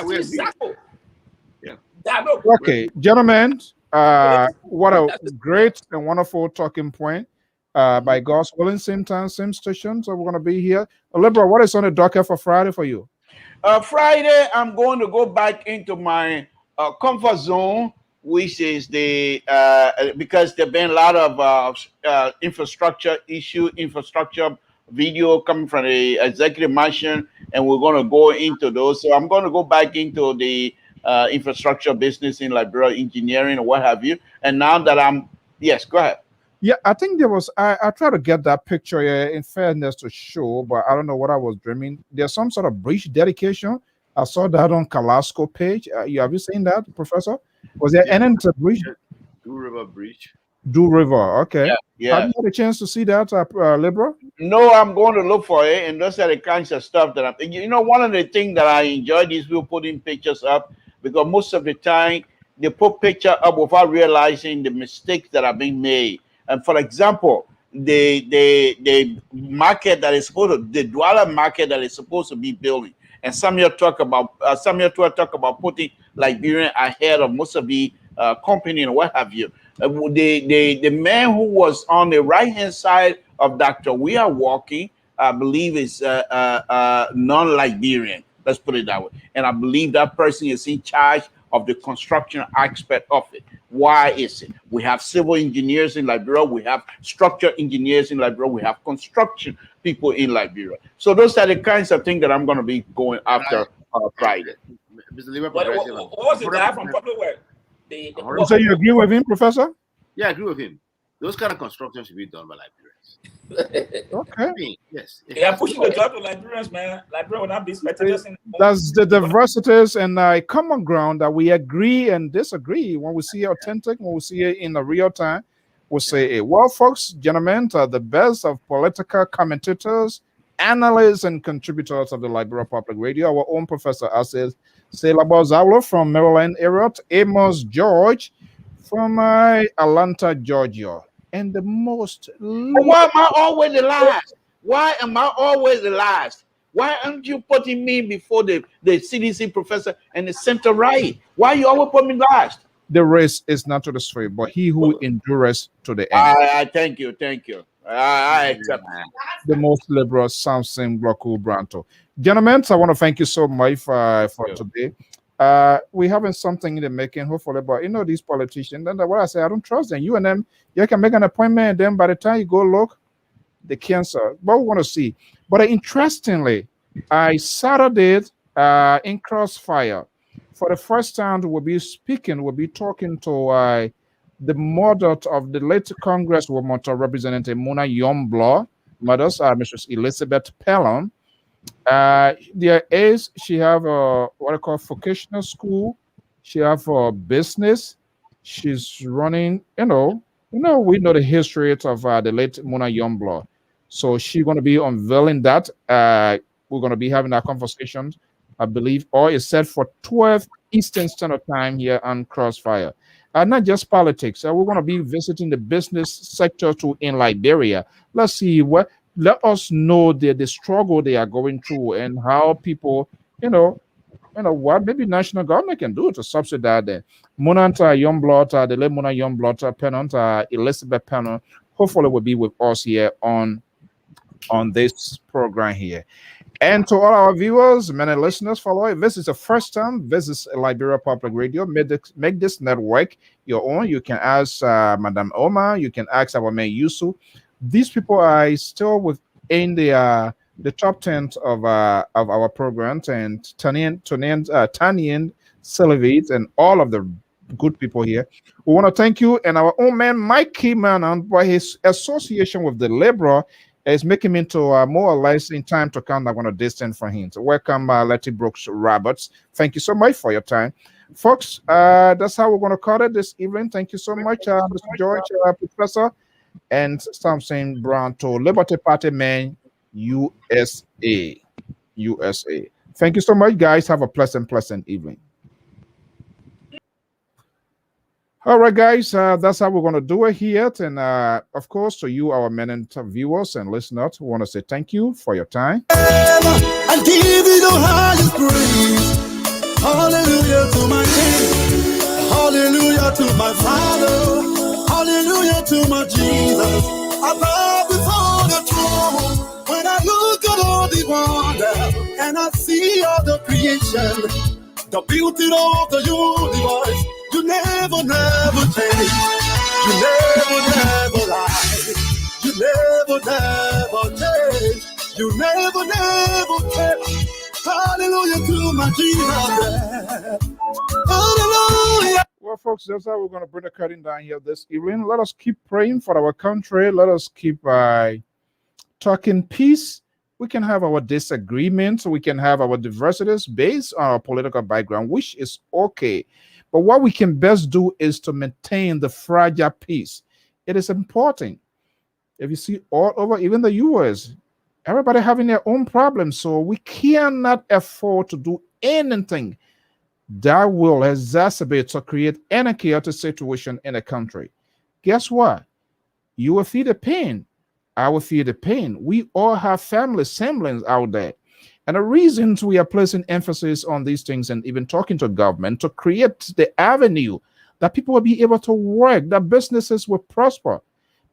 D: okay, gentlemen, what a great and wonderful talking point. By God's willing, same time, same station. So we're gonna be here. Libra, what is on the docket for Friday for you?
F: Friday, I'm going to go back into my comfort zone, which is the because there've been a lot of infrastructure video coming from the executive mansion, and we're going to go into those. So I'm going to go back into the infrastructure business in Liberia, engineering or what have you. And now that yes, go ahead.
D: Yeah, I think there was, I tried to get that picture here in fairness to show, but I don't know what I was dreaming. There's some sort of bridge dedication. I saw that on Kalasco page. Have you seen that, Professor? Was there any bridge?
I: Do River Bridge.
D: Do River, okay.
F: Yeah.
D: Have you had a chance to see that, Libra?
F: No, I'm going to look for it, and those are the kinds of stuff that one of the things that I enjoy these people putting pictures up, because most of the time they put picture up without realizing the mistakes that are being made. And for example, the market that is the dweller market that is supposed to be building, and Samuel talk about putting Liberian ahead of most of the company and what have you. The man who was on the right hand side of Dr. We Are Walking, I believe is non-Liberian. Let's put it that way. And I believe that person is in charge of the construction aspect of it. Why is it? We have civil engineers in Liberia, we have structural engineers in Liberia, we have construction people in Liberia. So those are the kinds of things that I'm going to be going after Friday.
E: What was the guy from Public Works?
D: So you agree with him, Professor?
I: Yeah, I agree with him. Those kind of construction should be done by Liberians.
D: Okay.
I: Yes.
E: They are pushing the job to Liberians, man. Liberia will not be spectators.
D: That's the diversities and common ground that we agree and disagree. When we see it authentic, when we see it in the real time, we'll say, well, folks, gentlemen, are the best of political commentators, analysts, and contributors of the Liberia Public Radio. Our own Professor Assis Selabo Zawlo from Maryland area, Amos George from Atlanta, Georgia. And the most...
F: Why am I always the last? Why am I always the last? Why aren't you putting me before the CDC professor and the center right? Why you always put me last?
D: The race is not to the swift, but he who endures to the end.
F: Thank you. I accept
D: the most liberal Samson Bloku Branto. Gentlemen, I want to thank you so much for today. We having something in the making, hopefully, but these politicians, then what I say, I don't trust them. You and them, you can make an appointment, and then by the time you go look, the cancer. But we want to see. But interestingly, Saturday in Crossfire, for the first time, we'll be talking to the mother of the late Congresswoman, Representative Mona Youngblood, Mrs. Elizabeth Pelham. She have a what I call vocational school. She have a business. She's running. We know the history of the late Mona Youngblood. So she's going to be unveiling that. We're going to be having that conversation, I believe, or it's set for 12 Eastern Standard Time here on Crossfire. Not just politics. We're going to be visiting the business sector too in Liberia. Let's see let us know the struggle they are going through and how people, what maybe national government can do to subsidize them. Monanta Youngblood, the late Mona Youngblood, Pennant, Elizabeth Pennant, hopefully will be with us here on this program here. And to all our viewers, many listeners, follow. If this is the first time, this is Liberia Public Radio. Make this network your own. You can ask Madam Omar. You can ask our man Yusuf. These people are still within the top 10 of our programs, and Tanyan Silvate, and all of the good people here. We want to thank you, and our own man Mike Keyman, by his association with the Liberal, is making me into more or less in time to come. I'm going to distance from him. So welcome, Letty Brooks Roberts. Thank you so much for your time, folks. That's how we're going to call it this evening. Thank you so much, Mr. George, Professor, and Samson Brown to Liberty Party Man USA. Thank you so much, guys. Have a pleasant evening. All right, guys, that's how we're going to do it here. And of course, to you, our men viewers and listeners, we want to say thank you for your time.
A: I give you the highest praise. Hallelujah to my King. Hallelujah to my Father. Hallelujah to my Jesus. I bow before the throne. When I look at all the wonder and I see all the creation, the beauty of the universe. You never change. You never lie. You never change. You never change. Hallelujah to my Jesus. Hallelujah.
D: Well, folks, that's how we're going to bring the curtain down here this evening. Let us keep praying for our country. Let us keep talking peace. We can have our disagreements. We can have our diversities based on our political background, which is okay. But what we can best do is to maintain the fragile peace. It is important. If you see all over, even the US, everybody having their own problems. So we cannot afford to do anything that will exacerbate or create any chaotic situation in a country. Guess what? You will feel the pain. I will feel the pain. We all have family siblings out there. And the reasons we are placing emphasis on these things and even talking to government to create the avenue that people will be able to work, that businesses will prosper.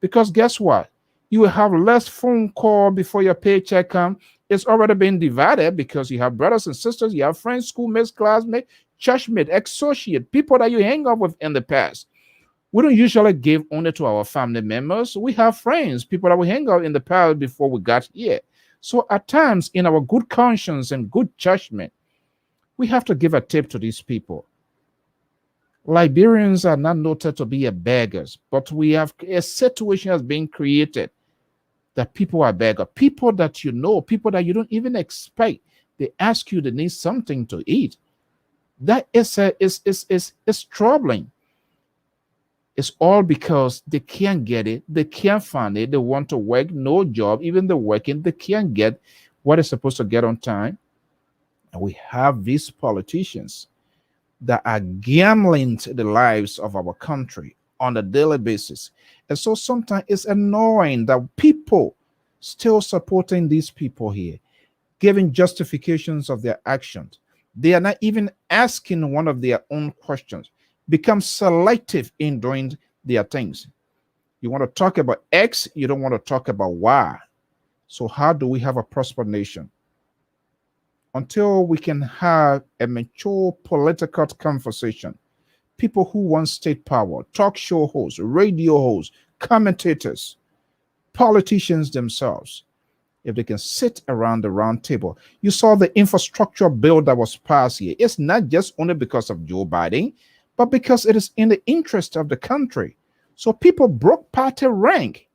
D: Because guess what? You will have less phone call before your paycheck comes. It's already been divided because you have brothers and sisters, you have friends, schoolmates, classmates, churchmates, associates, people that you hang out with in the past. We don't usually give only to our family members. We have friends, people that we hang out in the past before we got here. So at times, in our good conscience and good judgment, we have to give a tip to these people. Liberians are not noted to be beggars, but we have a situation has been created that people are beggars. People that you know, people that you don't even expect. They ask you they need something to eat. That is troubling. It's all because they can't get it. They can't find it. They want to work, no job. Even they're working, they can't get what they're supposed to get on time. And we have these politicians that are gambling the lives of our country on a daily basis. And so sometimes it's annoying that people still supporting these people here, giving justifications of their actions. They are not even asking one of their own questions. Become selective in doing their things. You want to talk about X, you don't want to talk about Y. So how do we have a prosperous nation? Until we can have a mature political conversation, people who want state power, talk show hosts, radio hosts, commentators, politicians themselves, if they can sit around the round table. You saw the infrastructure bill that was passed here. It's not just only because of Joe Biden, but because it is in the interest of the country. So people broke party rank.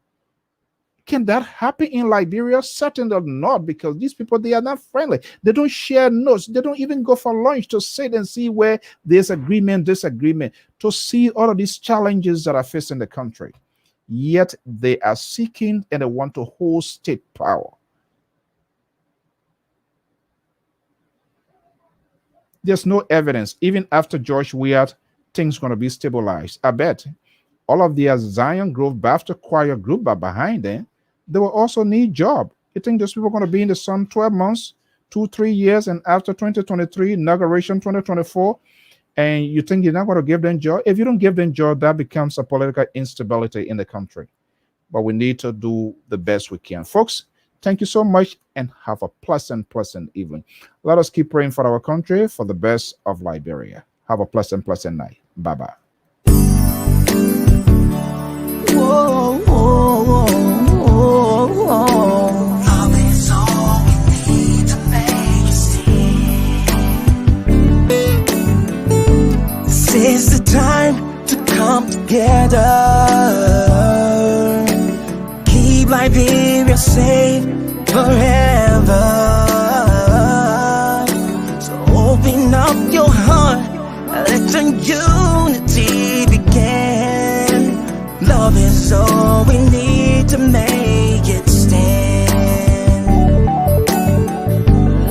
D: Can that happen in Liberia? Certainly not, because these people, they are not friendly. They don't share notes. They don't even go for lunch to sit and see where there's agreement, disagreement, to see all of these challenges that are facing the country. Yet they are seeking and they want to hold state power. There's no evidence, even after George Weah, things going to be stabilized. I bet all of the Zion Grove Baptist Choir group are behind them. They will also need job. You think those people are going to be in the sun 12 months, 2-3 years, and after 2023, inauguration 2024, and you think you're not going to give them job? If you don't give them job, that becomes a political instability in the country. But we need to do the best we can. Folks, thank you so much and have a pleasant evening. Let us keep praying for our country, for the best of Liberia. Have a pleasant night. Bye-bye.
C: Whoa, whoa, whoa, whoa, whoa. Love is all we need to make it see. This is the time to come together. Keep Liberia safe forever. So open up your heart, let the unity begin. Love is all we need to make it stand.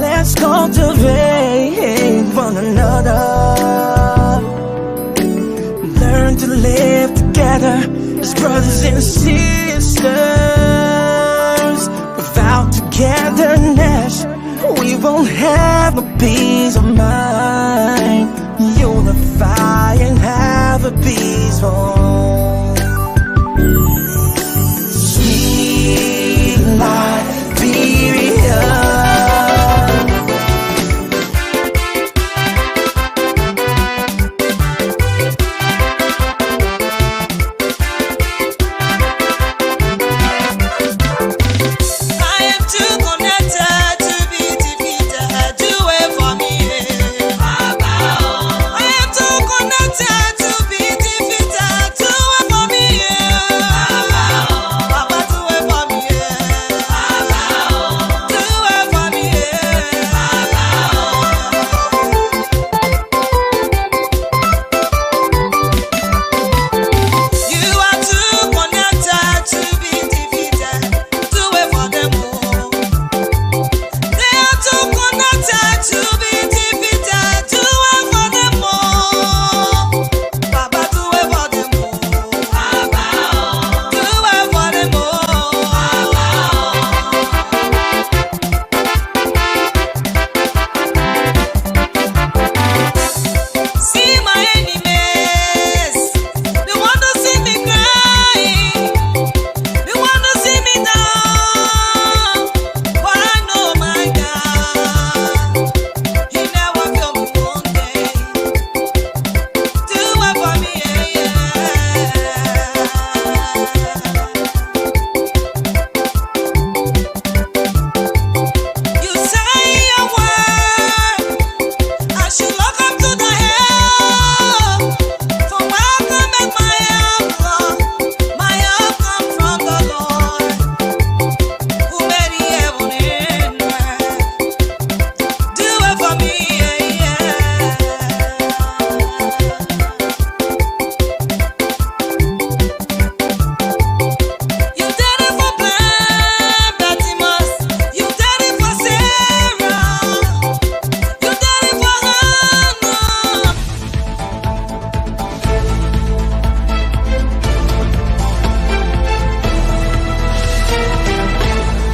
C: Let's cultivate one another. Learn to live together as brothers and sisters. Without togetherness, we won't have a peace of mind.